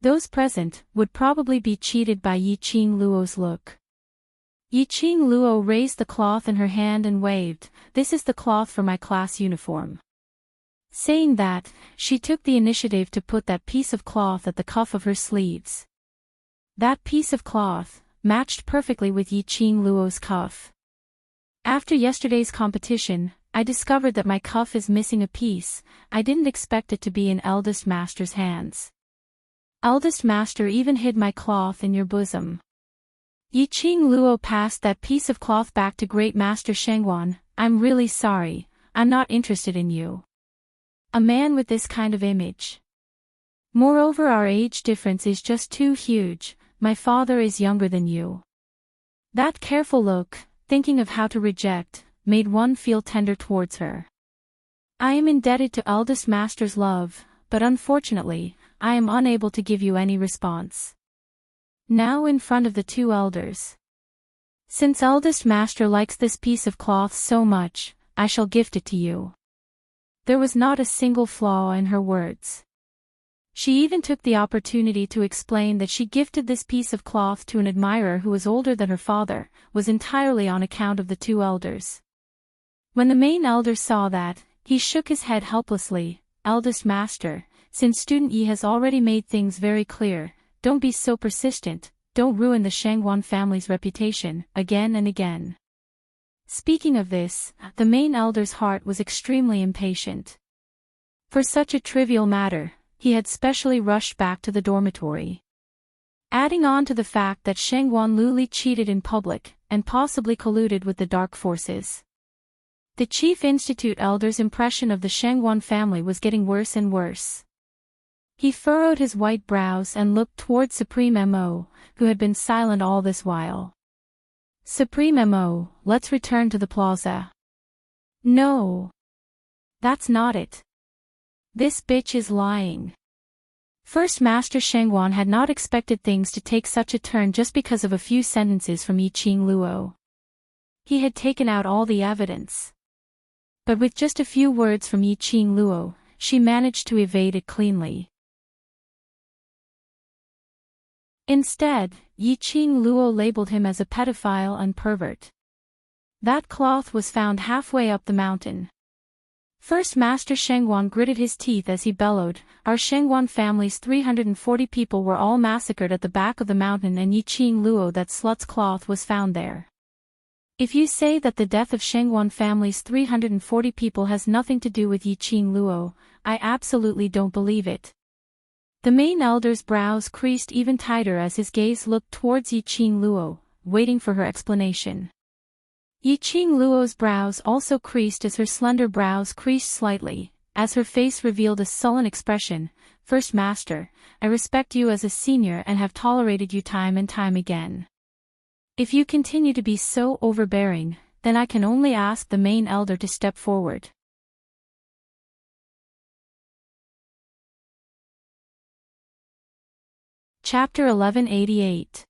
those present would probably be cheated by Yiqing Luo's look. Yiqing Luo raised the cloth in her hand and waved, "This is the cloth for my class uniform." Saying that, she took the initiative to put that piece of cloth at the cuff of her sleeves. That piece of cloth matched perfectly with Yiqing Luo's cuff. After yesterday's competition, I discovered that my cuff is missing a piece. I didn't expect it to be in Eldest Master's hands. Eldest Master even hid my cloth in your bosom. Yiqing Luo passed that piece of cloth back to Great Master Shangguan. I'm really sorry, I'm not interested in you. A man with this kind of image. Moreover, our age difference is just too huge. My father is younger than you. That careful look, thinking of how to reject, made one feel tender towards her. I am indebted to Eldest Master's love, but unfortunately, I am unable to give you any response. Now in front of the 2 elders. Since Eldest Master likes this piece of cloth so much, I shall gift it to you. There was not a single flaw in her words. She even took the opportunity to explain that she gifted this piece of cloth to an admirer who was older than her father, was entirely on account of the 2 elders. When the main elder saw that, he shook his head helplessly. Eldest Master, since Student Yi has already made things very clear, don't be so persistent, don't ruin the Shangguan family's reputation, again and again. Speaking of this, the main elder's heart was extremely impatient. For such a trivial matter, he had specially rushed back to the dormitory. Adding on to the fact that Shangguan Luli cheated in public, and possibly colluded with the dark forces. The Chief Institute elder's impression of the Shangguan family was getting worse and worse. He furrowed his white brows and looked towards Supreme Mo, who had been silent all this while. Supreme Mo, let's return to the plaza. No. That's not it. This bitch is lying. First Master Shangguan had not expected things to take such a turn just because of a few sentences from Yiqing Luo. He had taken out all the evidence. But with just a few words from Yiqing Luo, she managed to evade it cleanly. Instead, Yiqing Luo labeled him as a pedophile and pervert. That cloth was found halfway up the mountain. First Master Shangguan gritted his teeth as he bellowed, our Shangguan family's 340 people were all massacred at the back of the mountain and Yiqing Luo, that slut's cloth, was found there. If you say that the death of Shangguan family's 340 people has nothing to do with Yiqing Luo, I absolutely don't believe it. The main elder's brows creased even tighter as his gaze looked towards Yiqing Luo, waiting for her explanation. Yiqing Luo's brows also creased as her slender brows creased slightly, as her face revealed a sullen expression. First Master, I respect you as a senior and have tolerated you time and time again. If you continue to be so overbearing, then I can only ask the main elder to step forward. Chapter 1188.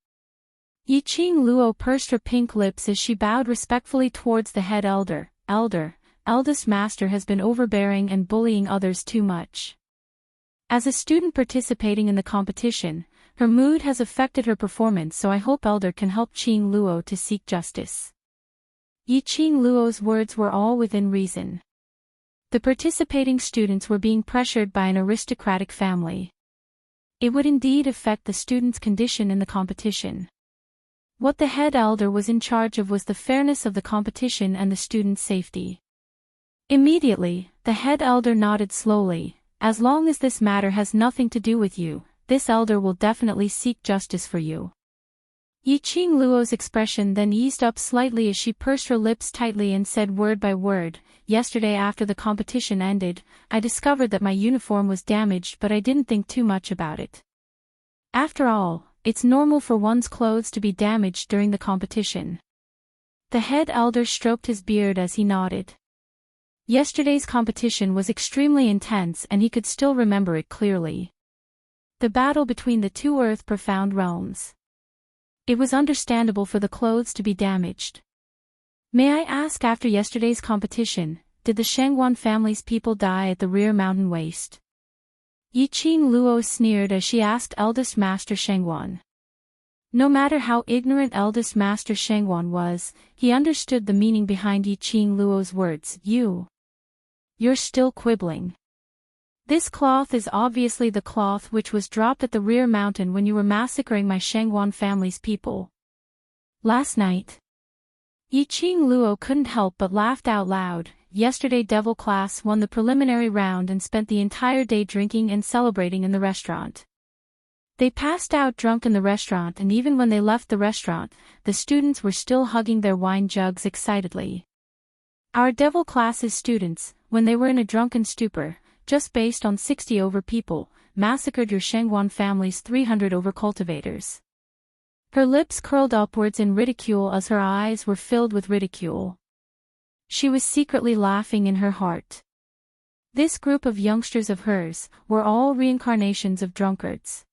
Yiqing Luo pursed her pink lips as she bowed respectfully towards the head elder. Eldest master has been overbearing and bullying others too much. As a student participating in the competition, her mood has affected her performance, so I hope elder can help Qing Luo to seek justice. Yiqing Luo's words were all within reason. The participating students were being pressured by an aristocratic family. It would indeed affect the students' condition in the competition. What the head elder was in charge of was the fairness of the competition and the students' safety. Immediately, the head elder nodded slowly. As long as this matter has nothing to do with you, this elder will definitely seek justice for you. Yiqing Luo's expression then eased up slightly as she pursed her lips tightly and said word by word, "Yesterday after the competition ended, I discovered that my uniform was damaged, but I didn't think too much about it. After all, it's normal for one's clothes to be damaged during the competition." The head elder stroked his beard as he nodded. Yesterday's competition was extremely intense and he could still remember it clearly. The battle between the two earth-profound realms. It was understandable for the clothes to be damaged. "May I ask, after yesterday's competition, did the Shangwan family's people die at the rear mountain waste?" Yiqing Luo sneered as she asked eldest master Shangwan. No matter how ignorant eldest master Shangwan was, he understood the meaning behind Yiqing Luo's words. You're still quibbling. This cloth is obviously the cloth which was dropped at the rear mountain when you were massacring my Shangwan family's people. Last night. Yiqing Luo couldn't help but laughed out loud. Yesterday Devil class won the preliminary round and spent the entire day drinking and celebrating in the restaurant. They passed out drunk in the restaurant, and even when they left the restaurant, the students were still hugging their wine jugs excitedly. Our Devil class's students, when they were in a drunken stupor, just based on 60 over people, massacred your Shangwan family's 300 over cultivators. Her lips curled upwards in ridicule as her eyes were filled with ridicule. She was secretly laughing in her heart. This group of youngsters of hers were all reincarnations of drunkards.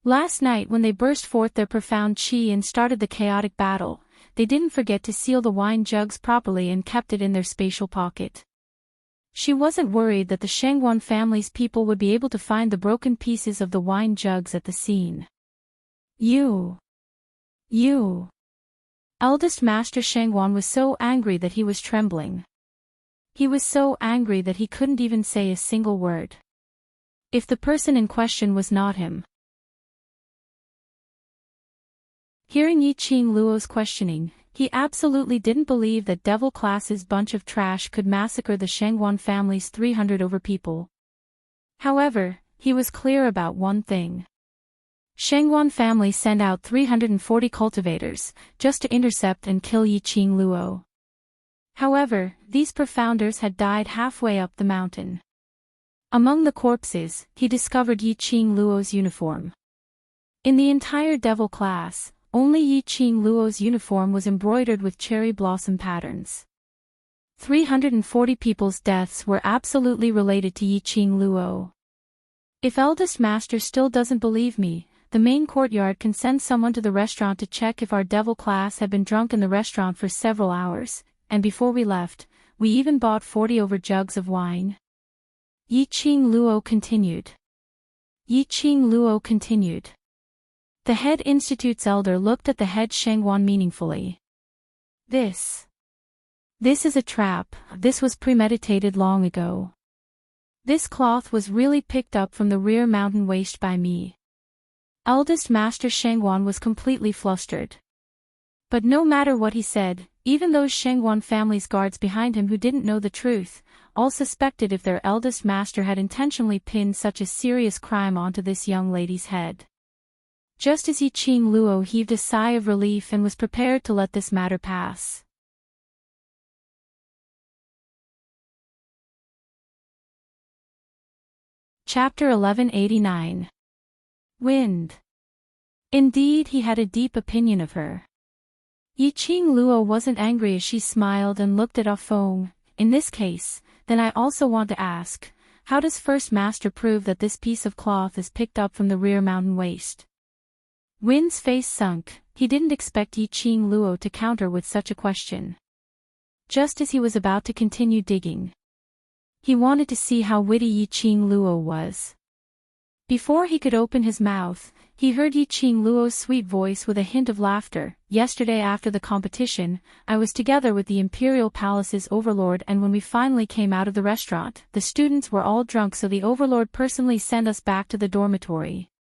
Last night when they burst forth their profound qi and started the chaotic battle, they didn't forget to seal the wine jugs properly and kept it in their spatial pocket. She wasn't worried that the Shangwan family's people would be able to find the broken pieces of the wine jugs at the scene. You. Eldest Master Shangwan was so angry that he was trembling. He was so angry that he couldn't even say a single word. If the person in question was not him. Hearing Yiqing Luo's questioning, he absolutely didn't believe that Devil class's bunch of trash could massacre the Shangwan family's 300 over people. However, he was clear about one thing. Shangwan family sent out 340 cultivators, just to intercept and kill Yiqing Luo. However, these profounders had died halfway up the mountain. Among the corpses, he discovered Yiqing Luo's uniform. In the entire Devil class, only Yiqing Luo's uniform was embroidered with cherry blossom patterns. 340 people's deaths were absolutely related to Yiqing Luo. If eldest master still doesn't believe me, the main courtyard can send someone to the restaurant to check if our Devil class had been drunk in the restaurant for several hours, and before we left, we even bought 40 over jugs of wine. Yiqing Luo continued. The head institute's elder looked at the head Shangwan meaningfully. This is a trap. This was premeditated long ago. This cloth was really picked up from the rear mountain waste by me. Eldest Master Shangwan was completely flustered. But no matter what he said, even those Shangwan family's guards behind him who didn't know the truth, all suspected if their eldest master had intentionally pinned such a serious crime onto this young lady's head. Just as Yiqing Luo heaved a sigh of relief and was prepared to let this matter pass. Chapter 1189. Wind. Indeed, he had a deep opinion of her. Yiqing Luo wasn't angry as she smiled and looked at Ah Feng. In this case, then I also want to ask, how does First Master prove that this piece of cloth is picked up from the rear mountain waste? Win's face sunk. He didn't expect Yiqing Luo to counter with such a question. Just as he was about to continue digging, he wanted to see how witty Yiqing Luo was. Before he could open his mouth, he heard Yiqing Luo's sweet voice with a hint of laughter. Yesterday after the competition, I was together with the Imperial Palace's overlord, and when we finally came out of the restaurant, the students were all drunk, so the overlord personally sent us back to the dormitory.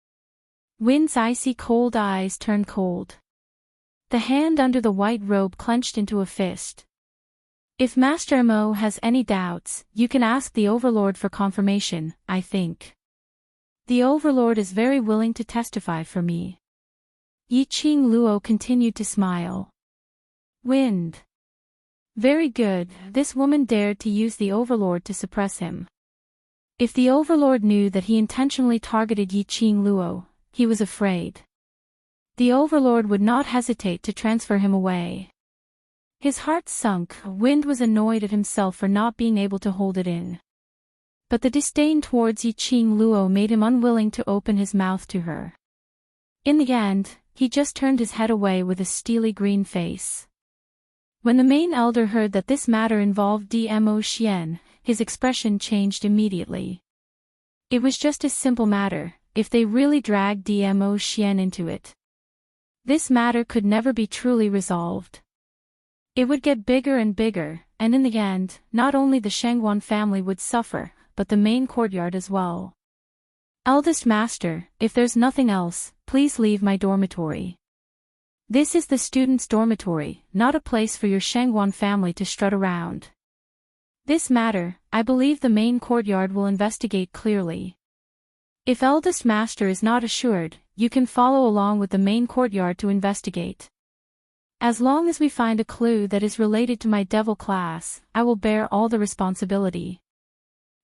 Win's icy cold eyes turned cold. The hand under the white robe clenched into a fist. If Master Mo has any doubts, you can ask the overlord for confirmation, I think. The overlord is very willing to testify for me. Yiqing Luo continued to smile. Wind. Very good, this woman dared to use the overlord to suppress him. If the overlord knew that he intentionally targeted Yiqing Luo, he was afraid. The overlord would not hesitate to transfer him away. His heart sunk. Wind was annoyed at himself for not being able to hold it in. But the disdain towards Yiqing Luo made him unwilling to open his mouth to her. In the end, he just turned his head away with a steely green face. When the main elder heard that this matter involved Dmo Xian, his expression changed immediately. It was just a simple matter, if they really dragged Dmo Xian into it. This matter could never be truly resolved. It would get bigger and bigger, and in the end, not only the Shangwan family would suffer, but the main courtyard as well. Eldest Master, if there's nothing else, please leave my dormitory. This is the students' dormitory, not a place for your Shangwan family to strut around. This matter, I believe the main courtyard will investigate clearly. If Eldest Master is not assured, you can follow along with the main courtyard to investigate. As long as we find a clue that is related to my devil class, I will bear all the responsibility.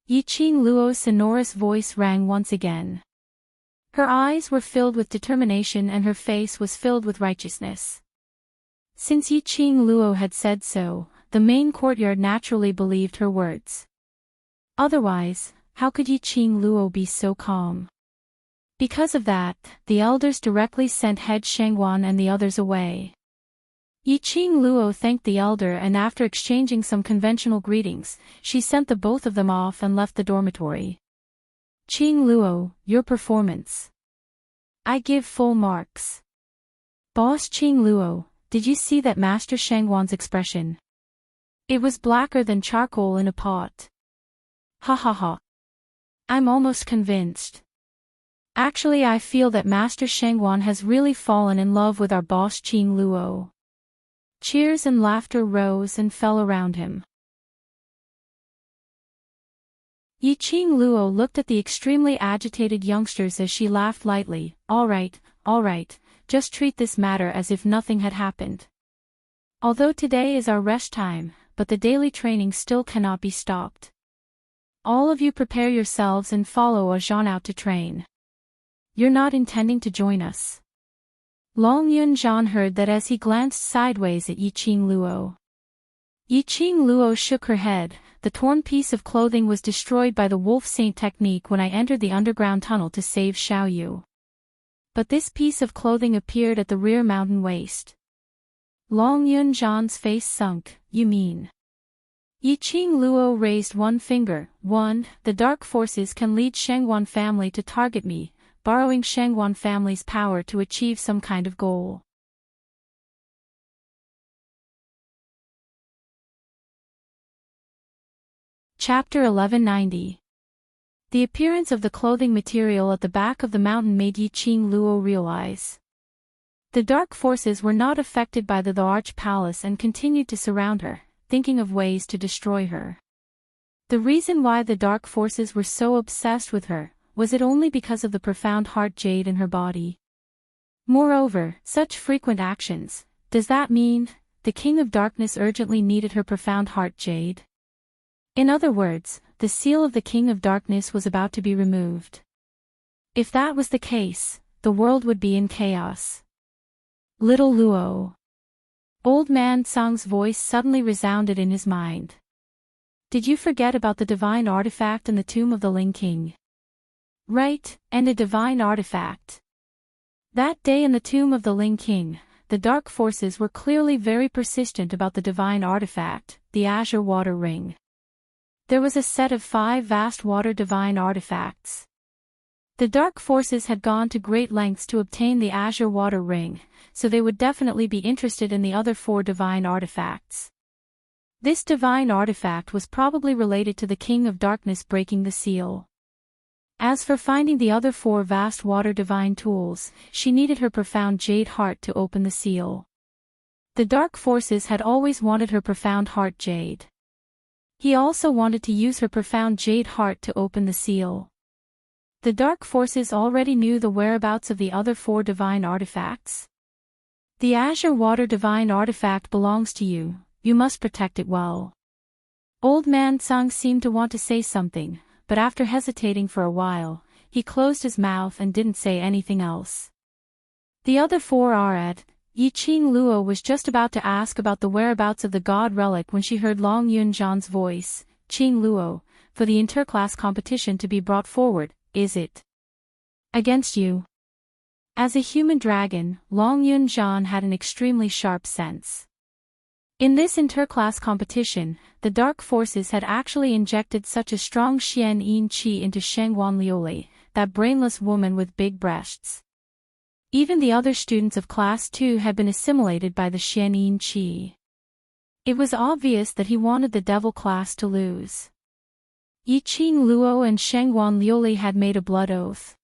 Yiqing Luo's sonorous voice rang once again. Her eyes were filled with determination and her face was filled with righteousness. Since Yiqing Luo had said so, the main courtyard naturally believed her words. Otherwise, how could Yiqing Luo be so calm? Because of that, the elders directly sent head Shangwan and the others away. Yiqing Luo thanked the elder, and after exchanging some conventional greetings, she sent the both of them off and left the dormitory. Qing Luo, your performance. I give full marks. Boss Qing Luo, did you see that Master Shangwan's expression? It was blacker than charcoal in a pot. Ha ha ha. I'm almost convinced. Actually, I feel that Master Shangwan has really fallen in love with our boss Qing Luo. Cheers and laughter rose and fell around him. Yiqing Luo looked at the extremely agitated youngsters as she laughed lightly. All right, just treat this matter as if nothing had happened. Although today is our rest time, but the daily training still cannot be stopped. All of you prepare yourselves and follow Zhan out to train. You're not intending to join us? Long Yunzhan heard that as he glanced sideways at Yiqing Luo. Yiqing Luo shook her head. The torn piece of clothing was destroyed by the Wolf Saint technique when I entered the underground tunnel to save Xiaoyu. But this piece of clothing appeared at the rear mountain waste. Long Yunzhan's face sunk. You mean? Yiqing Luo raised one finger. The dark forces can lead Shangwan family to target me, borrowing Shangwan family's power to achieve some kind of goal. Chapter 1190. The appearance of the clothing material at the back of the mountain made Yiqing Luo realize. The dark forces were not affected by the Arch Palace and continued to surround her, thinking of ways to destroy her. The reason why the dark forces were so obsessed with her, was it only because of the profound heart jade in her body? Moreover, such frequent actions, does that mean the King of Darkness urgently needed her profound heart jade? In other words, the seal of the King of Darkness was about to be removed. If that was the case, the world would be in chaos. Little Luo. Old Man Sang's voice suddenly resounded in his mind. Did you forget about the divine artifact in the tomb of the Ling King? Right, and a divine artifact. That day in the tomb of the Ling King, the dark forces were clearly very persistent about the divine artifact, the Azure Water Ring. There was a set of 5 vast water divine artifacts. The dark forces had gone to great lengths to obtain the Azure Water Ring, so they would definitely be interested in the other 4 divine artifacts. This divine artifact was probably related to the King of Darkness breaking the seal. As for finding the other 4 vast water divine tools, she needed her profound jade heart to open the seal. The dark forces had always wanted her profound heart jade. He also wanted to use her profound jade heart to open the seal. The dark forces already knew the whereabouts of the other 4 divine artifacts. The Azure Water divine artifact belongs to you, you must protect it well. Old Man Sang seemed to want to say something, but after hesitating for a while, he closed his mouth and didn't say anything else. The other 4 are at. Yiqing Luo was just about to ask about the whereabouts of the god relic when she heard Long Yunzhan's voice. Qing Luo, for the interclass competition to be brought forward, is it? Against you. As a human dragon, Long Yunzhan had an extremely sharp sense. In this interclass competition, the dark forces had actually injected such a strong Xian Yin Qi into Shengwan Liuli, that brainless woman with big breasts. Even the other students of Class 2 had been assimilated by the Xian Yin Qi. It was obvious that he wanted the devil class to lose. Yiqing Luo and Shengwan Liuli had made a blood oath.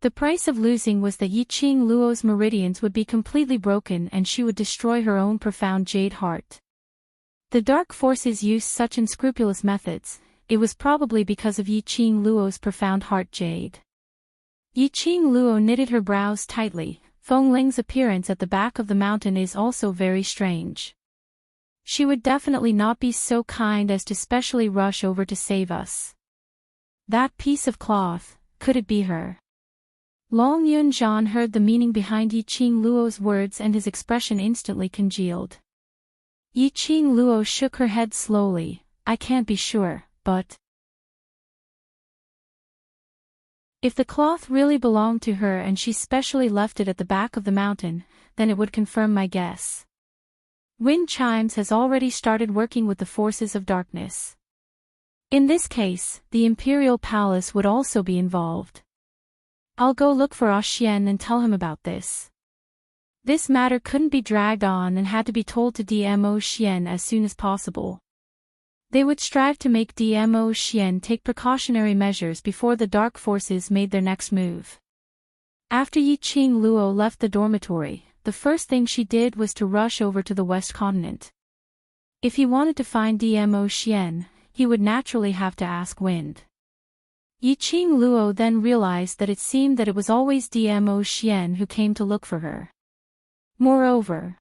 The price of losing was that Yiqing Luo's meridians would be completely broken and she would destroy her own profound jade heart. The dark forces used such unscrupulous methods, it was probably because of Yiqing Luo's profound heart jade. Yiqing Luo knitted her brows tightly. Feng Ling's appearance at the back of the mountain is also very strange. She would definitely not be so kind as to specially rush over to save us. That piece of cloth, could it be her? Long Yunzhan heard the meaning behind Yiqing Luo's words and his expression instantly congealed. Yiqing Luo shook her head slowly. I can't be sure, but if the cloth really belonged to her and she specially left it at the back of the mountain, then it would confirm my guess. Wind Chimes has already started working with the forces of darkness. In this case, the Imperial Palace would also be involved. I'll go look for Xian and tell him about this. This matter couldn't be dragged on and had to be told to DMO Xian as soon as possible. They would strive to make DMO Xian take precautionary measures before the dark forces made their next move. After Yiqing Luo left the dormitory, the first thing she did was to rush over to the West Continent. If he wanted to find DMO Xian, he would naturally have to ask Wind. Yiqing Luo then realized that it seemed that it was always DMO Xian who came to look for her. Moreover,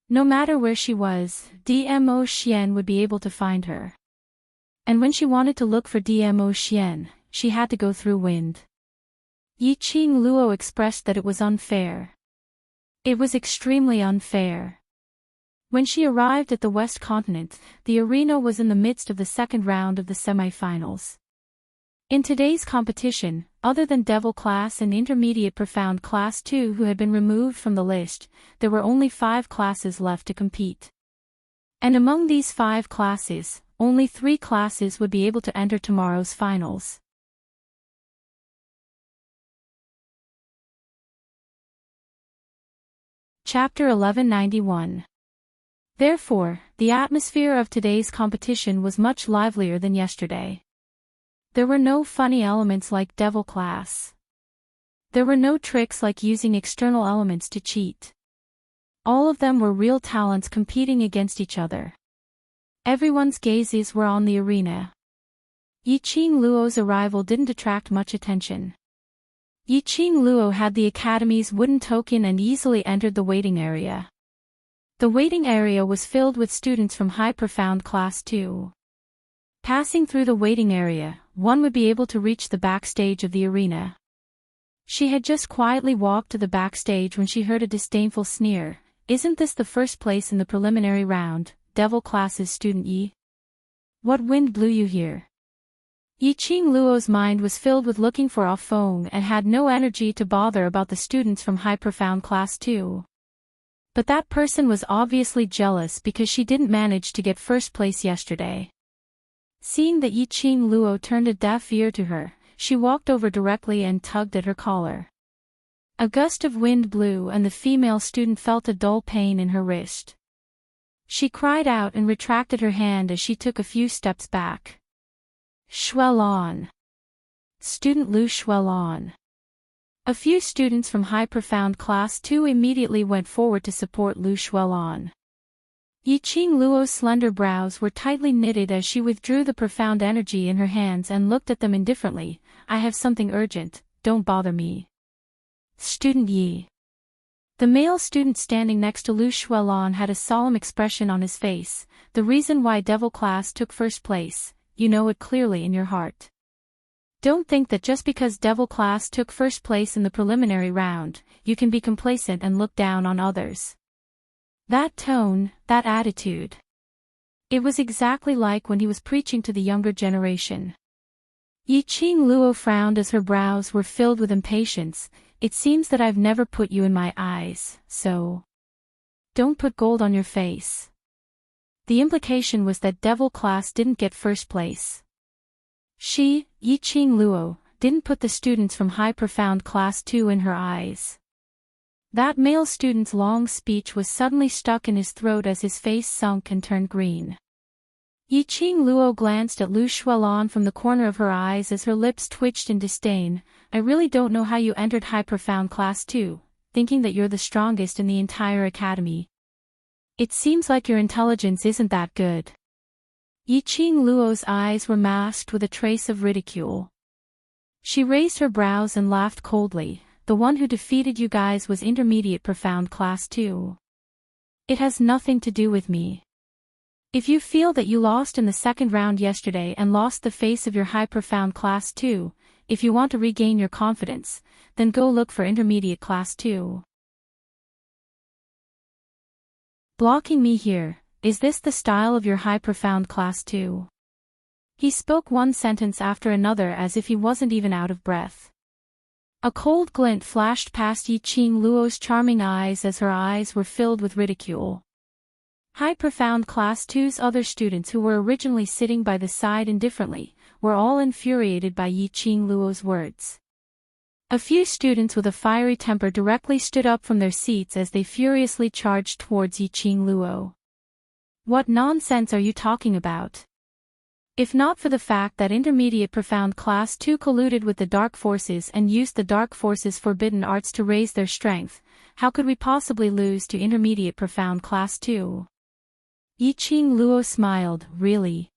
no matter where she was, DMO Xian would be able to find her. And when she wanted to look for DMO Xian, she had to go through Wind. Yiqing Luo expressed that it was unfair. It was extremely unfair. When she arrived at the West Continent, the arena was in the midst of the second round of the semi-finals. In today's competition, other than Devil Class and Intermediate Profound Class 2 who had been removed from the list, there were only 5 classes left to compete. And among these 5 classes, only 3 classes would be able to enter tomorrow's finals. Chapter 1191. Therefore, the atmosphere of today's competition was much livelier than yesterday. There were no funny elements like Devil Class. There were no tricks like using external elements to cheat. All of them were real talents competing against each other. Everyone's gazes were on the arena. Yiqing Luo's arrival didn't attract much attention. Yiqing Luo had the academy's wooden token and easily entered the waiting area. The waiting area was filled with students from High Profound Class 2. Passing through the waiting area, one would be able to reach the backstage of the arena. She had just quietly walked to the backstage when she heard a disdainful sneer. Isn't this the first place in the preliminary round, Devil Class's student Yi? What wind blew you here? Yiqing Luo's mind was filled with looking for a Feng and had no energy to bother about the students from High Profound Class 2. But that person was obviously jealous because she didn't manage to get first place yesterday. Seeing that Yiqing Luo turned a deaf ear to her, she walked over directly and tugged at her collar. A gust of wind blew and the female student felt a dull pain in her wrist. She cried out and retracted her hand as she took a few steps back. Xuelon. Student Lu Xuelon. A few students from High Profound Class 2 immediately went forward to support Lu Xuelon. Yiqing Luo's slender brows were tightly knitted as she withdrew the profound energy in her hands and looked at them indifferently. I have something urgent, don't bother me. Student Yi. The male student standing next to Lu Xuelon had a solemn expression on his face. The reason why Devil Class took first place, you know it clearly in your heart. Don't think that just because Devil Class took first place in the preliminary round, you can be complacent and look down on others. That tone, that attitude. It was exactly like when he was preaching to the younger generation. Yiqing Luo frowned as her brows were filled with impatience. It seems that I've never put you in my eyes, so don't put gold on your face. The implication was that Devil Class didn't get first place. She, Yiqing Luo, didn't put the students from High Profound Class 2 in her eyes. That male student's long speech was suddenly stuck in his throat as his face sunk and turned green. Yiqing Luo glanced at Lu Xuelon from the corner of her eyes as her lips twitched in disdain. I really don't know how you entered High Profound Class 2, thinking that you're the strongest in the entire academy. It seems like your intelligence isn't that good. Yiqing Luo's eyes were masked with a trace of ridicule. She raised her brows and laughed coldly. The one who defeated you guys was Intermediate Profound Class 2. It has nothing to do with me. If you feel that you lost in the second round yesterday and lost the face of your High Profound Class 2, if you want to regain your confidence, then go look for Intermediate Class 2. Blocking me here, is this the style of your High Profound Class 2? He spoke one sentence after another as if he wasn't even out of breath. A cold glint flashed past Yiqing Luo's charming eyes as her eyes were filled with ridicule. High Profound Class 2's other students who were originally sitting by the side indifferently, were all infuriated by Yiqing Luo's words. A few students with a fiery temper directly stood up from their seats as they furiously charged towards Yiqing Luo. What nonsense are you talking about? If not for the fact that Intermediate Profound Class 2 colluded with the Dark Forces and used the Dark Forces' forbidden arts to raise their strength, how could we possibly lose to Intermediate Profound Class 2? Yiqing Luo smiled. Really?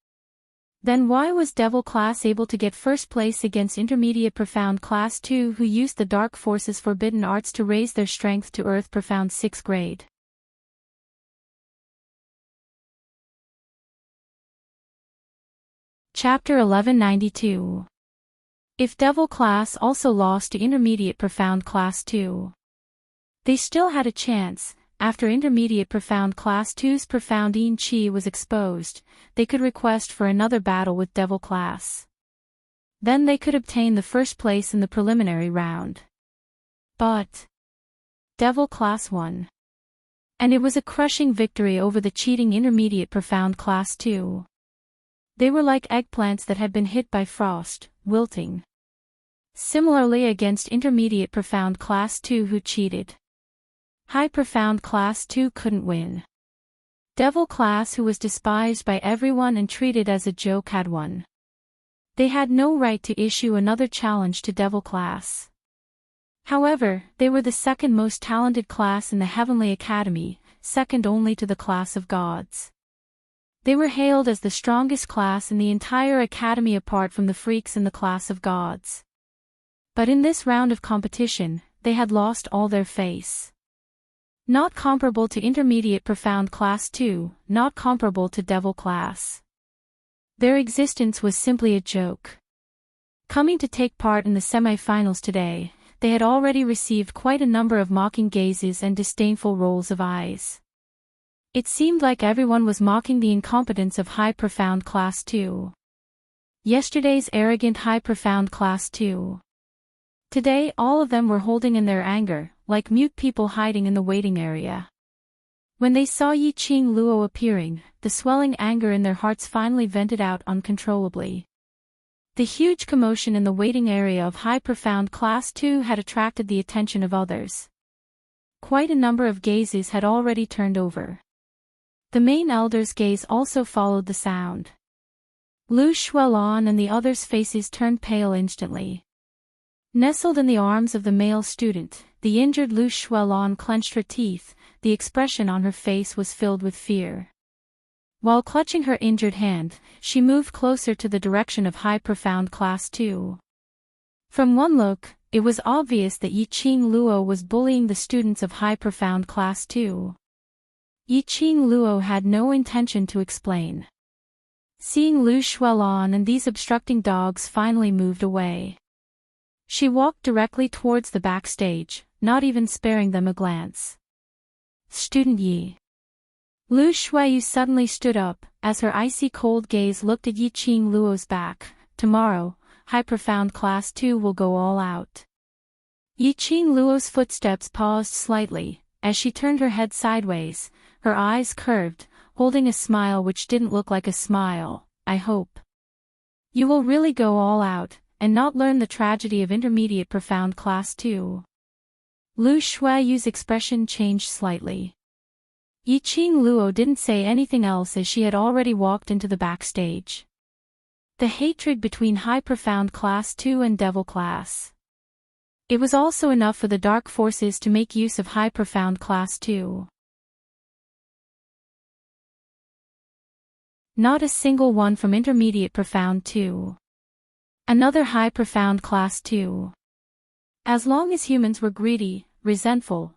Then why was Devil Class able to get first place against Intermediate Profound Class 2 who used the Dark Forces' forbidden arts to raise their strength to Earth Profound 6th grade? Chapter 1192. If Devil Class also lost to Intermediate Profound Class 2. They still had a chance. After Intermediate Profound Class 2's Profound Yin Qi was exposed, they could request for another battle with Devil Class. Then they could obtain the first place in the preliminary round. But Devil Class won. And it was a crushing victory over the cheating Intermediate Profound Class 2. They were like eggplants that had been hit by frost, wilting. Similarly against Intermediate Profound Class 2 who cheated. High Profound Class 2 couldn't win. Devil Class who was despised by everyone and treated as a joke had won. They had no right to issue another challenge to Devil Class. However, they were the second most talented class in the Heavenly Academy, second only to the class of gods. They were hailed as the strongest class in the entire academy apart from the freaks in the class of gods. But in this round of competition, they had lost all their face. Not comparable to Intermediate Profound Class 2, not comparable to Devil Class. Their existence was simply a joke. Coming to take part in the semi-finals today, they had already received quite a number of mocking gazes and disdainful rolls of eyes. It seemed like everyone was mocking the incompetence of High Profound Class 2. Yesterday's arrogant High Profound Class 2. Today all of them were holding in their anger, like mute people hiding in the waiting area. When they saw Yiqing Luo appearing, the swelling anger in their hearts finally vented out uncontrollably. The huge commotion in the waiting area of High Profound Class 2 had attracted the attention of others. Quite a number of gazes had already turned over. The main elder's gaze also followed the sound. Lu Shuelon and the others' faces turned pale instantly. Nestled in the arms of the male student, the injured Lu Shuelon clenched her teeth, the expression on her face was filled with fear. While clutching her injured hand, she moved closer to the direction of High Profound Class 2. From one look, it was obvious that Yiqing Luo was bullying the students of High Profound Class 2. Yiqing Luo had no intention to explain. Seeing Lu Shuelon and these obstructing dogs finally moved away. She walked directly towards the backstage, not even sparing them a glance. Student Yi. Lu Shuiyu suddenly stood up, as her icy cold gaze looked at Yiqing Luo's back. Tomorrow, High Profound Class 2 will go all out. Yiqing Luo's footsteps paused slightly, as she turned her head sideways, her eyes curved, holding a smile which didn't look like a smile. I hope you will really go all out, and not learn the tragedy of Intermediate Profound Class 2. Lu Shuiyu's expression changed slightly. Yiqing Luo didn't say anything else as she had already walked into the backstage. The hatred between High Profound Class 2 and Devil Class. It was also enough for the dark forces to make use of High Profound Class 2. Not a single one from Intermediate Profound 2. Another High Profound Class 2. As long as humans were greedy, resentful,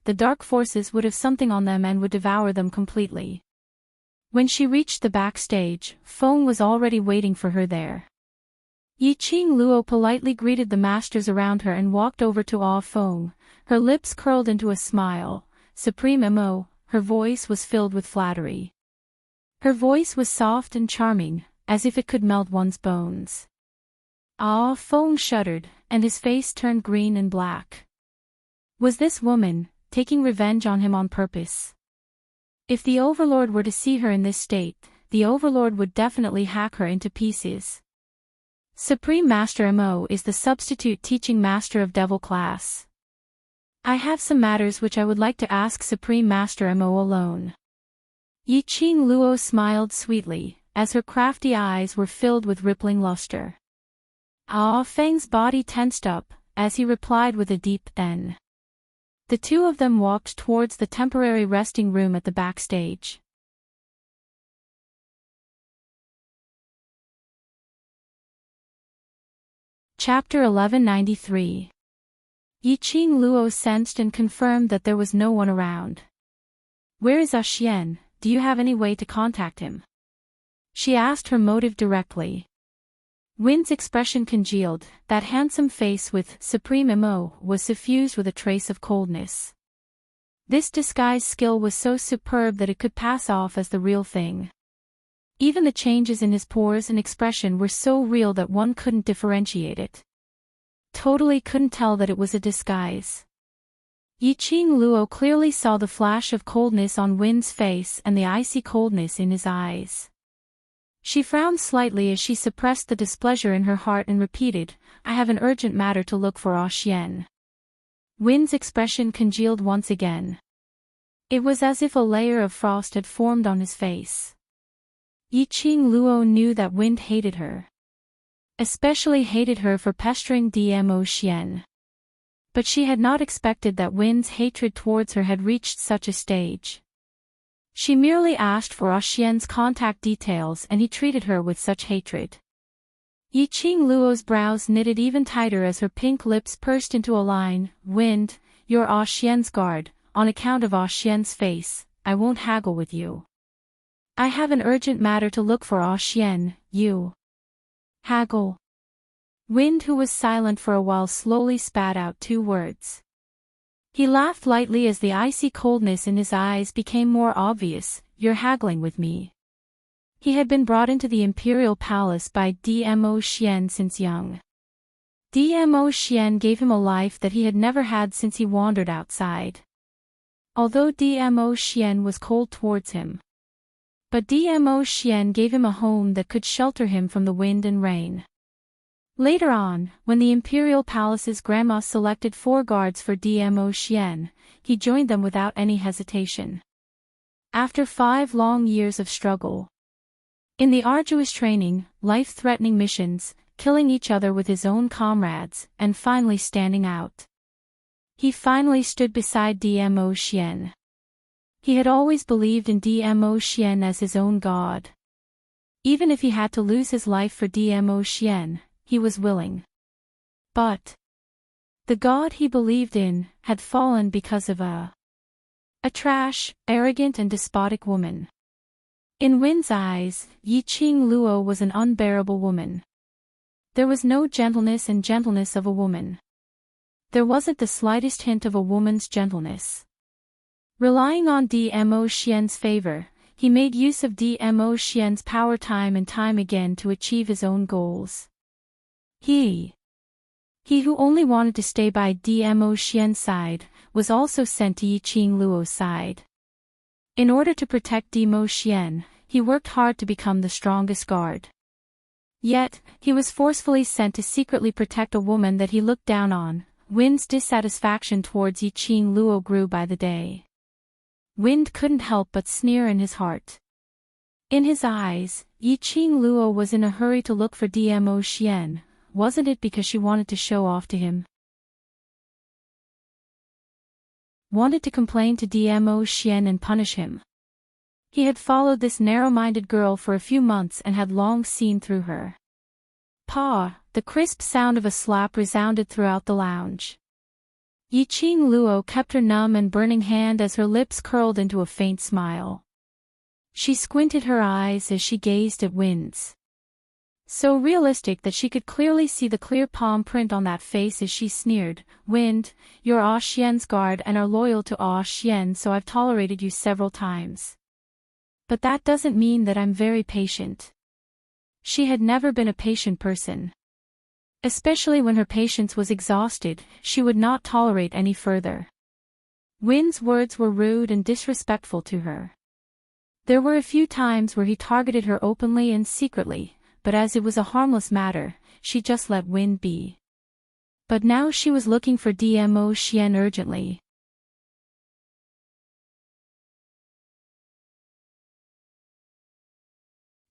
the dark forces would have something on them and would devour them completely. When she reached the backstage, Feng was already waiting for her there. Yiqing Luo politely greeted the masters around her and walked over to Ah Feng, her lips curled into a smile. Supreme Mo, her voice was filled with flattery. Her voice was soft and charming, as if it could melt one's bones. Ah Feng shuddered, and his face turned green and black. Was this woman taking revenge on him on purpose? If the Overlord were to see her in this state, the Overlord would definitely hack her into pieces. Supreme Master Mo is the substitute teaching master of Devil Class. I have some matters which I would like to ask Supreme Master Mo alone. Yiqing Luo smiled sweetly, as her crafty eyes were filled with rippling luster. Ah Feng's body tensed up, as he replied with a deep "N." The two of them walked towards the temporary resting room at the backstage. Chapter 1193. Yiqing Luo sensed and confirmed that there was no one around. Where is Xian? Do you have any way to contact him? She asked her motive directly. Win's expression congealed, that handsome face with Supreme Mo was suffused with a trace of coldness. This disguise skill was so superb that it could pass off as the real thing. Even the changes in his pores and expression were so real that one couldn't differentiate it. Totally couldn't tell that it was a disguise. Yiqing Luo clearly saw the flash of coldness on Win's face and the icy coldness in his eyes. She frowned slightly as she suppressed the displeasure in her heart and repeated, I have an urgent matter to look for Xian. Win's expression congealed once again. It was as if a layer of frost had formed on his face. Yiqing Luo knew that Wind hated her. Especially hated her for pestering Dmo Xian. But she had not expected that Win's hatred towards her had reached such a stage. She merely asked for Xian's contact details and he treated her with such hatred. Yiqing Luo's brows knitted even tighter as her pink lips pursed into a line. Wind, you're Xian's guard, on account of Xian's face, I won't haggle with you. I have an urgent matter to look for Xian, you. Haggle. Wind, who was silent for a while, slowly spat out 2 words. He laughed lightly as the icy coldness in his eyes became more obvious. You're haggling with me. He had been brought into the imperial palace by Dmo Xian since young. Dmo Xian gave him a life that he had never had since he wandered outside. Although Dmo Xian was cold towards him, but Dmo Xian gave him a home that could shelter him from the wind and rain. Later on, when the imperial palace's grandma selected 4 guards for Dmo Xian, he joined them without any hesitation. After 5 long years of struggle, in the arduous training, life-threatening missions, killing each other with his own comrades, and finally standing out, he finally stood beside Dmo Xian. He had always believed in Dmo Xian as his own god. Even if he had to lose his life for Dmo Xian, he was willing. But the god he believed in had fallen because of a trash, arrogant and despotic woman. In Win's eyes, Yiqing Luo was an unbearable woman. There was no gentleness and gentleness of a woman. There wasn't the slightest hint of a woman's gentleness. Relying on Dmo Xian's favor, he made use of Dmo Xian's power time and time again to achieve his own goals. He who only wanted to stay by Dmo Xian's side, was also sent to Yiqing Luo's side. In order to protect Dmo Xian, he worked hard to become the strongest guard. Yet, he was forcefully sent to secretly protect a woman that he looked down on. Win's dissatisfaction towards Yiqing Luo grew by the day. Wind couldn't help but sneer in his heart. In his eyes, Yiqing Luo was in a hurry to look for Dmo Xian. Wasn't it because she wanted to show off to him? Wanted to complain to Dmo Xian and punish him? He had followed this narrow-minded girl for a few months and had long seen through her. Pa! The crisp sound of a slap resounded throughout the lounge. Yiqing Luo kept her numb and burning hand as her lips curled into a faint smile. She squinted her eyes as she gazed at Win's. So realistic that she could clearly see the clear palm print on that face as she sneered, Wind, you're Ah Xian's guard and are loyal to Ah Xian, so I've tolerated you several times. But that doesn't mean that I'm very patient. She had never been a patient person. Especially when her patience was exhausted, she would not tolerate any further. Win's words were rude and disrespectful to her. There were a few times where he targeted her openly and secretly, but as it was a harmless matter, she just let Win be. But now she was looking for Dmo Xian urgently.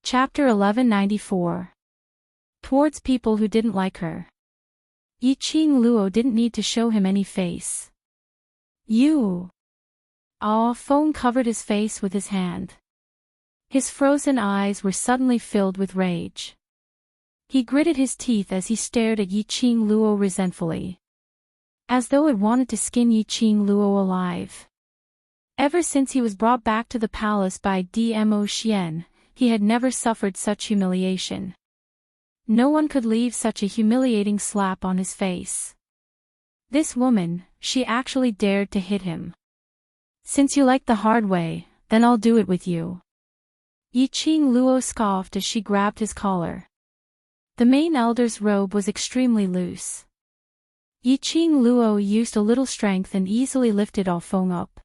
Chapter 1194. Towards people who didn't like her. Yiqing Luo didn't need to show him any face. Feng covered his face with his hand. His frozen eyes were suddenly filled with rage. He gritted his teeth as he stared at Yiqing Luo resentfully, as though it wanted to skin Yiqing Luo alive. Ever since he was brought back to the palace by Dmo Xian, he had never suffered such humiliation. No one could leave such a humiliating slap on his face. This woman, she actually dared to hit him. Since you like the hard way, then I'll do it with you. Yiqing Luo scoffed as she grabbed his collar. The main elder's robe was extremely loose. Yiqing Luo used a little strength and easily lifted Feng up.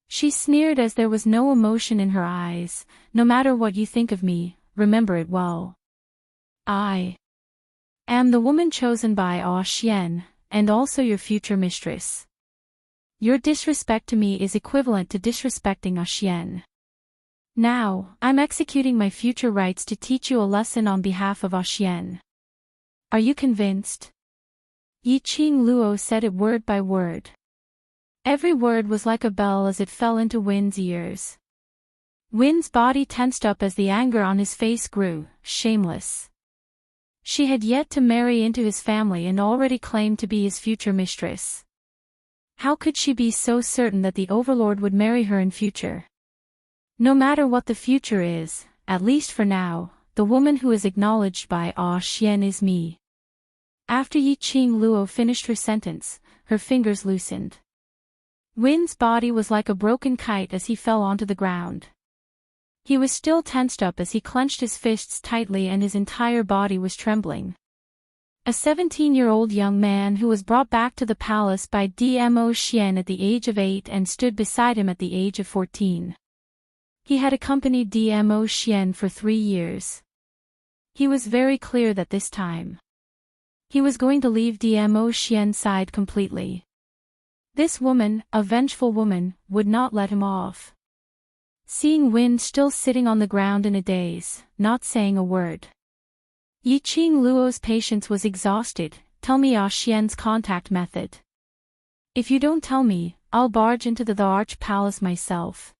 She sneered as there was no emotion in her eyes. No matter what you think of me, remember it well. I am the woman chosen by Ah Xian, and also your future mistress. Your disrespect to me is equivalent to disrespecting Ah Xian. Now, I'm executing my future rites to teach you a lesson on behalf of Ah Xian. Are you convinced? Yiqing Luo said it word by word. Every word was like a bell as it fell into Win's ears. Win's body tensed up as the anger on his face grew. Shameless. She had yet to marry into his family and already claimed to be his future mistress. How could she be so certain that the overlord would marry her in future? No matter what the future is, at least for now, the woman who is acknowledged by Ah Xian is me. After Yiqing Luo finished her sentence, her fingers loosened. Win's body was like a broken kite as he fell onto the ground. He was still tensed up as he clenched his fists tightly and his entire body was trembling. A 17-year-old young man who was brought back to the palace by Dmo Xian at the age of 8 and stood beside him at the age of 14. He had accompanied Dmo Xian for 3 years. He was very clear that this time he was going to leave Dmo Xian's side completely. This woman, a vengeful woman, would not let him off. Seeing Win still sitting on the ground in a daze, not saying a word, Yiqing Luo's patience was exhausted. Tell me Xian's contact method. If you don't tell me, I'll barge into the Arch Palace myself.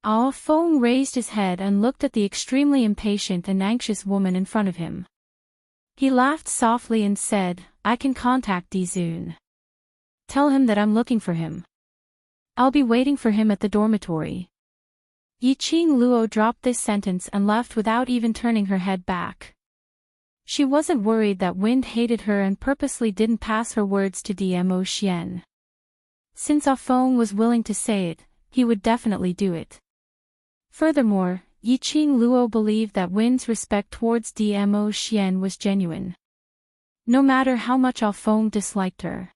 Feng raised his head and looked at the extremely impatient and anxious woman in front of him. He laughed softly and said, I can contact Dizun. Tell him that I'm looking for him. I'll be waiting for him at the dormitory. Yiqing Luo dropped this sentence and left without even turning her head back. She wasn't worried that Wind hated her and purposely didn't pass her words to Dmo Xian. Since Feng was willing to say it, he would definitely do it. Furthermore, Yiqing Luo believed that Wind's respect towards Dmo Xian was genuine. No matter how much Feng disliked her,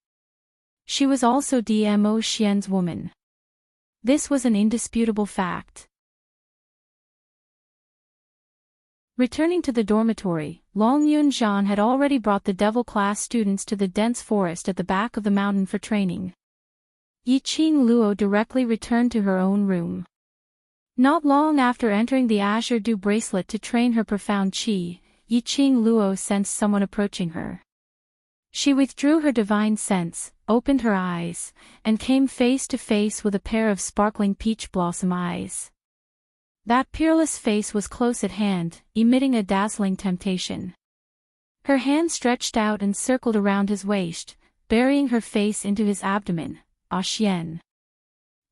she was also Dmo Xian's woman. This was an indisputable fact. Returning to the dormitory, Long Yunxian had already brought the devil class students to the dense forest at the back of the mountain for training. Yiqing Luo directly returned to her own room. Not long after entering the Azure Dew bracelet to train her profound qi, Yiqing Luo sensed someone approaching her. She withdrew her divine sense, opened her eyes, and came face to face with a pair of sparkling peach blossom eyes. That peerless face was close at hand, emitting a dazzling temptation. Her hand stretched out and circled around his waist, burying her face into his abdomen. Xian.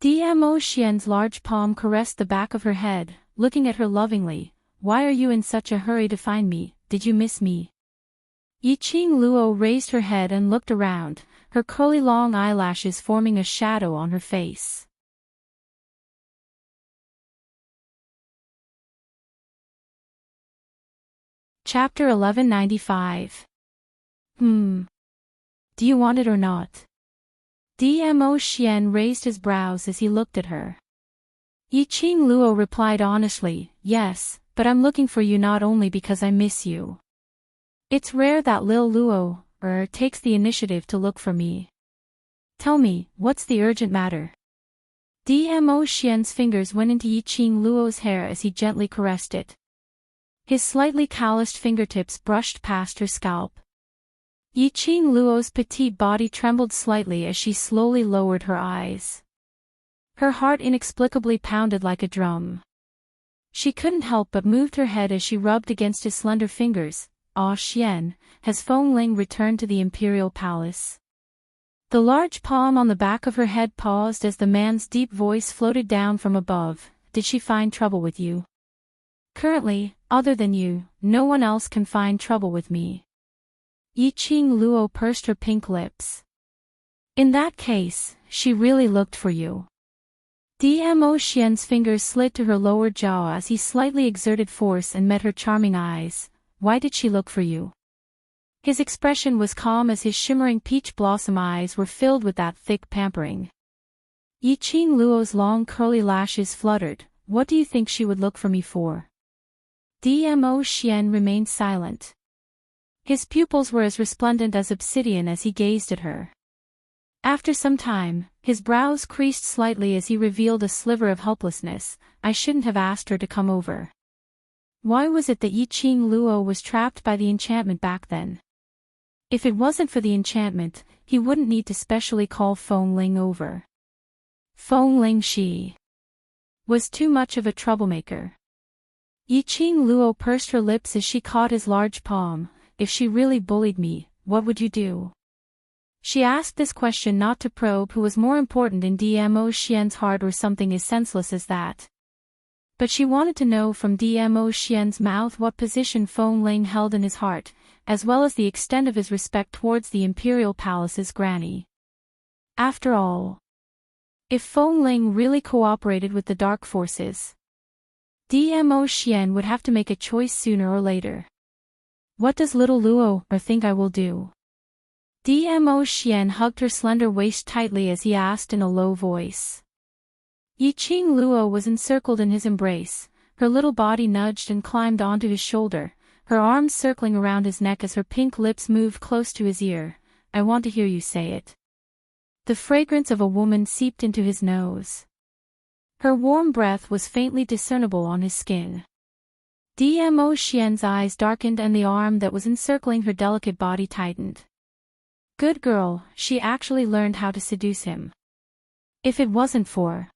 Dmo Xian's large palm caressed the back of her head, looking at her lovingly. Why are you in such a hurry to find me? Did you miss me? Yiqing Luo raised her head and looked around, her curly long eyelashes forming a shadow on her face. Chapter 1195. Do you want it or not? Dmo Xian raised his brows as he looked at her. Yiqing Luo replied honestly, yes, but I'm looking for you not only because I miss you. It's rare that Lil Luo, takes the initiative to look for me. Tell me, what's the urgent matter? Dmo Xian's fingers went into Yiqing Luo's hair as he gently caressed it. His slightly calloused fingertips brushed past her scalp. Yiqing Luo's petite body trembled slightly as she slowly lowered her eyes. Her heart inexplicably pounded like a drum. She couldn't help but moved her head as she rubbed against his slender fingers. Xian, has Feng Ling returned to the imperial palace? The large palm on the back of her head paused as the man's deep voice floated down from above. Did she find trouble with you? Currently, other than you, no one else can find trouble with me. Yiqing Luo pursed her pink lips. In that case, she really looked for you. Dmo Xian's fingers slid to her lower jaw as he slightly exerted force and met her charming eyes. Why did she look for you? His expression was calm as his shimmering peach blossom eyes were filled with that thick pampering. Yiqing Luo's long curly lashes fluttered. What do you think she would look for me for? Dmo Xian remained silent. His pupils were as resplendent as obsidian as he gazed at her. After some time, his brows creased slightly as he revealed a sliver of helplessness. I shouldn't have asked her to come over. Why was it that Yiqing Luo was trapped by the enchantment back then? If it wasn't for the enchantment, he wouldn't need to specially call Feng Ling over. Feng Ling was too much of a troublemaker. Yiqing Luo pursed her lips as she caught his large palm. If she really bullied me, what would you do? She asked this question not to probe who was more important in Dmo Xian's heart or something as senseless as that. But she wanted to know from Dmo Xian's mouth what position Feng Ling held in his heart, as well as the extent of his respect towards the Imperial Palace's granny. After all, if Feng Ling really cooperated with the dark forces, Dmo Xian would have to make a choice sooner or later. What does little Luo think I will do? Dmo Xian hugged her slender waist tightly as he asked in a low voice. Yiqing Luo was encircled in his embrace, her little body nudged and climbed onto his shoulder, her arms circling around his neck as her pink lips moved close to his ear. I want to hear you say it. The fragrance of a woman seeped into his nose. Her warm breath was faintly discernible on his skin. Dmo Xian's eyes darkened and the arm that was encircling her delicate body tightened. Good girl, she actually learned how to seduce him. If it wasn't for...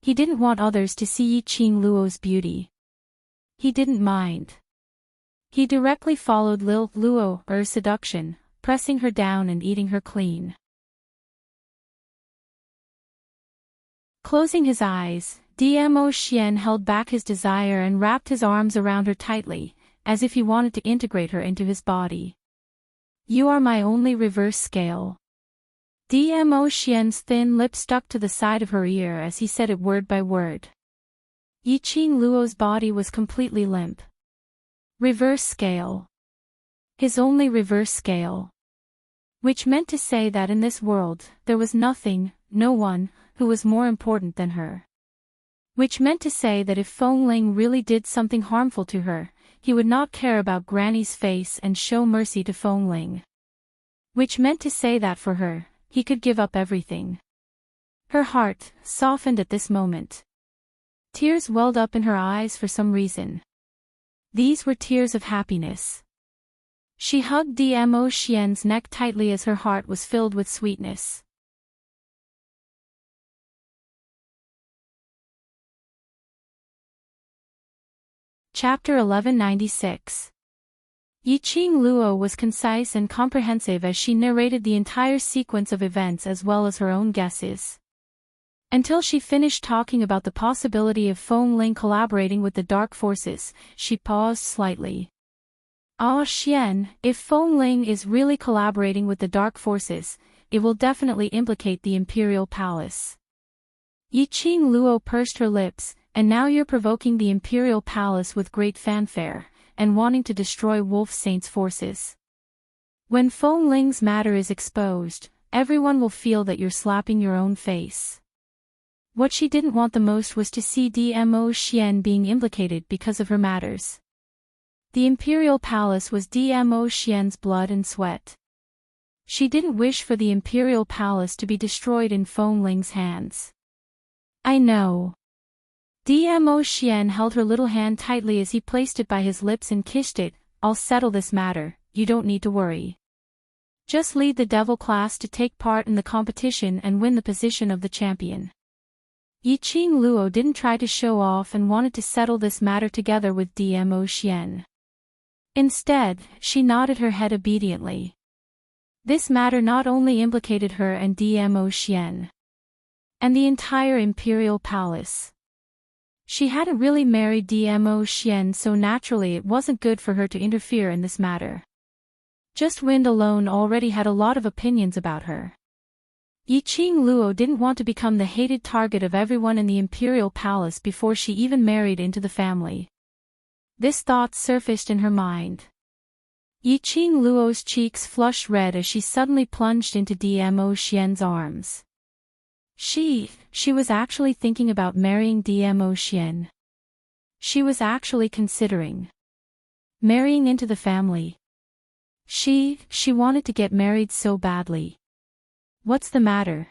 He didn't want others to see Yiqing Luo's beauty. He didn't mind. He directly followed Lil Luo's seduction, pressing her down and eating her clean. Closing his eyes, Dmo Xian held back his desire and wrapped his arms around her tightly, as if he wanted to integrate her into his body. You are my only reverse scale. Dmo Xian's thin lips stuck to the side of her ear as he said it word by word. Yiqing Luo's body was completely limp. Reverse scale. His only reverse scale. Which meant to say that in this world, there was nothing, no one, who was more important than her. Which meant to say that if Feng Ling really did something harmful to her, he would not care about Granny's face and show mercy to Feng Ling. Which meant to say that for her, he could give up everything. Her heart softened at this moment. Tears welled up in her eyes for some reason. These were tears of happiness. She hugged Dmo Xian's neck tightly as her heart was filled with sweetness. Chapter 1196. Yiqing Luo was concise and comprehensive as she narrated the entire sequence of events as well as her own guesses. Until she finished talking about the possibility of Feng Ling collaborating with the dark forces, she paused slightly. Ah Xian, if Feng Ling is really collaborating with the dark forces, it will definitely implicate the Imperial Palace. Yiqing Luo pursed her lips, and now you're provoking the Imperial Palace with great fanfare, and wanting to destroy Wolf Saint's forces. When Feng Ling's matter is exposed, everyone will feel that you're slapping your own face. What she didn't want the most was to see Dmo Xian being implicated because of her matters. The Imperial Palace was Dmo Xian's blood and sweat. She didn't wish for the Imperial Palace to be destroyed in Feng Ling's hands. I know. Dmo Xian held her little hand tightly as he placed it by his lips and kissed it. I'll settle this matter, you don't need to worry. Just lead the devil class to take part in the competition and win the position of the champion. Yiqing Luo didn't try to show off and wanted to settle this matter together with Dmo Xian. Instead, she nodded her head obediently. This matter not only implicated her and Dmo Xian, and the entire Imperial Palace. She hadn't really married Dmo Xian, so naturally it wasn't good for her to interfere in this matter. Just Wind alone already had a lot of opinions about her. Yiqing Luo didn't want to become the hated target of everyone in the Imperial Palace before she even married into the family. This thought surfaced in her mind. Yiqing Luo's cheeks flushed red as she suddenly plunged into Dmo Xian's arms. She was actually thinking about marrying Dmo Xian. She was actually considering marrying into the family. She wanted to get married so badly. What's the matter?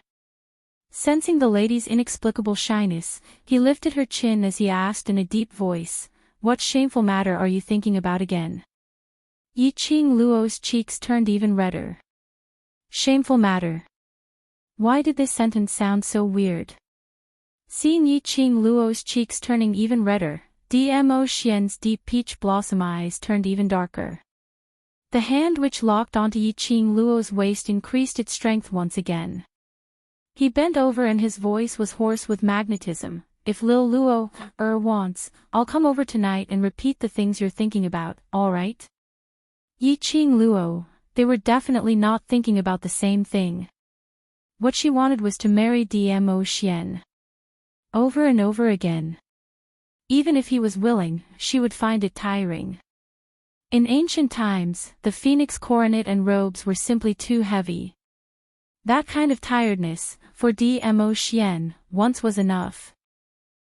Sensing the lady's inexplicable shyness, he lifted her chin as he asked in a deep voice, what shameful matter are you thinking about again? Yiqing Luo's cheeks turned even redder. Shameful matter. Why did this sentence sound so weird? Seeing Yiqing Luo's cheeks turning even redder, Dmo Xian's deep peach blossom eyes turned even darker. The hand which locked onto Yiqing Luo's waist increased its strength once again. He bent over and his voice was hoarse with magnetism. If Lil Luo wants, I'll come over tonight and repeat the things you're thinking about, alright? Yi Qing Luo, they were definitely not thinking about the same thing. What she wanted was to marry Dmo Xian. Over and over again. Even if he was willing, she would find it tiring. In ancient times, the phoenix coronet and robes were simply too heavy. That kind of tiredness, for Dmo Xian, once was enough.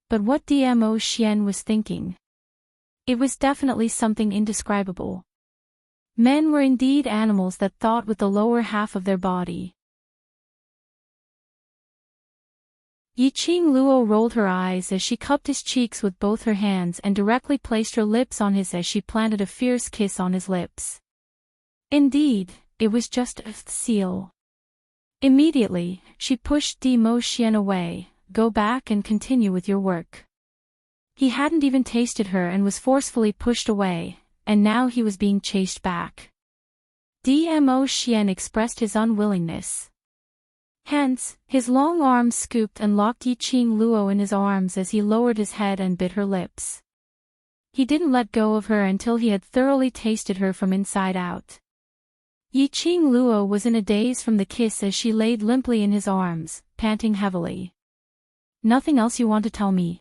But what Dmo Xian was thinking? It was definitely something indescribable. Men were indeed animals that thought with the lower half of their body. Yi Qing Luo rolled her eyes as she cupped his cheeks with both her hands and directly placed her lips on his as she planted a fierce kiss on his lips. Indeed, it was just a seal. Immediately, she pushed Dmo Xian away. Go back and continue with your work. He hadn't even tasted her and was forcefully pushed away, and now he was being chased back. Dmo Xian expressed his unwillingness. Hence, his long arms scooped and locked Yi Qing Luo in his arms as he lowered his head and bit her lips. He didn't let go of her until he had thoroughly tasted her from inside out. Yi Qing Luo was in a daze from the kiss as she laid limply in his arms, panting heavily. Nothing else you want to tell me?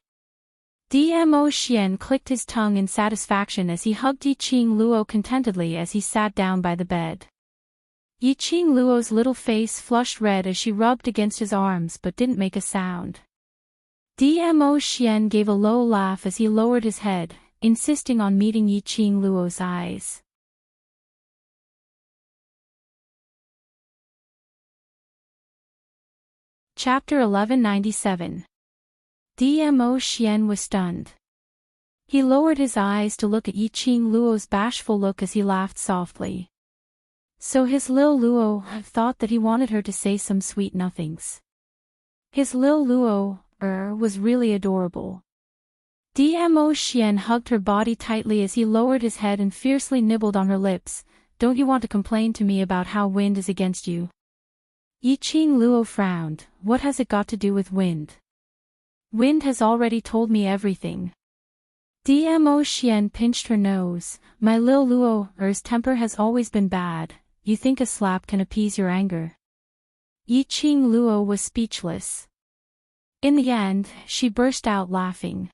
Dmo Xian clicked his tongue in satisfaction as he hugged Yi Qing Luo contentedly as he sat down by the bed. Yi Qing Luo's little face flushed red as she rubbed against his arms but didn't make a sound. Dmo Xian gave a low laugh as he lowered his head, insisting on meeting Yi Qing Luo's eyes. Chapter 1197. Dmo Xian was stunned. He lowered his eyes to look at Yi Qing Luo's bashful look as he laughed softly. So his Lil Luo thought that he wanted her to say some sweet nothings. His Lil Luo, was really adorable. Dmo Xian hugged her body tightly as he lowered his head and fiercely nibbled on her lips. Don't you want to complain to me about how wind is against you? Yi Qing Luo frowned. What has it got to do with wind? Wind has already told me everything. Dmo Xian pinched her nose. My Lil Luo's temper has always been bad. You think a slap can appease your anger? Yi Qing Luo was speechless. In the end, she burst out laughing.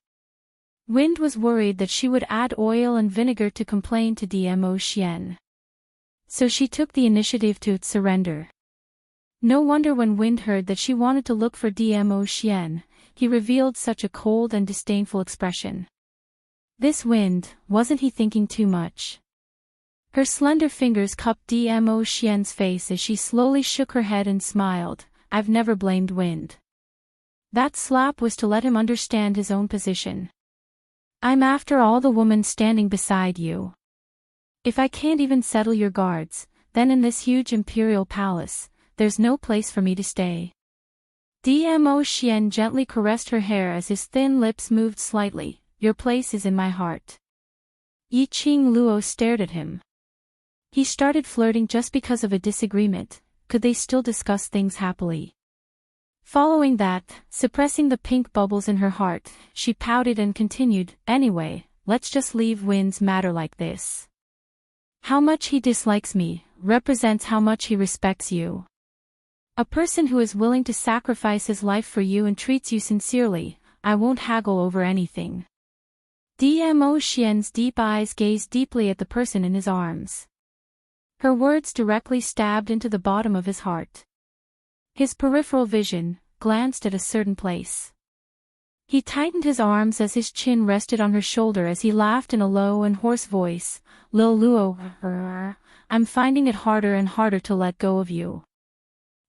Wind was worried that she would add oil and vinegar to complain to Dmo Xian. So she took the initiative to surrender. No wonder when Wind heard that she wanted to look for Dmo Xian, he revealed such a cold and disdainful expression. This Wind, wasn't he thinking too much? Her slender fingers cupped Dmo Xian's face as she slowly shook her head and smiled. I've never blamed Wind. That slap was to let him understand his own position. I'm after all the woman standing beside you. If I can't even settle your guards, then in this huge imperial palace, there's no place for me to stay. Dmo Xian gently caressed her hair as his thin lips moved slightly. Your place is in my heart. Yi Qing Luo stared at him. He started flirting just because of a disagreement. Could they still discuss things happily? Following that, suppressing the pink bubbles in her heart, she pouted and continued, anyway, let's just leave Wind's matter like this. How much he dislikes me represents how much he respects you. A person who is willing to sacrifice his life for you and treats you sincerely, I won't haggle over anything. Dmo Xian's deep eyes gazed deeply at the person in his arms. Her words directly stabbed into the bottom of his heart. His peripheral vision glanced at a certain place. He tightened his arms as his chin rested on her shoulder as he laughed in a low and hoarse voice. Lil Luo, I'm finding it harder and harder to let go of you.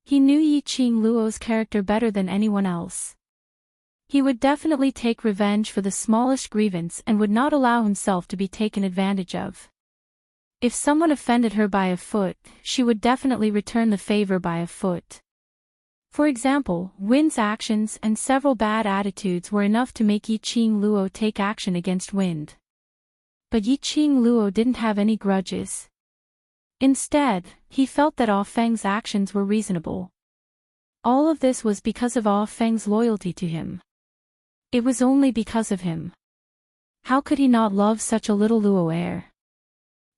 He knew Yi Qing Luo's character better than anyone else. He would definitely take revenge for the smallest grievance and would not allow himself to be taken advantage of. If someone offended her by a foot, she would definitely return the favor by a foot. For example, Wind's actions and several bad attitudes were enough to make Yi Qing Luo take action against Wind. But Yi Qing Luo didn't have any grudges. Instead, he felt that Ah Feng's actions were reasonable. All of this was because of Ah Feng's loyalty to him. It was only because of him. How could he not love such a little Luo heir?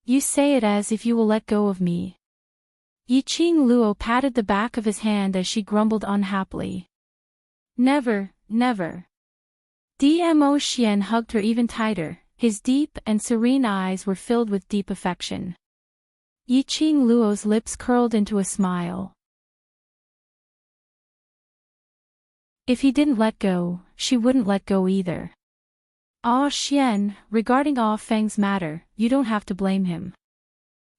You say it as if you will let go of me. Yiqing Luo patted the back of his hand as she grumbled unhappily. Never, never. Dmo Xian hugged her even tighter, his deep and serene eyes were filled with deep affection. Yiqing Luo's lips curled into a smile. If he didn't let go, she wouldn't let go either. Ah Xian, regarding Ah Feng's matter, you don't have to blame him.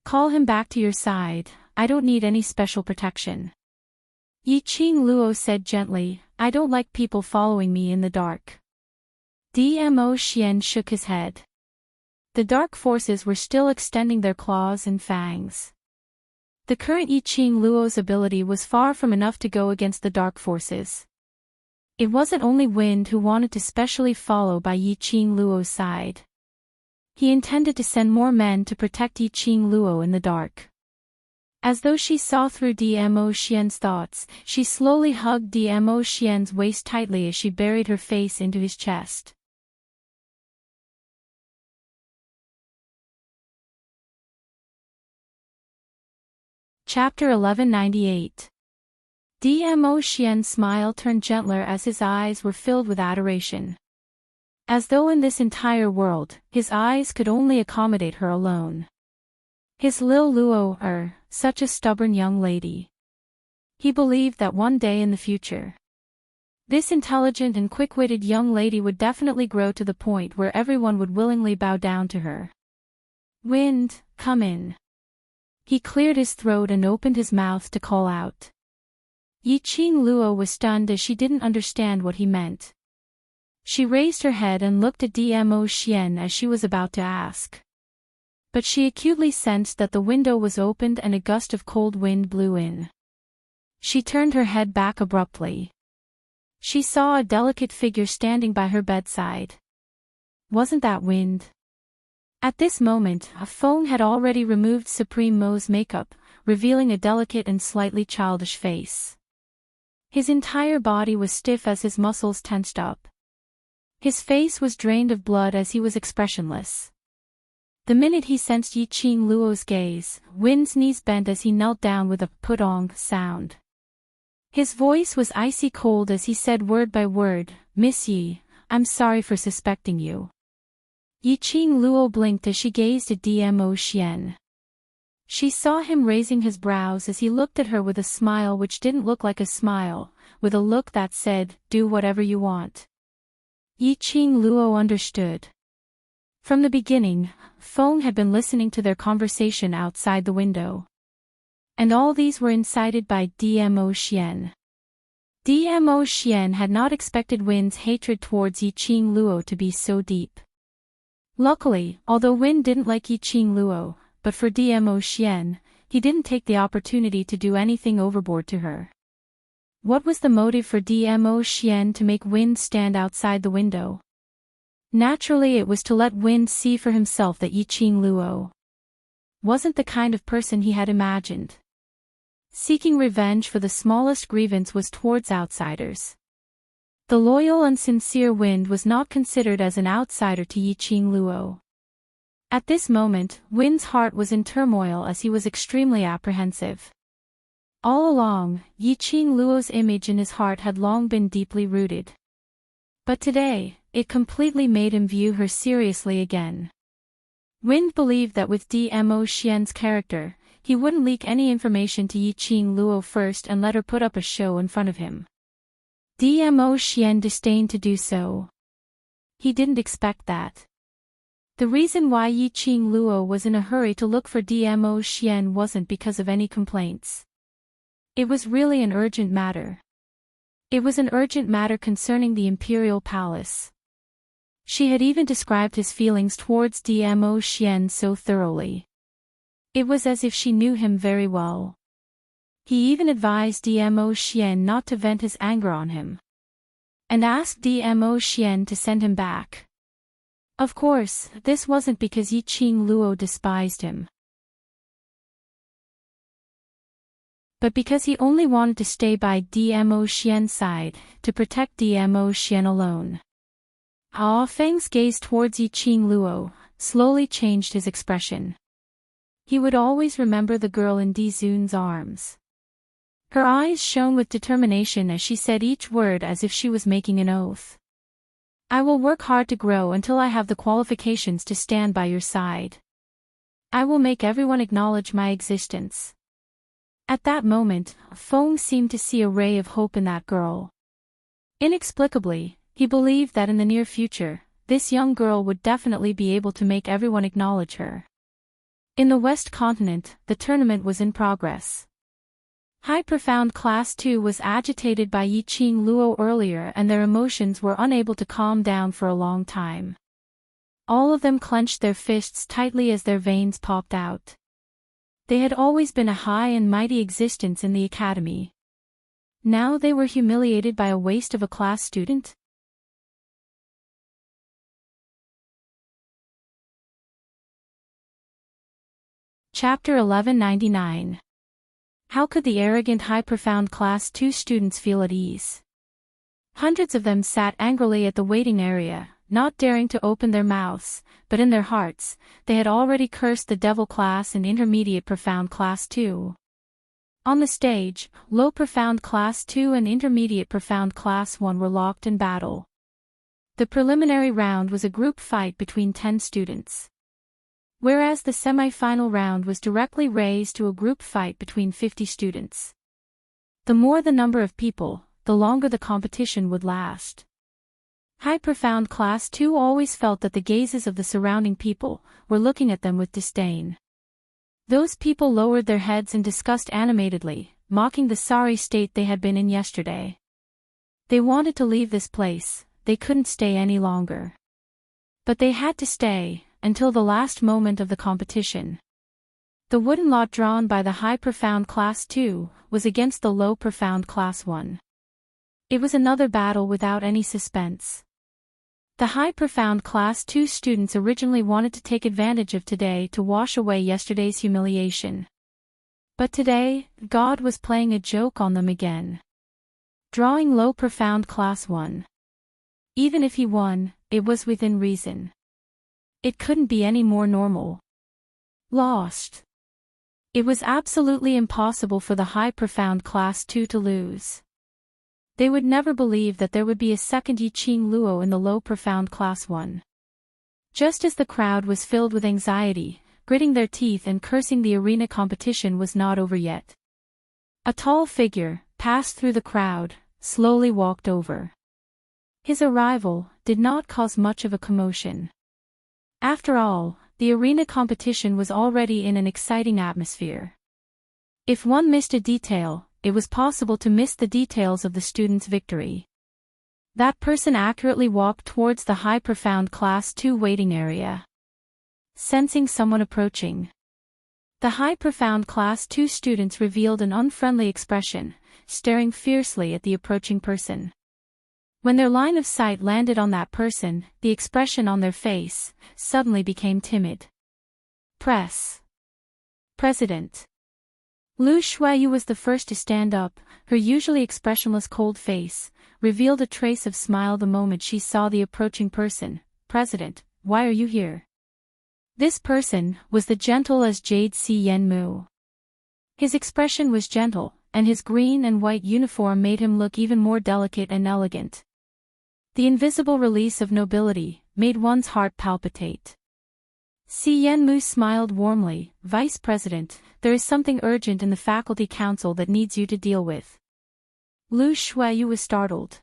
Call him back to your side, I don't need any special protection. Yiqing Luo said gently, I don't like people following me in the dark. Dmo Xian shook his head. The dark forces were still extending their claws and fangs. The current Yiqing Luo's ability was far from enough to go against the dark forces. It wasn't only Wind who wanted to specially follow by Yiqing Luo's side. He intended to send more men to protect Yiqing Luo in the dark. As though she saw through Dmo Xian's thoughts, she slowly hugged Dmo Xian's waist tightly as she buried her face into his chest. Chapter 1198. Dmo Xian's smile turned gentler as his eyes were filled with adoration. As though in this entire world, his eyes could only accommodate her alone. His Lil Luo, such a stubborn young lady. He believed that one day in the future, this intelligent and quick-witted young lady would definitely grow to the point where everyone would willingly bow down to her. Wind, come in. He cleared his throat and opened his mouth to call out. Yiqing Luo was stunned as she didn't understand what he meant. She raised her head and looked at Dmo Xian as she was about to ask. But she acutely sensed that the window was opened and a gust of cold wind blew in. She turned her head back abruptly. She saw a delicate figure standing by her bedside. Wasn't that Wind? At this moment, Feng had already removed Supreme Mo's makeup, revealing a delicate and slightly childish face. His entire body was stiff as his muscles tensed up. His face was drained of blood as he was expressionless. The minute he sensed Yiqing Luo's gaze, Wind's knees bent as he knelt down with a putong sound. His voice was icy cold as he said word by word, Miss Yi, I'm sorry for suspecting you. Yiqing Luo blinked as she gazed at Dmo Xian. She saw him raising his brows as he looked at her with a smile which didn't look like a smile, with a look that said, do whatever you want. Yiqing Luo understood. From the beginning, Feng had been listening to their conversation outside the window. And all these were incited by Dmo Xian. Dmo Xian had not expected Wind's hatred towards Yiqing Luo to be so deep. Luckily, although Wind didn't like Yiqing Luo, but for Dmo Xian, he didn't take the opportunity to do anything overboard to her. What was the motive for Dmo Xian to make Wind stand outside the window? Naturally it was to let Wind see for himself that Yiqing Luo wasn't the kind of person he had imagined. Seeking revenge for the smallest grievance was towards outsiders. The loyal and sincere Wind was not considered as an outsider to Yiqing Luo. At this moment, Wind's heart was in turmoil as he was extremely apprehensive. All along, Yiqing Luo's image in his heart had long been deeply rooted. But today, it completely made him view her seriously again. Wind believed that with Dmo Xian's character, he wouldn't leak any information to Yiqing Luo first and let her put up a show in front of him. Dmo Xian disdained to do so. He didn't expect that. The reason why Yiqing Luo was in a hurry to look for Dmo Xian wasn't because of any complaints. It was really an urgent matter. It was an urgent matter concerning the imperial palace. She had even described his feelings towards Dmo Xian so thoroughly. It was as if she knew him very well. He even advised Dmo Xian not to vent his anger on him, and asked Dmo Xian to send him back. Of course, this wasn't because Yiqing Luo despised him, but because he only wanted to stay by Dmo Xian's side, to protect Dmo Xian alone. Ah Feng's gaze towards Yiqing Luo slowly changed his expression. He would always remember the girl in Dizun's arms. Her eyes shone with determination as she said each word as if she was making an oath. I will work hard to grow until I have the qualifications to stand by your side. I will make everyone acknowledge my existence. At that moment, Feng seemed to see a ray of hope in that girl. Inexplicably, he believed that in the near future, this young girl would definitely be able to make everyone acknowledge her. In the West Continent, the tournament was in progress. High Profound Class 2 was agitated by Yiqing Luo earlier and their emotions were unable to calm down for a long time. All of them clenched their fists tightly as their veins popped out. They had always been a high and mighty existence in the academy. Now they were humiliated by a waste of a class student? Chapter 1199. How could the arrogant High Profound Class 2 students feel at ease? Hundreds of them sat angrily at the waiting area, not daring to open their mouths, but in their hearts, they had already cursed the Devil Class and Intermediate Profound Class 2. On the stage, Low Profound Class 2 and Intermediate Profound Class 1 were locked in battle. The preliminary round was a group fight between 10 students. Whereas the semi-final round was directly raised to a group fight between 50 students. The more the number of people, the longer the competition would last. High Profound Class 2 always felt that the gazes of the surrounding people were looking at them with disdain. Those people lowered their heads and discussed animatedly, mocking the sorry state they had been in yesterday. They wanted to leave this place, they couldn't stay any longer. But they had to stay, until the last moment of the competition. The wooden lot drawn by the High Profound Class 2 was against the Low Profound Class 1. It was another battle without any suspense. The High Profound Class 2 students originally wanted to take advantage of today to wash away yesterday's humiliation. But today, God was playing a joke on them again. Drawing Low Profound Class 1. Even if he won, it was within reason. It couldn't be any more normal. Lost. It was absolutely impossible for the High Profound Class 2 to lose. They would never believe that there would be a second Yiqing Luo in the Low Profound Class 1. Just as the crowd was filled with anxiety, gritting their teeth and cursing, the arena competition was not over yet. A tall figure passed through the crowd, slowly walked over. His arrival did not cause much of a commotion. After all, the arena competition was already in an exciting atmosphere. If one missed a detail, it was possible to miss the details of the student's victory. That person accurately walked towards the High Profound Class 2 waiting area. Sensing someone approaching, the High Profound Class 2 students revealed an unfriendly expression, staring fiercely at the approaching person. When their line of sight landed on that person, the expression on their face suddenly became timid. President. Lu Shuiyu was the first to stand up. Her usually expressionless cold face revealed a trace of smile the moment she saw the approaching person. President, why are you here? This person was the gentle as jade Si Yenmu. His expression was gentle, and his green and white uniform made him look even more delicate and elegant. The invisible release of nobility made one's heart palpitate. Si Yenmu smiled warmly. Vice President, there is something urgent in the faculty council that needs you to deal with. Lu Shuiyu was startled.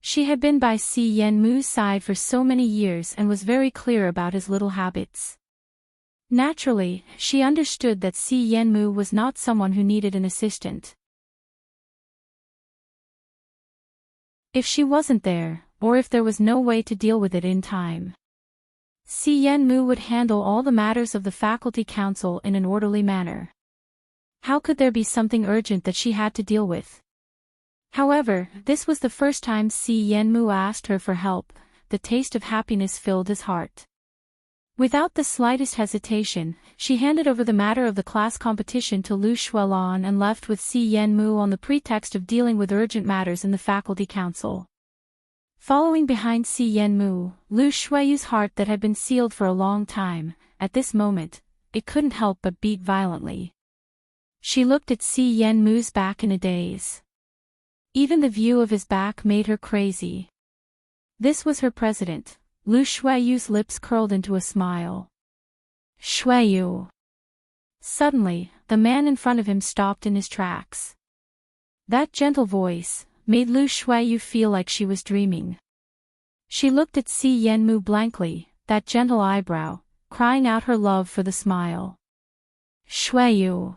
She had been by Si Yenmu's side for so many years and was very clear about his little habits. Naturally, she understood that Si Yenmu was not someone who needed an assistant. If she wasn't there, or if there was no way to deal with it in time, Si Yenmu would handle all the matters of the faculty council in an orderly manner. How could there be something urgent that she had to deal with? However, this was the first time Si Yenmu asked her for help. The taste of happiness filled his heart. Without the slightest hesitation, she handed over the matter of the class competition to Lu Shuilan and left with Si Yenmu on the pretext of dealing with urgent matters in the faculty council. Following behind Si Yenmu, Lu Shuiyu's heart that had been sealed for a long time, at this moment, it couldn't help but beat violently. She looked at Si Yenmu's back in a daze. Even the view of his back made her crazy. This was her president. Lu Shuiyu's lips curled into a smile. Shuiyu. Suddenly, the man in front of him stopped in his tracks. That gentle voice made Lu Shuiyu feel like she was dreaming. She looked at Si Yenmu blankly, that gentle eyebrow, crying out her love for the smile. Shuiyu.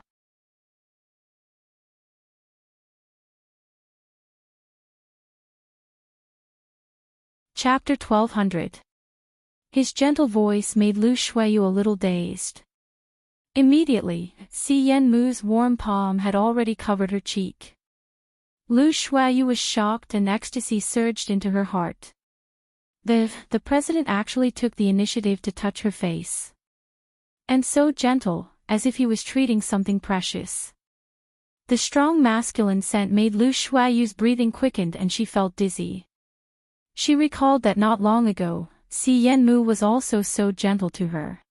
Chapter 1200. His gentle voice made Lu Shuiyu a little dazed. Immediately, Si Yenmu's warm palm had already covered her cheek. Lu Shuiyu was shocked and ecstasy surged into her heart. The president actually took the initiative to touch her face. And so gentle, as if he was treating something precious. The strong masculine scent made Lu Shuiyu's breathing quickened and she felt dizzy. She recalled that not long ago, Si Yenmu was also so gentle to her.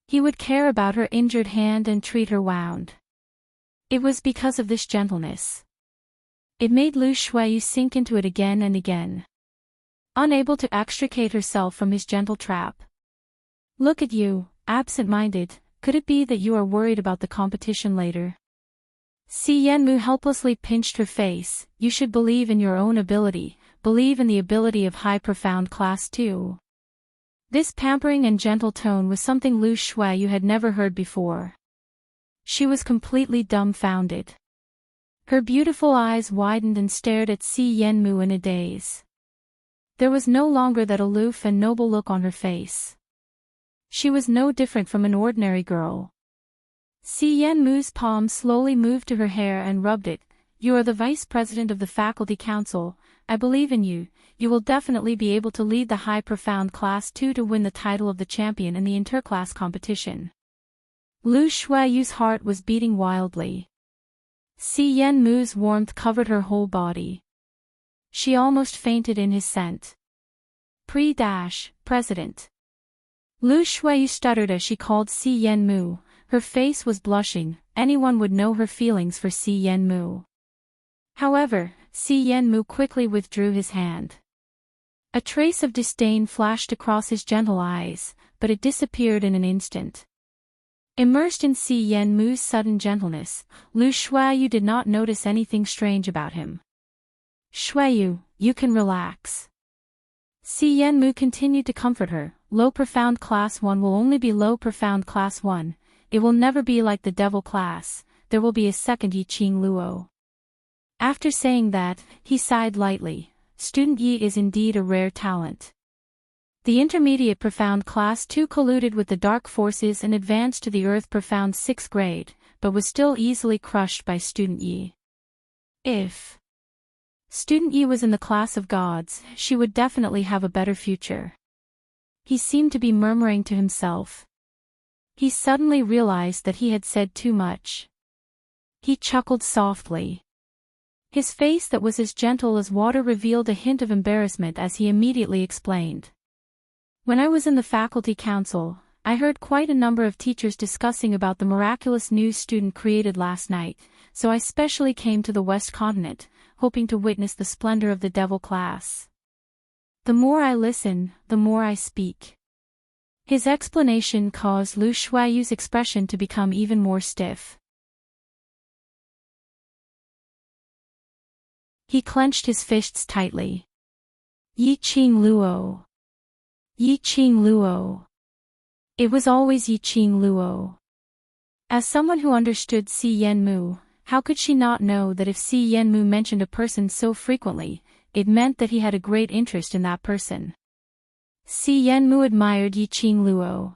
He would care about her injured hand and treat her wound. It was because of this gentleness. It made Lu Shuiyu sink into it again and again. Unable to extricate herself from his gentle trap. Look at you, absent-minded, could it be that you are worried about the competition later? Si Yenmu helplessly pinched her face. You should believe in your own ability, believe in the ability of high profound class too. This pampering and gentle tone was something Lu Shuiyu had never heard before. She was completely dumbfounded. Her beautiful eyes widened and stared at Si Yenmu in a daze. There was no longer that aloof and noble look on her face. She was no different from an ordinary girl. Si Yenmu's palm slowly moved to her hair and rubbed it. You are the vice president of the faculty council. I believe in you. You will definitely be able to lead the high profound class 2 to win the title of the champion in the interclass competition. Lu Shuiyu's heart was beating wildly. Si Yenmu's warmth covered her whole body. She almost fainted in his scent. President. Lu Shuiyu stuttered as she called Si Yenmu. Her face was blushing. Anyone would know her feelings for Si Yenmu. However, Si Yenmu quickly withdrew his hand. A trace of disdain flashed across his gentle eyes, but it disappeared in an instant. Immersed in Si Yenmu's sudden gentleness, Lu Shuiyu did not notice anything strange about him. Shuiyu, you can relax. Si Yenmu continued to comfort her. Low profound class 1 will only be low profound class 1. It will never be like the devil class. There will be a second Yiqing Luo. After saying that, he sighed lightly. Student Yi is indeed a rare talent. The intermediate profound class 2 colluded with the dark forces and advanced to the earth profound 6th grade, but was still easily crushed by Student Yi. If Student Yi was in the class of gods, she would definitely have a better future. He seemed to be murmuring to himself. He suddenly realized that he had said too much. He chuckled softly. His face that was as gentle as water revealed a hint of embarrassment as he immediately explained. When I was in the faculty council, I heard quite a number of teachers discussing about the miraculous news student created last night, so I specially came to the West Continent, hoping to witness the splendor of the devil class. The more I listen, the more I speak. His explanation caused Lu Shuiyu's expression to become even more stiff. He clenched his fists tightly. Yiqing Luo. Yiqing Luo. It was always Yiqing Luo. As someone who understood Si Yenmu, how could she not know that if Si Yenmu mentioned a person so frequently, it meant that he had a great interest in that person? Si Yenmu admired Yiqing Luo.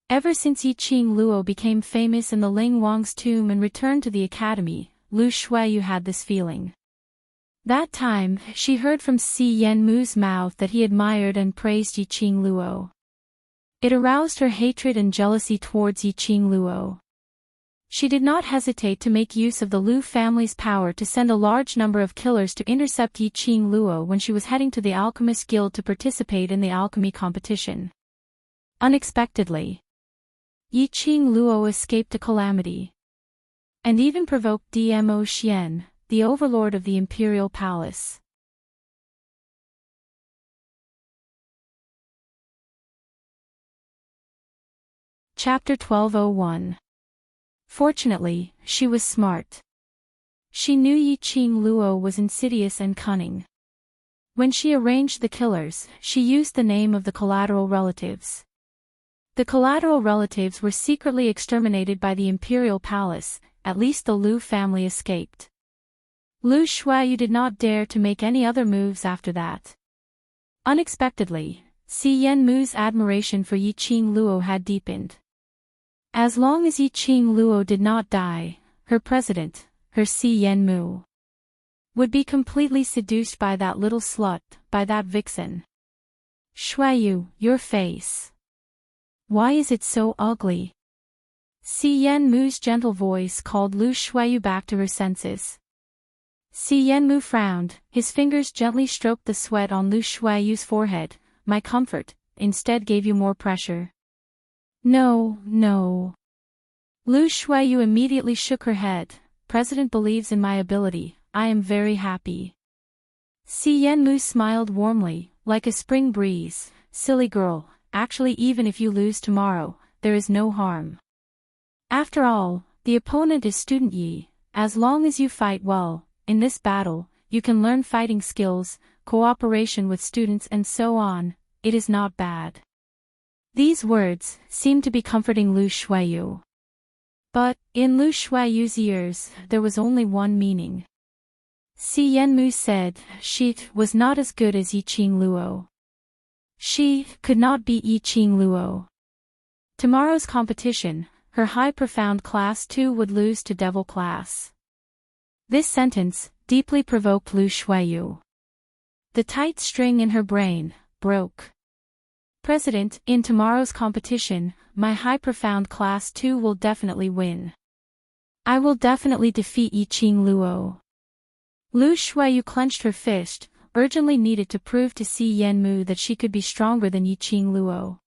Ever since Yiqing Luo became famous in the Ling Wang's tomb and returned to the academy, Lu Shuiyu had this feeling. That time, she heard from Si Yenmu's mouth that he admired and praised Yiqing Luo. It aroused her hatred and jealousy towards Yiqing Luo. She did not hesitate to make use of the Lu family's power to send a large number of killers to intercept Yiqing Luo when she was heading to the Alchemist Guild to participate in the alchemy competition. Unexpectedly, Yi Qing Luo escaped a calamity. And even provoked Dmo Xian, the overlord of the imperial palace. Chapter 1201. Fortunately, she was smart. She knew Yi Qing Luo was insidious and cunning. When she arranged the killers, she used the name of the collateral relatives. The collateral relatives were secretly exterminated by the imperial palace. At least the Lu family escaped. Lu Shuaiyu did not dare to make any other moves after that. Unexpectedly, Si Yanmu's admiration for Yi Qing Luo had deepened. As long as Yi Qing Luo did not die, her president, her Si Yanmu, would be completely seduced by that little slut, by that vixen. Shuaiyu, your face. Why is it so ugly? Si Yanmu's gentle voice called Lu Shuaiyu back to her senses. Si Yanmu frowned, his fingers gently stroked the sweat on Lu Shuaiyu's forehead. My comfort, instead gave you more pressure. No, no. Lu Shuaiyu immediately shook her head. President believes in my ability, I am very happy. Si Yanmu smiled warmly, like a spring breeze. Silly girl, actually even if you lose tomorrow, there is no harm. After all, the opponent is Student Yi. As long as you fight well, in this battle, you can learn fighting skills, cooperation with students and so on, it is not bad. These words seemed to be comforting Lu Shuaiyu. But, in Lu Shuaiyu's ears, there was only one meaning. Si Yanmu said, she was not as good as Yi Qing Luo. She could not beat Yi Qing Luo. Tomorrow's competition, her high profound class 2 would lose to devil class. This sentence deeply provoked Lu Shuaiyu. The tight string in her brain broke. President, in tomorrow's competition, my high profound class 2 will definitely win. I will definitely defeat Yi Qing Luo. Lu Shuaiyu clenched her fist, urgently needed to prove to Si Yanmu that she could be stronger than Yi Qing Luo.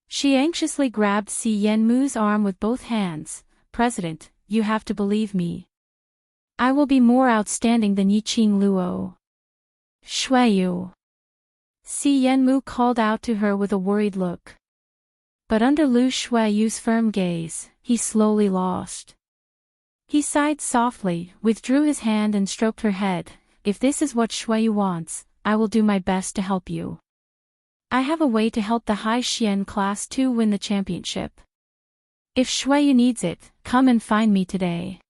She anxiously grabbed Si Yanmu's arm with both hands. President, you have to believe me. I will be more outstanding than Yi Qing Luo. Shuaiyu. Si Yanmu called out to her with a worried look. But under Lu Shuaiyu's firm gaze, he slowly lost. He sighed softly, withdrew his hand and stroked her head. If this is what Shuaiyu wants, I will do my best to help you. I have a way to help the High Xian Class 2 win the championship. If Shuaiyu needs it, come and find me today.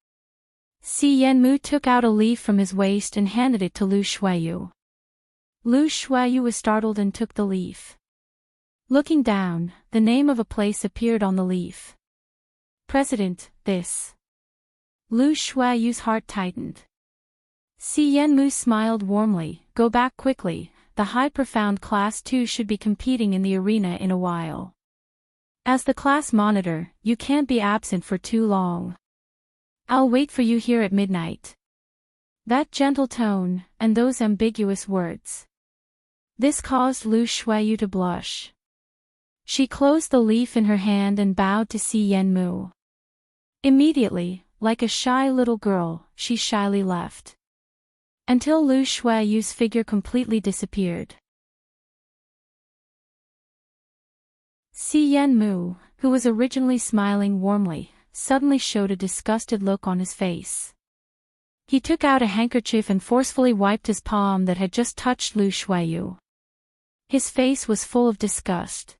Si Yanmu took out a leaf from his waist and handed it to Lu Shuaiyu. Lu Shuaiyu was startled and took the leaf. Looking down, the name of a place appeared on the leaf. President, this. Lu Shuaiyu's heart tightened. Si Yanmu smiled warmly. Go back quickly. The high profound class 2 should be competing in the arena in a while. As the class monitor, you can't be absent for too long. I'll wait for you here at midnight. That gentle tone, and those ambiguous words. This caused Lu Shuaiyu to blush. She closed the leaf in her hand and bowed to Si Yanmu. Immediately, like a shy little girl, she shyly left. Until Lu Shuaiyu's figure completely disappeared. Si Yanmu, who was originally smiling warmly, suddenly showed a disgusted look on his face. He took out a handkerchief and forcefully wiped his palm that had just touched Lu Shuaiyu. His face was full of disgust.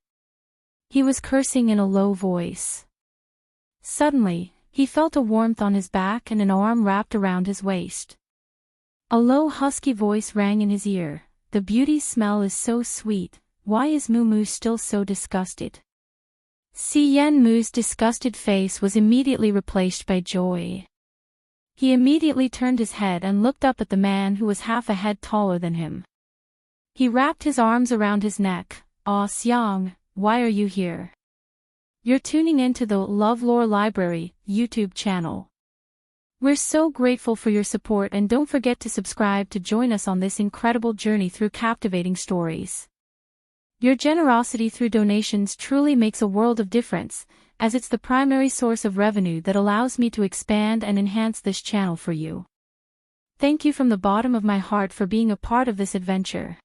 He was cursing in a low voice. Suddenly, he felt a warmth on his back and an arm wrapped around his waist. A low husky voice rang in his ear. The beauty's smell is so sweet, why is Mumu still so disgusted? Si Yanmu's disgusted face was immediately replaced by joy. He immediately turned his head and looked up at the man who was half a head taller than him. He wrapped his arms around his neck. Ah, Xiang, why are you here? You're tuning in to the LoveLore Library YouTube channel. We're so grateful for your support and don't forget to subscribe to join us on this incredible journey through captivating stories. Your generosity through donations truly makes a world of difference. as it's the primary source of revenue that allows me to expand and enhance this channel for you. Thank you from the bottom of my heart for being a part of this adventure.